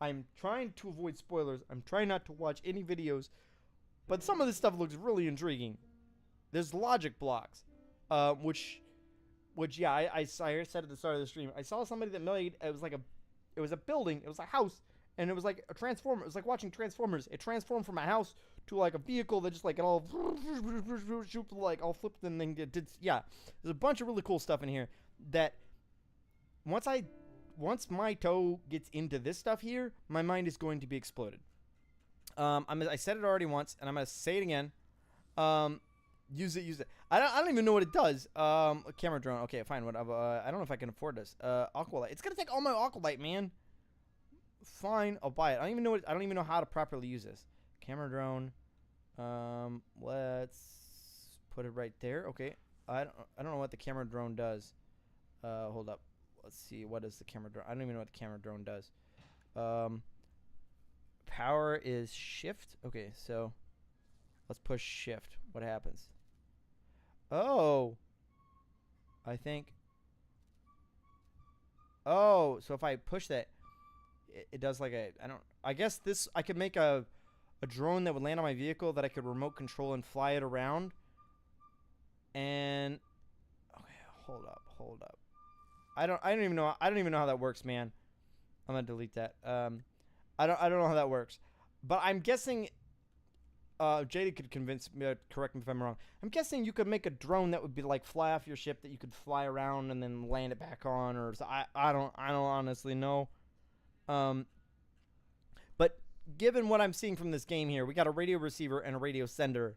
I'm trying to avoid spoilers. I'm trying not to watch any videos, but some of this stuff looks really intriguing. There's logic blocks, which yeah, I said at the start of the stream, I saw somebody that made, it was a building, it was a house, and it was like a transformer. It was like watching Transformers. It transformed from a house to like a vehicle that just like it all like all flipped and then it did. Yeah, there's a bunch of really cool stuff in here that once my toe gets into this stuff here, my mind is going to be exploded. I said it already once, and I'm gonna say it again. Use it. I don't even know what it does. Camera drone. Okay, fine. I don't know if I can afford this. Aqualite. It's gonna take all my aqualite, man. Fine, I'll buy it. I don't even know how to properly use this. Camera drone. Let's put it right there. Okay. I don't know what the camera drone does. Hold up. Let's see. What is the camera drone? I don't even know what the camera drone does. Power is shift. Okay, so let's push shift. What happens? Oh. I think. Oh, so if I push that, it does like a, I guess I could make a drone that would land on my vehicle that I could remote control and fly it around. And okay, hold up. I don't even know how that works, man. I'm gonna delete that. I don't know how that works, but I'm guessing. JD could convince me, correct me if I'm wrong. I'm guessing you could make a drone that would be like fly off your ship that you could fly around and then land it back on, or so I don't honestly know. But given what I'm seeing from this game here, we got a radio receiver and a radio sender.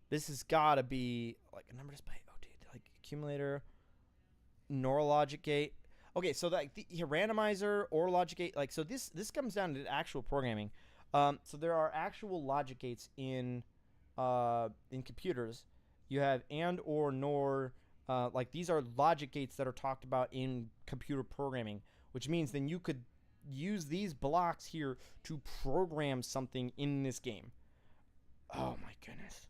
This has got to be like a number display. Oh, dude, like accumulator, NOR logic gate. Okay, so like the randomizer or logic gate, like so this comes down to actual programming. So there are actual logic gates in computers. You have and or nor, like these are logic gates that are talked about in computer programming, which means then you could use these blocks here to program something in this game. Oh my goodness,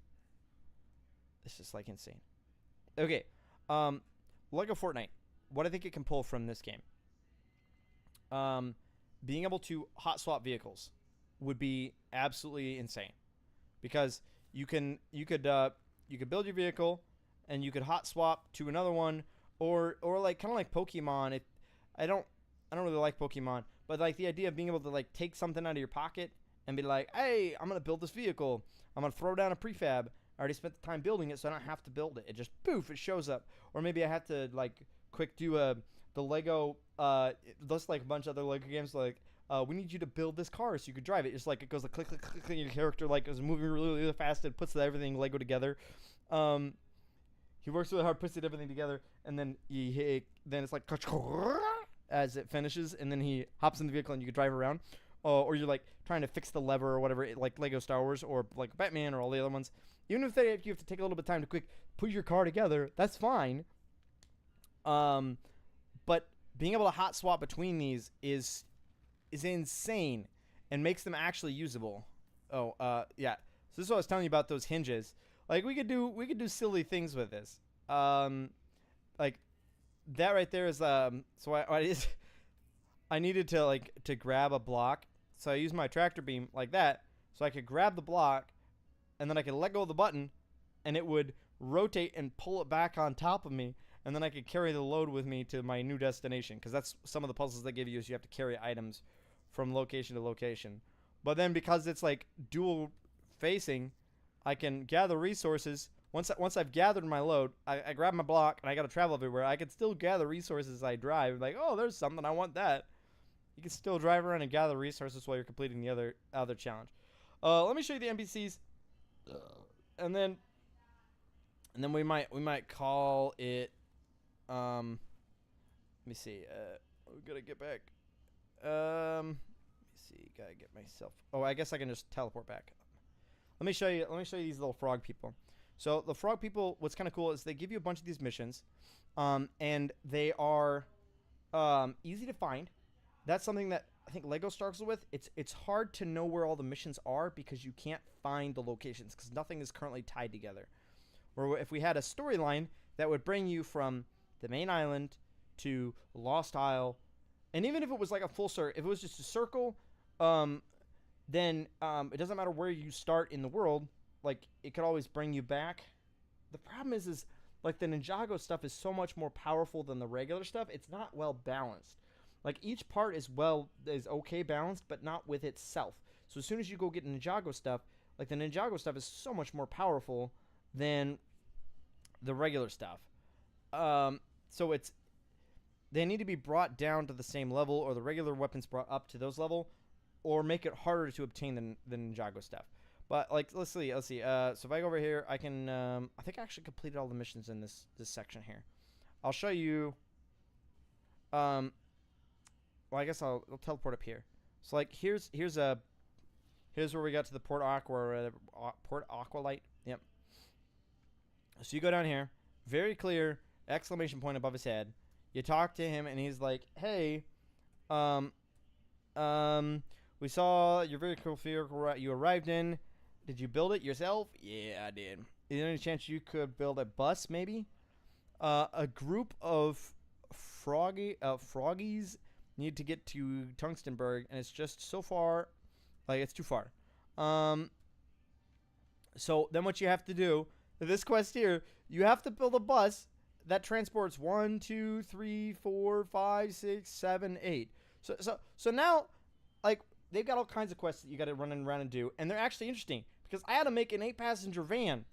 this is like insane. Okay, Lego Fortnite. What I think it can pull from this game. Being able to hot swap vehicles would be absolutely insane, because you could build your vehicle and you could hot swap to another one, or like kind of like Pokemon. I don't really like Pokemon, but like the idea of being able to like take something out of your pocket and be like, hey, I'm gonna build this vehicle. I'm gonna throw down a prefab. I already spent the time building it, so I don't have to build it. It just poof, it shows up. Or maybe I have to like quick do the Lego just like a bunch of other Lego games like. We need you to build this car so you could drive it. It's like it goes like click, click, click, and your character like is moving really, really fast and puts everything Lego together. He works really hard, puts everything together, and then then it's like as it finishes, and then he hops in the vehicle and you can drive around. Or you're like trying to fix the lever or whatever, like Lego Star Wars or like Batman or all the other ones. Even if you have to take a little bit of time to quick put your car together, that's fine. But being able to hot swap between these is insane and makes them actually usable. Yeah. So this is what I was telling you about those hinges. Like we could do silly things with this. Like that right there is so I needed to grab a block. So I used my tractor beam like that so I could grab the block and then I could let go of the button and it would rotate and pull it back on top of me, and then I could carry the load with me to my new destination, because that's some of the puzzles they give you is you have to carry items from location to location. But then because it's like dual facing, I can gather resources. Once I've gathered my load, I grab my block and I got to travel everywhere. I can still gather resources as I drive. Like, oh, there's something, I want that. You can still drive around and gather resources while you're completing the other challenge. Let me show you the NPCs, and then we might call it. Let me see. We gotta get back. Let me see. Gotta get myself. Oh, I guess I can just teleport back. Let me show you these little frog people. So the frog people, what's kind of cool is they give you a bunch of these missions, and they are easy to find. That's something that I think Lego struggles with. It's hard to know where all the missions are because you can't find the locations because nothing is currently tied together. Or if we had a storyline that would bring you from the main island to Lost Isle, and even if it was like a full circle, if it was just a circle, then it doesn't matter where you start in the world. Like it could always bring you back. The problem is like the Ninjago stuff is so much more powerful than the regular stuff. It's not well balanced. Like each part is okay balanced, but not with itself. So as soon as you go get Ninjago stuff, like the Ninjago stuff is so much more powerful than the regular stuff. So they need to be brought down to the same level, or the regular weapons brought up to those level, or make it harder to obtain the Ninjago stuff. But like, let's see. So if I go over here, I can. I think I actually completed all the missions in this section here. I'll show you. Well, I guess I'll teleport up here. So like, here's where we got to the Port Aqualite. Yep. So you go down here, very clear exclamation point above his head. You talk to him, and he's like, "Hey, we saw your vehicle you arrived in. Did you build it yourself?" "Yeah, I did." "Is there any chance you could build a bus, maybe?" A group of froggies need to get to Tungstenberg, and it's just so far, like it's too far. So then what you have to do This quest here, you have to build a bus that transports 1, 2, 3, 4, 5, 6, 7, 8. So now, like, they've got all kinds of quests that you got to run around and do, and they're actually interesting because I had to make an 8-passenger van.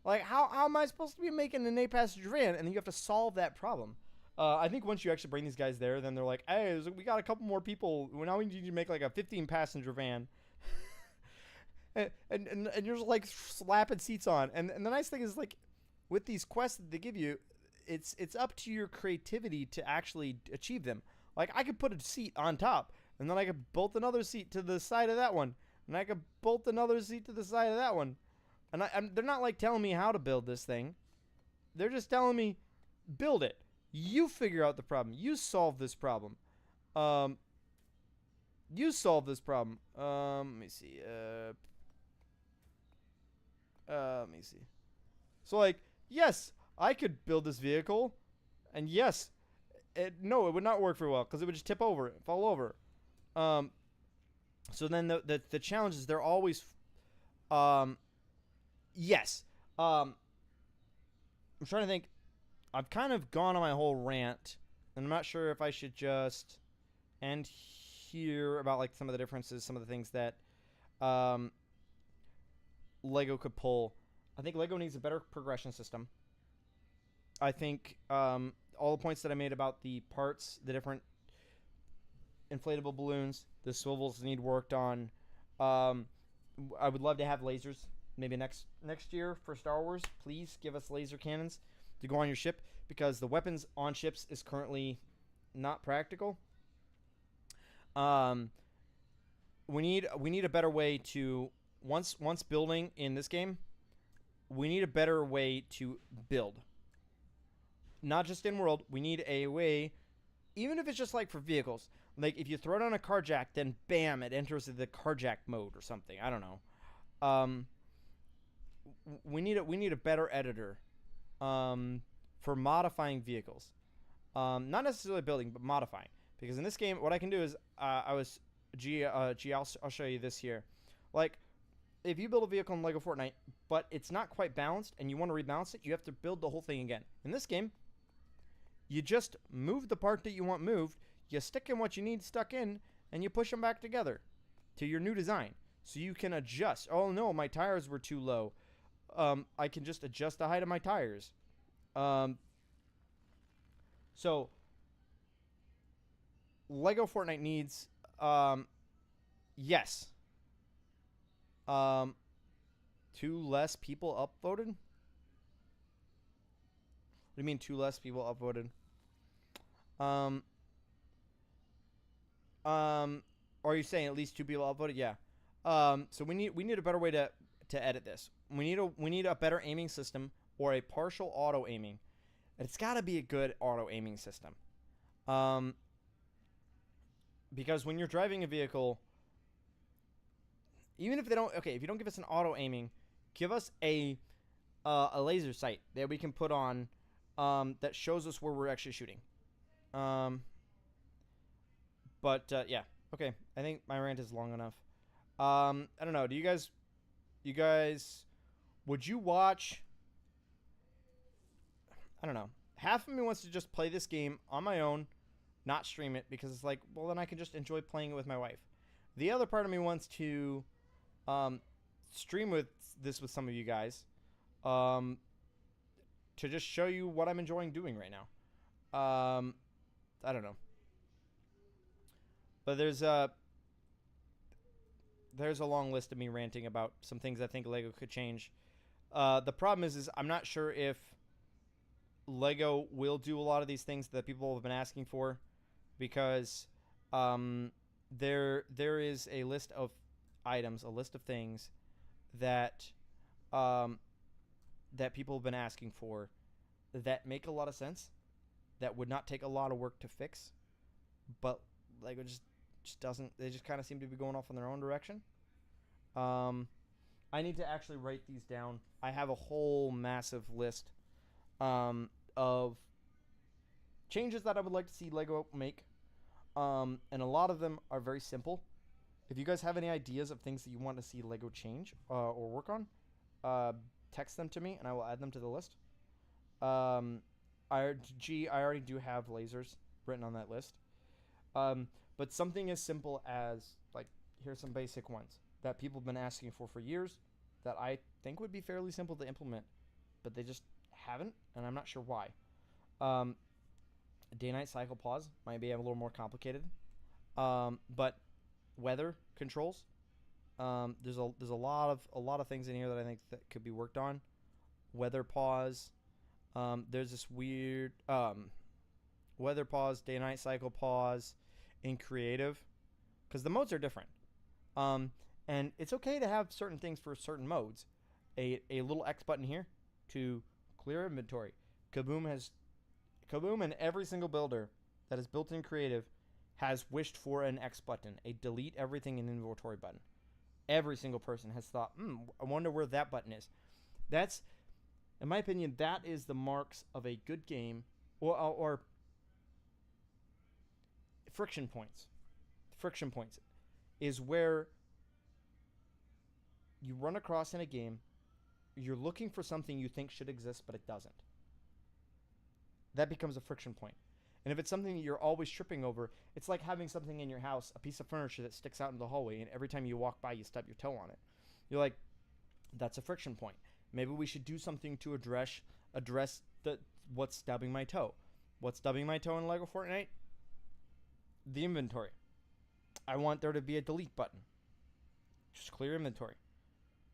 Like, how am I supposed to be making an 8-passenger van? And then you have to solve that problem. I think once you actually bring these guys there, then they're like, hey, we got a couple more people. Now we need to make like a 15-passenger van. and you're just like slapping seats on. And the nice thing is, like, with these quests that they give you, it's up to your creativity to actually achieve them. Like, I could put a seat on top, and then I could bolt another seat to the side of that one, and I could bolt another seat to the side of that one. And they're not like telling me how to build this thing. They're just telling me, build it. You figure out the problem. You solve this problem. You solve this problem. Let me see. Let me see. So, like, yes, I could build this vehicle, and yes, no, it would not work very well because it would just tip over, fall over. So then the challenge is they're always, yes. I'm trying to think. I've kind of gone on my whole rant, and I'm not sure if I should just end here about like some of the differences, some of the things that Lego could pull. I think Lego needs a better progression system. I think all the points that I made about the parts, the different inflatable balloons, the swivels need worked on. I would love to have lasers. Maybe next year for Star Wars, please give us laser cannons to go on your ship, because the weapons on ships is currently not practical. We need a better way to once building in this game. We need a better way to build. Not just in world. We need a way, even if it's just like for vehicles. Like if you throw down a car jack, then bam, it enters the car jack mode or something. I don't know. We need a better editor for modifying vehicles. Not necessarily building, but modifying. Because in this game, what I can do is I'll show you this here. Like, if you build a vehicle in Lego Fortnite, but it's not quite balanced and you want to rebalance it, you have to build the whole thing again. In this game, you just move the part that you want moved, you stick in what you need stuck in, and you push them back together to your new design. So you can adjust. Oh no, my tires were too low. I can just adjust the height of my tires. So Lego Fortnite needs, yes, 2 less people upvoted. What do you mean 2 less people upvoted? Are you saying at least 2 people upvoted? Yeah. So we need a better way to edit this. We need a better aiming system, or a partial auto aiming. It's got to be a good auto aiming system. Because when you're driving a vehicle, even if they don't, okay, if you don't give us an auto aiming, give us a laser sight that we can put on that shows us where we're actually shooting. Yeah, okay. I think my rant is long enough. I don't know. Do you guys, would you watch? I don't know. Half of me wants to just play this game on my own, not stream it, because it's like, well, then I can just enjoy playing it with my wife. The other part of me wants to stream with some of you guys, to just show you what I'm enjoying doing right now. I don't know. But there's a long list of me ranting about some things I think Lego could change. The problem is I'm not sure if Lego will do a lot of these things that people have been asking for, because there is a list of items, a list of things that that people have been asking for that make a lot of sense, that would not take a lot of work to fix, but Lego just doesn't. They just kind of seem to be going off in their own direction. I need to actually write these down. I have a whole massive list of changes that I would like to see Lego make, and a lot of them are very simple. If you guys have any ideas of things that you want to see Lego change or work on, text them to me, and I will add them to the list. I already do have lasers written on that list. But something as simple as, like, here's some basic ones that people have been asking for years that I think would be fairly simple to implement, but they just haven't, and I'm not sure why. Day-night cycle pause might be a little more complicated. But weather controls, there's a lot of things in here that I think that could be worked on. Weather pause. There's this weird weather pause, day-night cycle pause in creative, because the modes are different. And it's okay to have certain things for certain modes. A little X button here to clear inventory. Kaboom and every single builder that is built in creative has wished for an X button, a delete everything in inventory button. Every single person has thought, I wonder where that button is. That's, in my opinion, that is the marks of a good game, or friction points. Friction points is where you run across in a game, you're looking for something you think should exist, but it doesn't. That becomes a friction point. And if it's something that you're always tripping over, it's like having something in your house, a piece of furniture that sticks out in the hallway, and every time you walk by, you stub your toe on it. You're like, that's a friction point. Maybe we should do something to address what's stubbing my toe. What's stubbing my toe in Lego Fortnite? The inventory. I want there to be a delete button. Just clear inventory.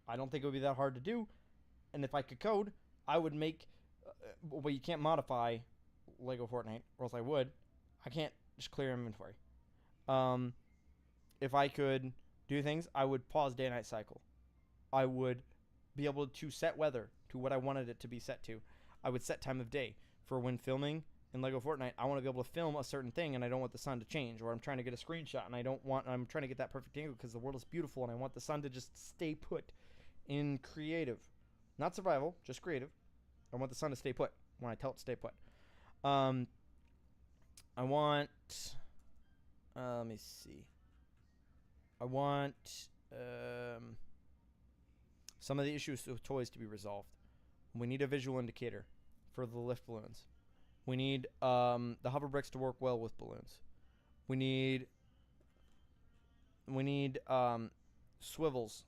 I don't think it would be that hard to do. And if I could code, I would make... well, you can't modify Lego Fortnite, or else I would. I can't just clear inventory. If I could do things, I would pause day-night cycle. I would be able to set weather to what I wanted it to be set to. I would set time of day for when filming in Lego Fortnite. I want to be able to film a certain thing, and I don't want the sun to change, or I'm trying to get a screenshot, and I'm trying to get that perfect angle because the world is beautiful, and I want the sun to just stay put in creative. Not survival, just creative. I want the sun to stay put when I tell it to stay put. I want... let me see. I want some of the issues with Toyz to be resolved. We need a visual indicator for the lift balloons. We need the hover bricks to work well with balloons. We need swivels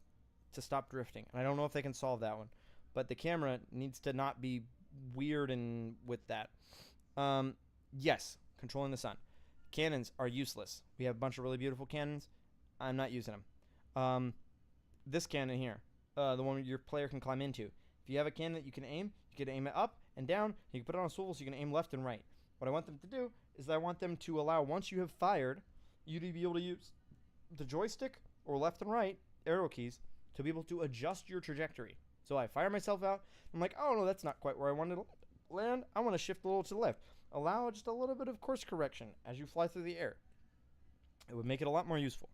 to stop drifting. And I don't know if they can solve that one, but the camera needs to not be weird and with that. Yes, controlling the sun. Cannons are useless. We have a bunch of really beautiful cannons. I'm not using them. This cannon here, the one your player can climb into. If you have a cannon that you can aim it up and down. You can put it on a swivel so you can aim left and right. What I want them to do is I want them to allow, once you have fired, you to be able to use the joystick or left and right arrow keys to be able to adjust your trajectory. So I fire myself out. I'm like, oh no, that's not quite where I wanted to land. I want to shift a little to the left. Allow just a little bit of course correction as you fly through the air. It would make it a lot more useful.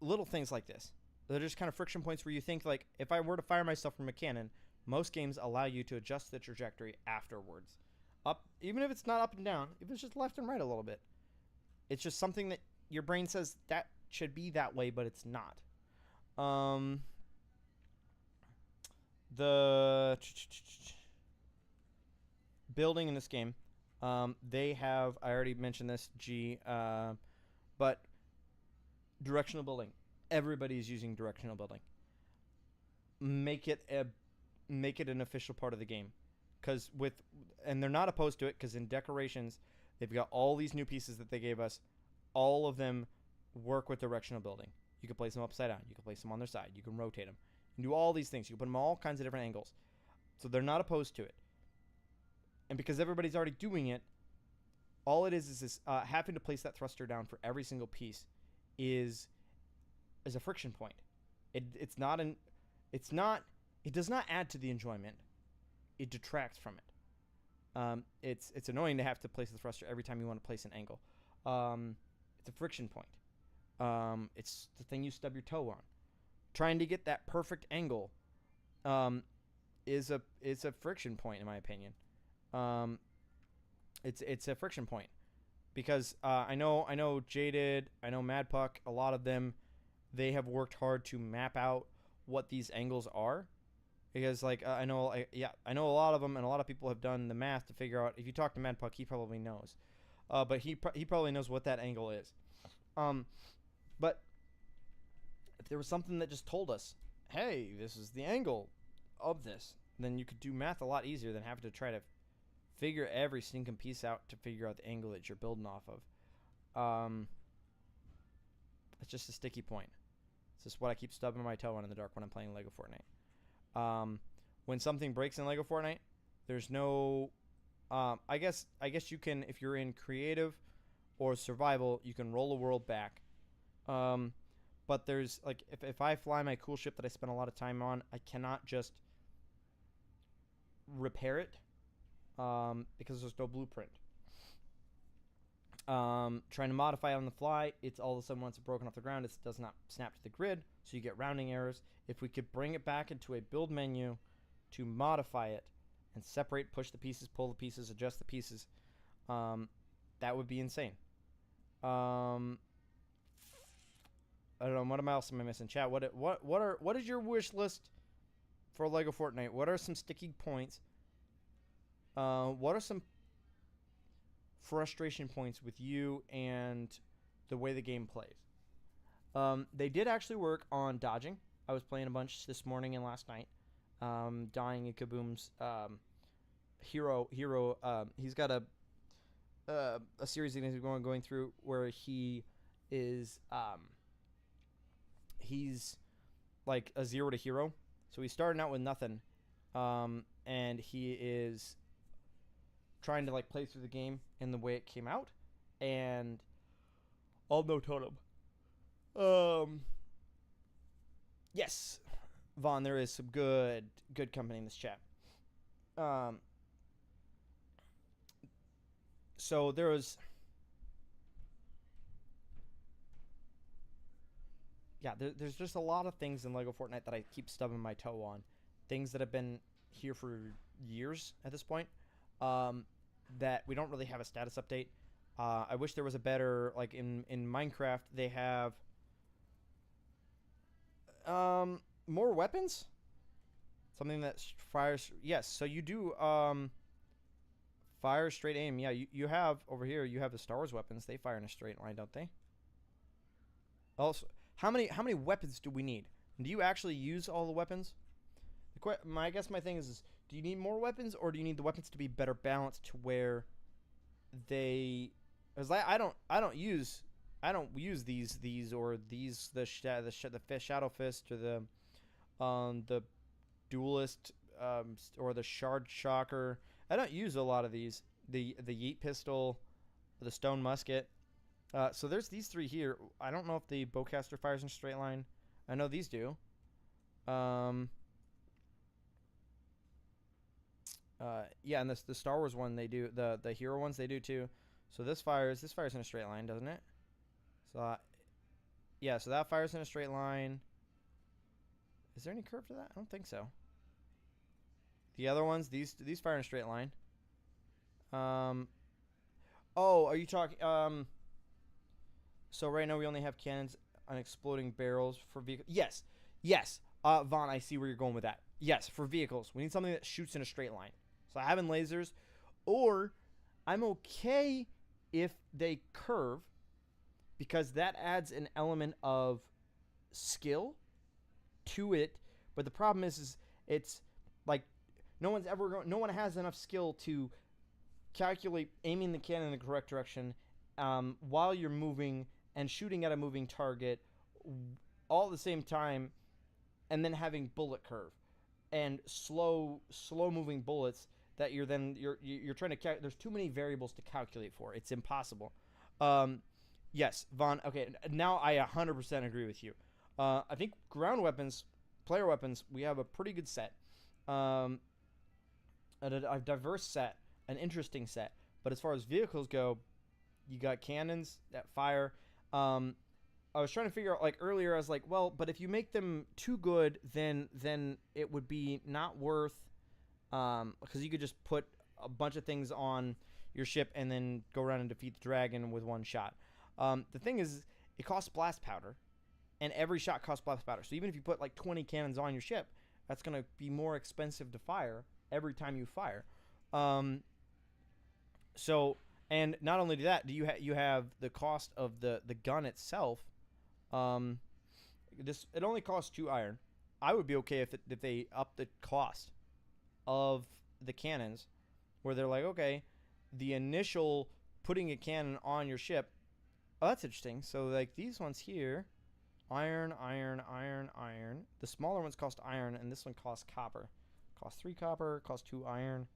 Little things like this. They're just kind of friction points where you think, like, if I were to fire myself from a cannon, most games allow you to adjust the trajectory afterwards. Up, even if it's not up and down, if it's just left and right a little bit. It's just something that your brain says that should be that way, but it's not. The building in this game, they have, I already mentioned this, but directional building. Everybody's using directional building. Make it an official part of the game, and they're not opposed to it, because in decorations they've got all these new pieces that they gave us. All of them work with directional building. You can place them upside down. You can place them on their side. You can rotate them. You can do all these things. You can put them all kinds of different angles. So they're not opposed to it. And because everybody's already doing it, all it is this having to place that thruster down for every single piece is a friction point. It does not add to the enjoyment. It detracts from it. It's annoying to have to place the thruster every time you want to place an angle. It's a friction point. It's the thing you stub your toe on. Trying to get that perfect angle is a friction point, in my opinion. It's a friction point because I know Jaded, I know Mad Puck, a lot of them, they have worked hard to map out what these angles are, because like I know I know a lot of them, and a lot of people have done the math to figure out. If you talk to Mad Puck, he probably knows, but he probably knows what that angle is. But if there was something that just told us, hey, this is the angle of this, then you could do math a lot easier than having to try to figure every stinking piece out to figure out the angle that you're building off of. It's just a sticky point. It's just what I keep stubbing my toe on in the dark when I'm playing Lego Fortnite. When something breaks in Lego Fortnite, there's no... I guess you can, if you're in creative or survival, you can roll a world back. But there's, like, if I fly my cool ship that I spent a lot of time on, I cannot just repair it because there's no blueprint. Trying to modify it on the fly, it's all of a sudden, once it's broken off the ground, it does not snap to the grid, so you get rounding errors. If we could bring it back into a build menu to modify it and separate, push the pieces, pull the pieces, adjust the pieces, that would be insane. I don't know, what else am I missing? Chat, what is your wish list for Lego Fortnite? What are some sticky points? What are some frustration points with you and the way the game plays? They did actually work on dodging. I was playing a bunch this morning and last night. Dying in Kaboom's hero. He's got a series that he's going through where he is he's like a 0 to hero. So he's starting out with nothing, and he is trying to like play through the game in the way it came out, and all no totem. Yes, Vaughn, there is some good company in this chat. So there was, there's just a lot of things in Lego Fortnite that I keep stubbing my toe on, things that have been here for years at this point, that we don't really have a status update. I wish there was a better, like in Minecraft, they have more weapons, something that fires. Yes, so you do fire straight aim. Yeah, you have over here, you have the Star Wars weapons. They fire in a straight line, don't they? Also, how many weapons do we need? Do you actually use all the weapons? I guess my thing is, do you need more weapons, or do you need the weapons to be better balanced to where they? Because I don't use these or these the Shadow Fist or the Duelist or the Shard Shocker. I don't use a lot of these. The Yeet Pistol, the Stone Musket. So there's these three here. I don't know if the Bowcaster fires in a straight line. I know these do. Yeah, and the Star Wars one they do. The hero ones they do too. So this fires in a straight line, doesn't it? So yeah, so that fires in a straight line. Is there any curve to that? I don't think so. The other ones, these fire in a straight line. Oh, are you talking? So right now we only have cannons on exploding barrels for vehicles. Yes. Vaughn, I see where you're going with that. Yes, for vehicles, we need something that shoots in a straight line. So having lasers, or I'm okay if they curve, because that adds an element of skill to it. But the problem is it's like no one has enough skill to calculate aiming the cannon in the correct direction while you're moving and shooting at a moving target all at the same time, and then having bullet curve and slow moving bullets that you're trying to there's too many variables to calculate for. It's impossible. Yes, Vaughn. Okay, now I 100% agree with you. I think ground weapons, player weapons, we have a pretty good set. A diverse set, an interesting set. But as far as vehicles go, you got cannons that fire. I was trying to figure out, like earlier, I was like, well, but if you make them too good, then it would be not worth, because you could just put a bunch of things on your ship and then go around and defeat the dragon with one shot. The thing is, it costs blast powder, and every shot costs blast powder. So even if you put like 20 cannons on your ship, that's going to be more expensive to fire every time you fire. So, and not only that, do you have the cost of the gun itself. It only costs 2 iron. I would be okay if they up the cost of the cannons, where they're like, okay, the initial putting a cannon on your ship. Oh, that's interesting. So like these ones here, iron. The smaller ones cost iron, and this one costs copper. Cost 3 copper. Cost 2 iron.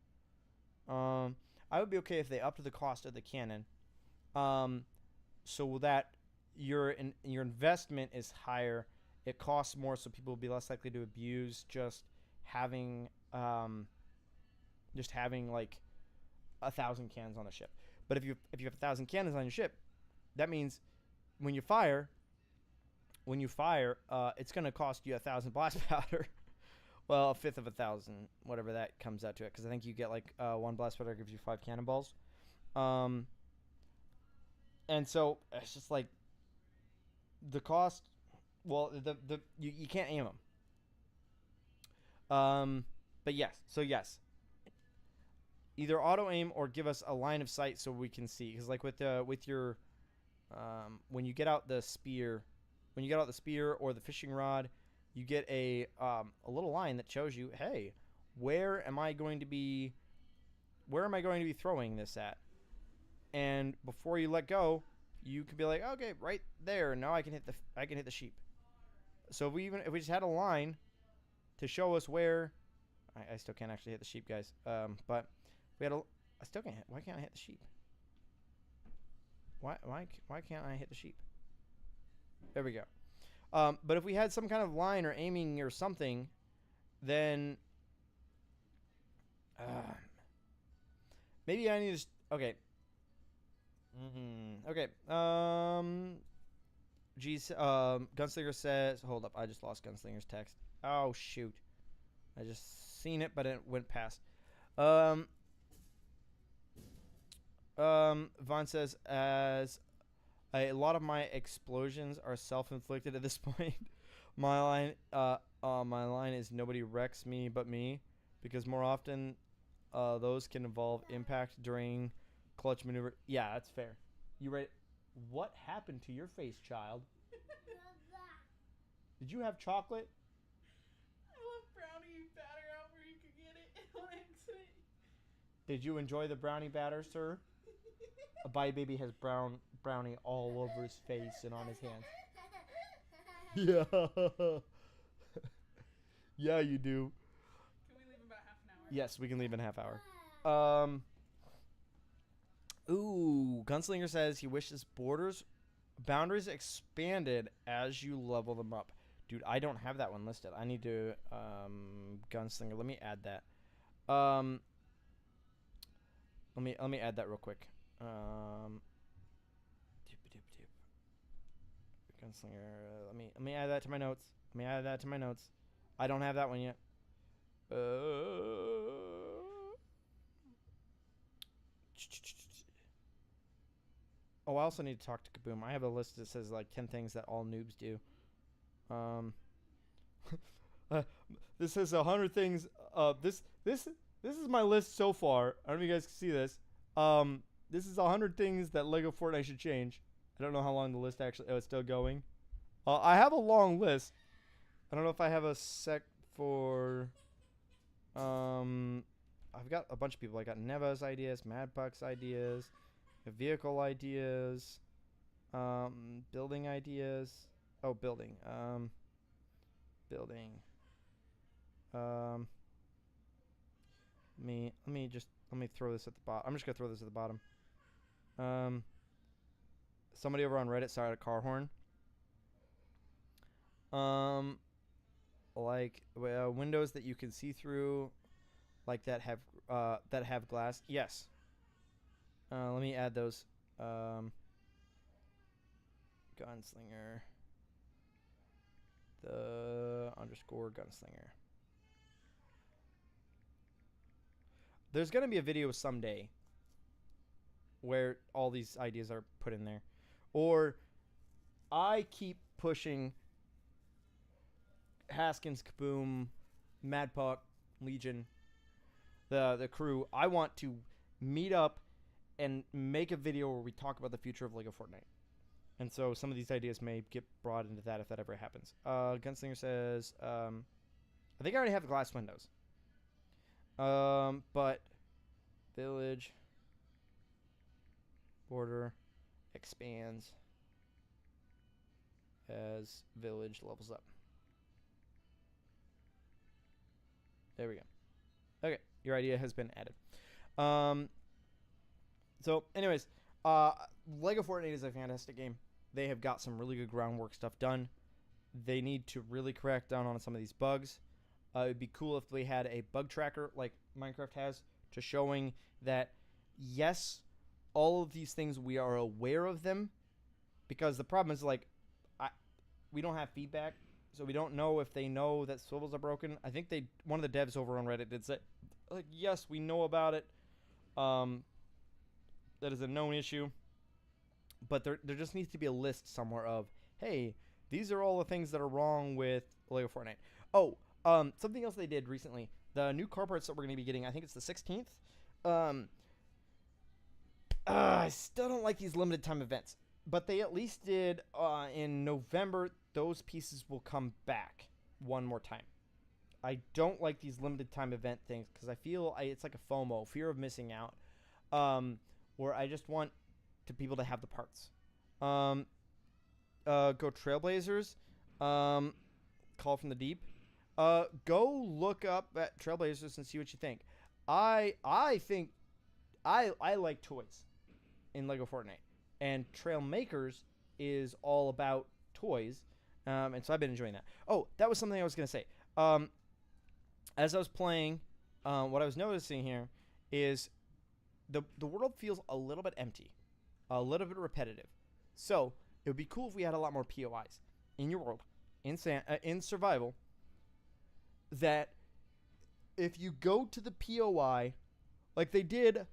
I would be okay if they upped the cost of the cannon, so that your investment is higher. It costs more, so people will be less likely to abuse just having like 1,000 cannons on the ship. But if you have 1,000 cannons on your ship, that means when you fire, it's going to cost you 1,000 blast powder. Well, a fifth of 1,000, whatever that comes out to it, because I think you get like 1 blast powder gives you 5 cannonballs. And so it's just like the cost. Well, you can't aim them. But yes, either auto aim or give us a line of sight so we can see. Because like with your when you get out the spear, or the fishing rod, you get a little line that shows you, hey, where am I going to be throwing this at? And before you let go, you could be like, okay, right there. Now I can hit the sheep. So if we just had a line to show us where, I still can't actually hit the sheep, guys. But we had I still can't hit. Why can't I hit the sheep? Why can't I hit the sheep? There we go. But if we had some kind of line or aiming or something, then maybe I need to. Okay. Okay. Gunslinger says, hold up, I just lost Gunslinger's text. Oh shoot, I just seen it, but it went past. Vaughn says, as a lot of my explosions are self-inflicted at this point. My line is nobody wrecks me but me, because more often those can involve impact during clutch maneuver. Yeah, that's fair. You right? What happened to your face, child? Did you have chocolate? I left brownie batter out where you could get it on accident. Did you enjoy the brownie batter, sir? A Bye Baby has brownie all over his face and on his hands. Yeah. Yeah, you do. Can we leave in about half an hour? Yes, we can leave in a half hour. Ooh, Gunslinger says he wishes boundaries expanded as you level them up. Dude, I don't have that one listed. I need to Gunslinger. Let me add that. Let me add that real quick. Gunslinger. Let me add that to my notes. I don't have that one yet. Oh, I also need to talk to Kaboom. I have a list that says like 10 things that all noobs do. This says 100 things. This is my list so far. I don't know if you guys can see this. This is 100 things that Lego Fortnite should change. I don't know how long the list actually. Oh, it's still going. I have a long list. I don't know if I have a sec for. I've got a bunch of people. I got Neva's ideas, Madpuck's ideas, vehicle ideas, building ideas. Oh, building. Building. Let me throw this at the bottom. I'm just gonna throw this at the bottom. Somebody over on Reddit started a car horn. Like windows that you can see through, like that have glass. Yes. Let me add those. Gunslinger. The _ Gunslinger. There's gonna be a video someday where all these ideas are put in there, or I keep pushing Haskins, Kaboom, Mad Puck, Legion, the crew. I want to meet up and make a video where we talk about the future of Lego Fortnite. And so some of these ideas may get brought into that if that ever happens. Gunslinger says, I think I already have the glass windows. But village border expands as village levels up. There we go. Okay, your idea has been added. So, anyways, Lego Fortnite is a fantastic game. They have got some really good groundwork stuff done. They need to really crack down on some of these bugs. It would be cool if they had a bug tracker like Minecraft has to showing that, yes, all of these things, we are aware of them. Because the problem is, like, we don't have feedback, so we don't know if they know that swivels are broken. I think one of the devs over on Reddit did say, like, yes, we know about it. That is a known issue. But there just needs to be a list somewhere of, hey, these are all the things that are wrong with Lego Fortnite. Oh, something else they did recently. The new car parts that we're going to be getting, I think it's the 16th. I still don't like these limited time events. But they at least did in November, those pieces will come back one more time. I don't like these limited time event things because I feel it's like a FOMO, fear of missing out, where I just want people to have the parts. Go Trailblazers, Call from the Deep. Go look up at Trailblazers and see what you think. I think I like Toyz in Lego Fortnite. And Trailmakers is all about toys. And so I've been enjoying that. Oh, that was something I was going to say. As I was playing, what I was noticing here is the world feels a little bit empty. A little bit repetitive. So it would be cool if we had a lot more POIs in your world, in survival, that if you go to the POI, like they did,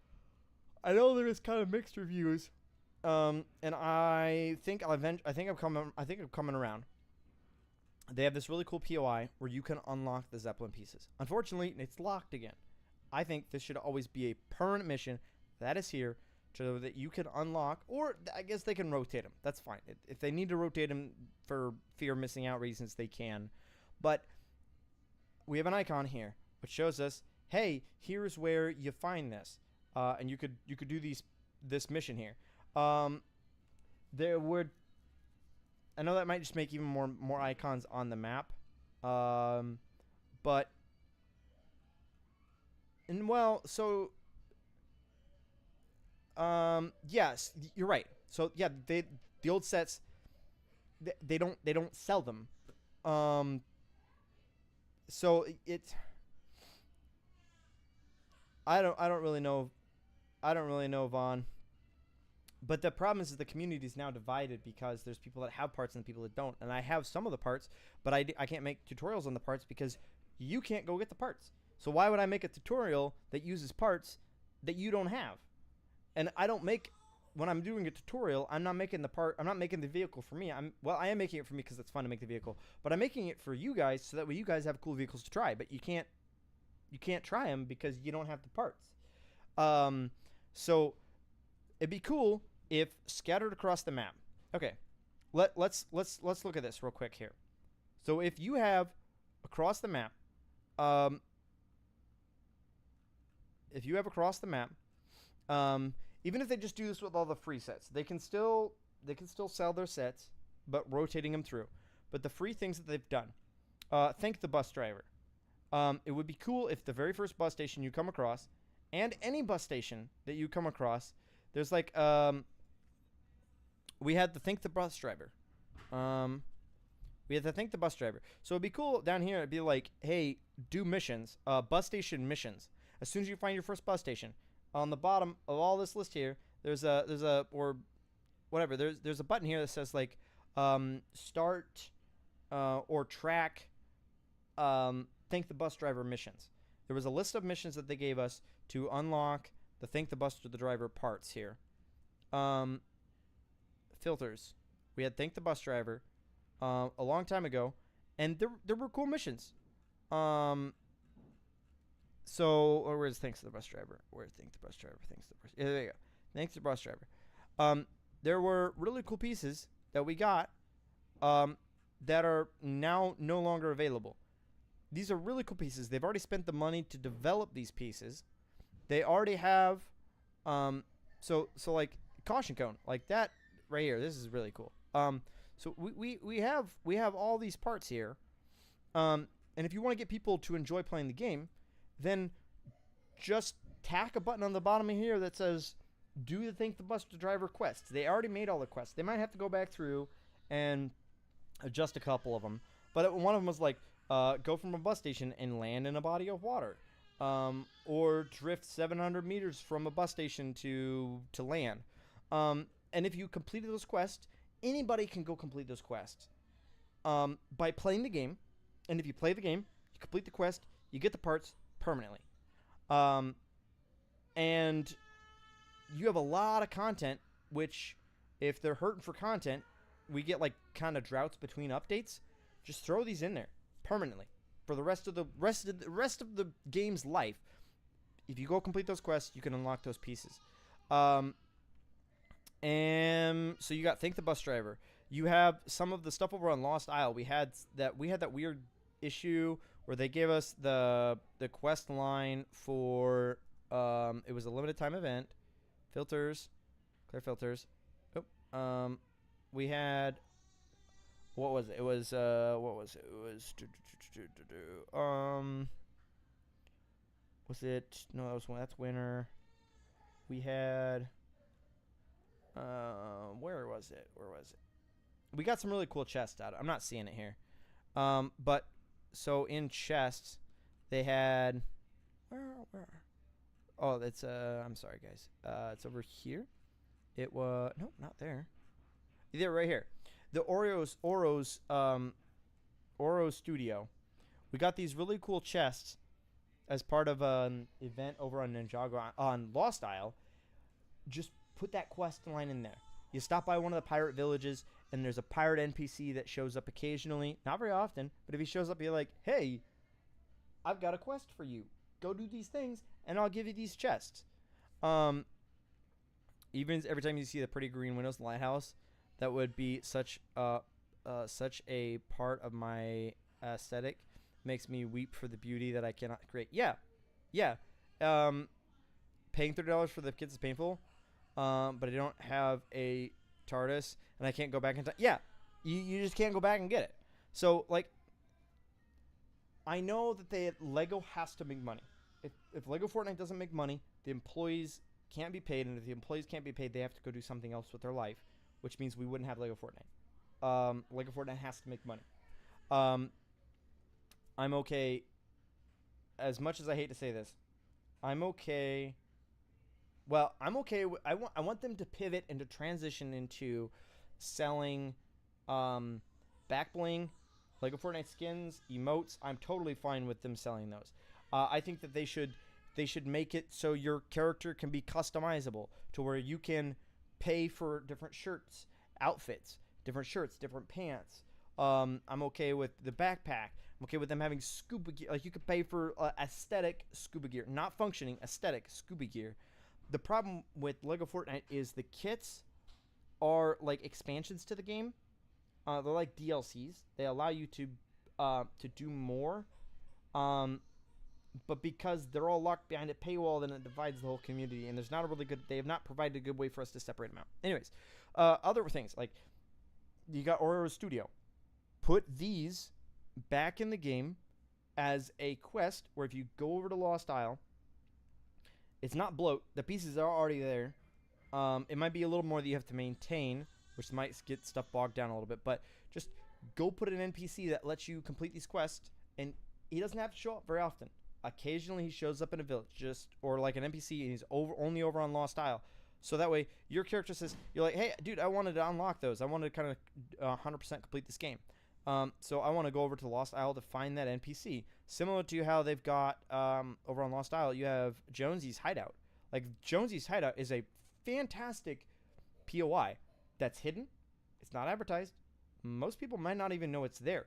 I know there is kind of mixed reviews. And I think I'm coming around. They have this really cool POI where you can unlock the Zeppelin pieces. Unfortunately, it's locked again. I think this should always be a permanent mission that is here so that you can unlock, or I guess they can rotate them. That's fine. If they need to rotate them for fear of missing out reasons, they can. But we have an icon here which shows us, hey, here's where you find this, and you could do this mission here. There would, I know that might just make even more icons on the map, but, and well, so, yes, you're right. So yeah, the old sets, they don't sell them, so it's, I don't really know, Vaughn. But the problem is the community is now divided because there's people that have parts and people that don't. And I have some of the parts, but I can't make tutorials on the parts because you can't go get the parts. So why would I make a tutorial that uses parts that you don't have? And I don't make, when I'm doing a tutorial, I'm not making the vehicle for me. I am making it for me because it's fun to make the vehicle. But I'm making it for you guys so that way you guys have cool vehicles to try. But you can't try them because you don't have the parts. So it'd be cool if scattered across the map. Okay, let's look at this real quick here. So if you have across the map, even if they just do this with all the free sets, they can still sell their sets, but rotating them through. But the free things that they've done, thank the bus driver. It would be cool if the very first bus station you come across, and any bus station that you come across, there's like we had to thank the bus driver. So it'd be cool down here. It'd be like, hey, do missions, bus station missions. As soon as you find your first bus station, on the bottom of all this list here, there's a button here that says like start or track thank the bus driver missions. There was a list of missions that they gave us to unlock the thank the bus driver parts here. Filters. We had thank the bus driver a long time ago, and there were cool missions. So, or where's thanks to the bus driver? Where's thanks to the bus driver? Thanks to the bus. Yeah, there you go. Thanks to the bus driver. There were really cool pieces that we got, that are now no longer available. These are really cool pieces. They've already spent the money to develop these pieces. They already have, so like caution cone, like that right here. This is really cool. So we have all these parts here, and if you want to get people to enjoy playing the game, then just tack a button on the bottom of here that says do the Thank the Bus Driver quests. They already made all the quests. They might have to go back through and adjust a couple of them, but one of them was like go from a bus station and land in a body of water, or drift 700 meters from a bus station to land. And if you completed those quests, anybody can go complete those quests by playing the game. And if you play the game, you complete the quest, you get the parts permanently. And you have a lot of content, which if they're hurting for content, we get like kind of droughts between updates. Just throw these in there permanently for the rest of the game's life. If you go complete those quests, you can unlock those pieces. And so you got Thank the Bus Driver. You have some of the stuff over on Lost Isle. We had that weird issue where they gave us the quest line for it was a limited time event. Filters, clear filters. Oh, we had what was it? It was what was it? It was was it? No, that's winter. We had where was it? We got some really cool chests out. I'm not seeing it here. But so in chests they had where? Oh, it's I'm sorry guys. It's over here. It was no, not there. They're right here. The Oro's Studio. We got these really cool chests as part of an event over on Ninjago on Lost Isle. Just put that quest line in there. You stop by one of the pirate villages, and there's a pirate NPC that shows up occasionally. Not very often, but if he shows up, you're like, hey, I've got a quest for you. Go do these things, and I'll give you these chests. Even every time you see the pretty green windows in the lighthouse, that would be such a part of my aesthetic. Makes me weep for the beauty that I cannot create. Yeah. Paying $30 for the kids is painful. But I don't have a TARDIS, and I can't go back in time. Yeah, you just can't go back and get it. So, like, I know that Lego has to make money. If Lego Fortnite doesn't make money, the employees can't be paid, and if the employees can't be paid, they have to go do something else with their life, which means we wouldn't have Lego Fortnite. Lego Fortnite has to make money. I'm okay, as much as I hate to say this, I'm okay. Well, I'm okay. I want them to pivot and to transition into selling back bling, Lego Fortnite skins, emotes. I'm totally fine with them selling those. I think that they should make it so your character can be customizable to where you can pay for different shirts, outfits, different shirts, different pants. I'm okay with the backpack. I'm okay with them having scuba gear. Like, you could pay for aesthetic scuba gear, not functioning, aesthetic scuba gear. The problem with Lego Fortnite is the kits are like expansions to the game. They're like DLCs. They allow you to do more. But because they're all locked behind a paywall, then it divides the whole community. And there's not a really good. They have not provided a good way for us to separate them out. Anyways, other things like you got Oro's Studio. Put these back in the game as a quest, where if you go over to Lost Isle, it's not bloat. The pieces are already there. It might be a little more that you have to maintain, which might get stuff bogged down a little bit. But just go put an NPC that lets you complete these quests, and he doesn't have to show up very often. Occasionally, he shows up in a village, or like an NPC, and he's only over on Lost Isle. So that way, your character says, you're like, hey, dude, I wanted to unlock those. I wanted to kind of 100% complete this game. So I want to go over to Lost Isle to find that NPC. Similar to how they've got over on Lost Isle, you have Jonesy's Hideout. Like, Jonesy's Hideout is a fantastic POI that's hidden. It's not advertised. Most people might not even know it's there.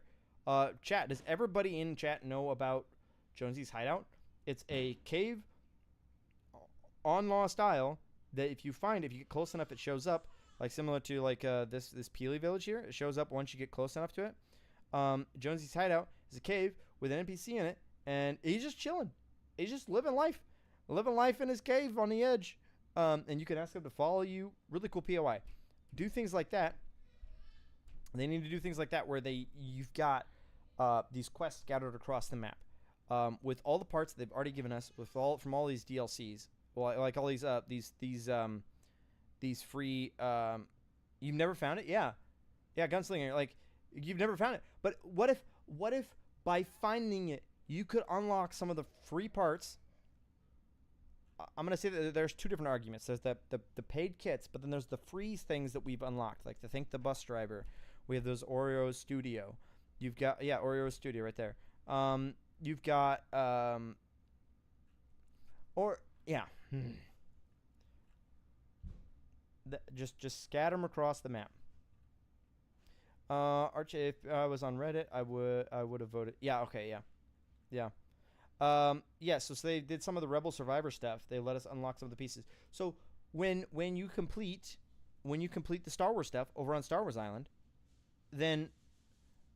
Chat, does everybody in chat know about Jonesy's hideout? It's a cave on Lost Isle that if you get close enough, it shows up. Like similar to like this Peely village here. It shows up once you get close enough to it. Jonesy's hideout is a cave with an NPC in it, and he's just chilling. He's just living life in his cave on the edge. And you can ask him to follow you. Really cool POI. Do things like that. They need to do things like that where you've got these quests scattered across the map with all the parts they've already given us from all these DLCs. Well, like all these free. You've never found it? Yeah, Gunslinger. Like you've never found it. But what if by finding it you could unlock some of the free parts? I'm gonna say that there's two different arguments. There's the paid kits, but then there's the free things that we've unlocked, like the bus driver. We have those Oreo Studio. You've got Oreo Studio right there. You've got just scatter them across the map. Archie, if I was on Reddit, I would have voted. Yeah. Okay. Yeah. So they did some of the Rebel Survivor stuff. They let us unlock some of the pieces. So when you complete the Star Wars stuff over on Star Wars Island, then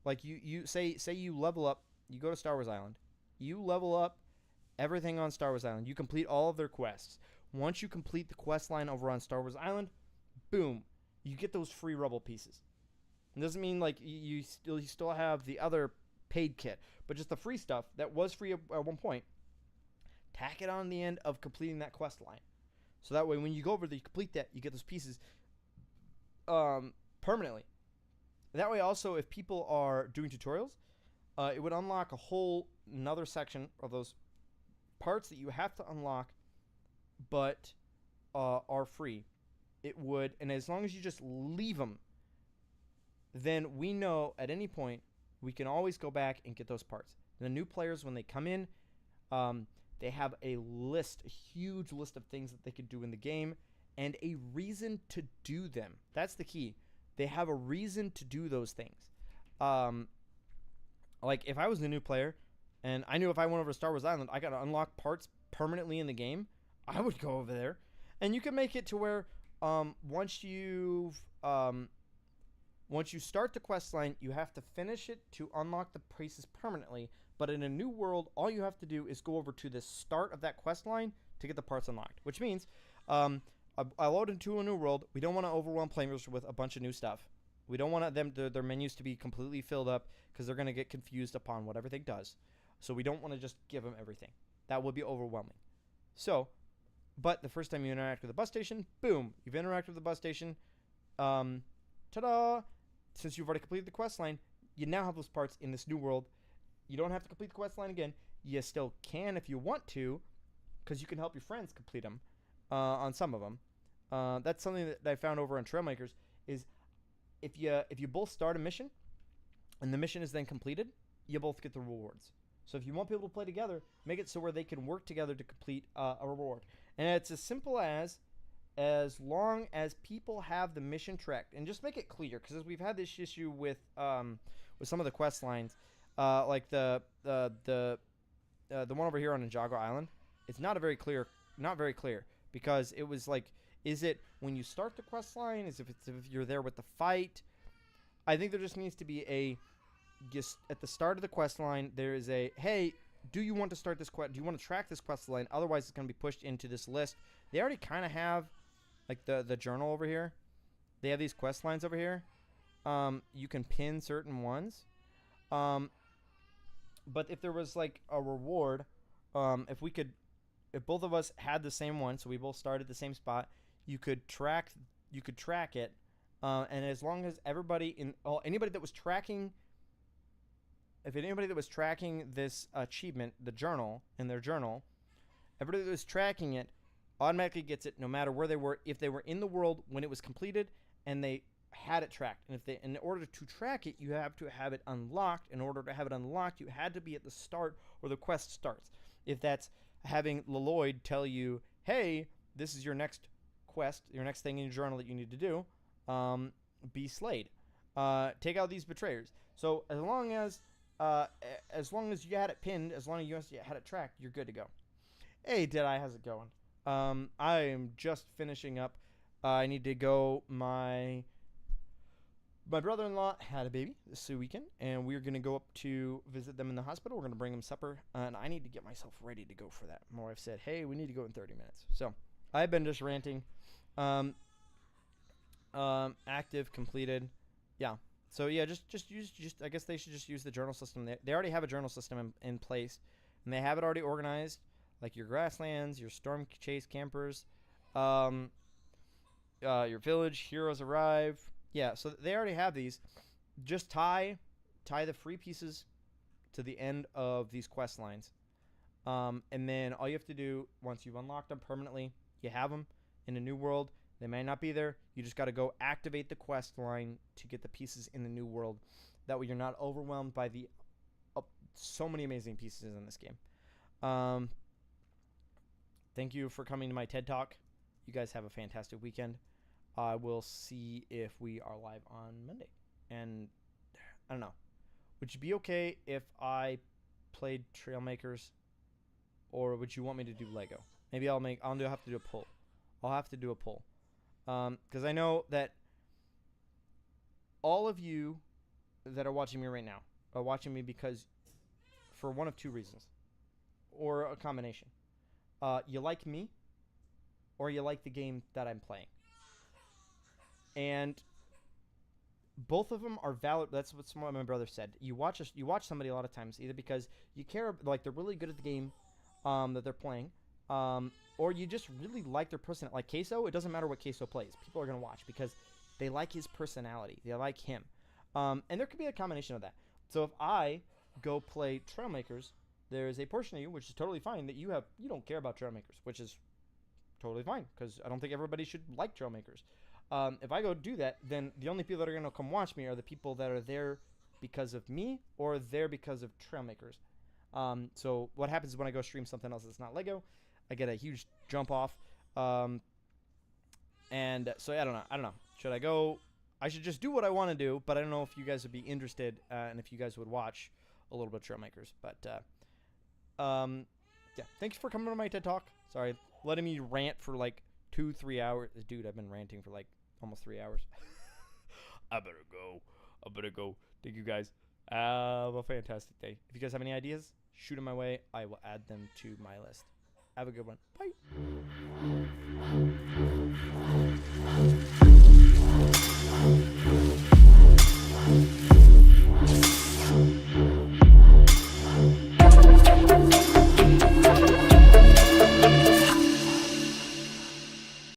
like you say you level up, you go to Star Wars Island, you level up everything on Star Wars Island. You complete all of their quests. Once you complete the quest line over on Star Wars Island, boom, you get those free Rebel pieces. It doesn't mean like you still have the other paid kit, but just the free stuff that was free at one point, tack it on the end of completing that quest line. So that way when you go over there, you complete that, you get those pieces permanently. That way also, if people are doing tutorials, it would unlock a whole another section of those parts that you have to unlock but are free. It would, and as long as you just leave them, then we know at any point we can always go back and get those parts. The new players, when they come in, they have a huge list of things that they could do in the game and a reason to do them. That's the key. They have a reason to do those things. Like if I was a new player and I knew if I went over to Star Wars Island, I got to unlock parts permanently in the game, I would go over there. And you can make it to where once you start the quest line, you have to finish it to unlock the pieces permanently. But in a new world, all you have to do is go over to the start of that quest line to get the parts unlocked. Which means I load into a new world. We don't want to overwhelm players with a bunch of new stuff. We don't want their menus to be completely filled up because they're going to get confused upon what everything does. So we don't want to just give them everything. That would be overwhelming. So, but the first time you interact with the bus station, boom, you've interacted with the bus station. Ta-da! Since you've already completed the quest line, you now have those parts in this new world. You don't have to complete the quest line again. You still can if you want to, because you can help your friends complete them on some of them. That's something that I found over on Trailmakers is if you both start a mission and the mission is then completed, you both get the rewards. So if you want people to play together, make it so where they can work together to complete a reward. And it's as simple as long as people have the mission tracked, and just make it clear, because we've had this issue with some of the quest lines, like the one over here on Ninjago Island. It's not very clear, because it was like, is it when you start the quest line? Is if you're there with the fight? I think there just needs to be just at the start of the quest line, there is hey, do you want to start this quest? Do you want to track this quest line? Otherwise, it's going to be pushed into this list. They already kind of have, like the journal over here. They have these quest lines over here. You can pin certain ones. But if there was like a reward, if both of us had the same one, so we both started the same spot, you could track it, and as long as anybody that was tracking this achievement, the journal, in their journal, everybody that was tracking it automatically gets it no matter where they were, if they were in the world when it was completed and they had it tracked. And in order to track it, you have to have it unlocked. In order to have it unlocked, you had to be at the start where the quest starts. If that's having Lloyd tell you, hey, this is your next quest, your next thing in your journal that you need to do, be Slade. Take out these betrayers. So as long as as long as you had it pinned, as long as you had it tracked, you're good to go. Hey, Deadeye, how's it going? I am just finishing up. I need to go. My brother-in-law had a baby this weekend, and we're gonna go up to visit them in the hospital. We're gonna bring them supper, and I need to get myself ready to go for that. My wife said, "Hey, we need to go in 30 minutes." So I've been just ranting. Active completed. Yeah. So yeah, just use I guess they should just use the journal system. They already have a journal system in place, and they have it already organized, like your grasslands, your storm chase campers, your village heroes arrive. Yeah, so they already have these. Just tie the free pieces to the end of these quest lines, and then all you have to do once you've unlocked them permanently, you have them in a new world. They may not be there. You just got to go activate the quest line to get the pieces in the new world. That way you're not overwhelmed by the so many amazing pieces in this game. Thank you for coming to my TED Talk. You guys have a fantastic weekend. I will see if we are live on Monday. And I don't know. Would you be okay if I played Trailmakers? Or would you want me to do Lego? Maybe I'll have to do a poll. I'll have to do a poll. Because I know that all of you that are watching me right now are watching me because for one of two reasons. Or a combination. You like me, or you like the game that I'm playing. And both of them are valid. That's what my brother said. You watch somebody a lot of times either because you care, like they're really good at the game that they're playing, or you just really like their personality. Like Queso, it doesn't matter what Queso plays. People are going to watch because they like his personality. They like him. And there could be a combination of that. So if I go play Trailmakers, there's a portion of you, which is totally fine, that you don't care about Trailmakers, which is totally fine because I don't think everybody should like Trailmakers. If I go do that, then the only people that are going to come watch me are the people that are there because of me or there because of Trailmakers. So what happens when I go stream something else that's not Lego, I get a huge jump off. And so I don't know. Should I go? I should just do what I want to do, but I don't know if you guys would be interested and if you guys would watch a little bit of Trailmakers. But yeah, thanks for coming to my TED Talk. Sorry, letting me rant for like 2-3 hours. Dude, I've been ranting for like almost 3 hours. I better go. Thank you guys. Have a fantastic day. If you guys have any ideas, shoot them my way. I will add them to my list. Have a good one. Bye.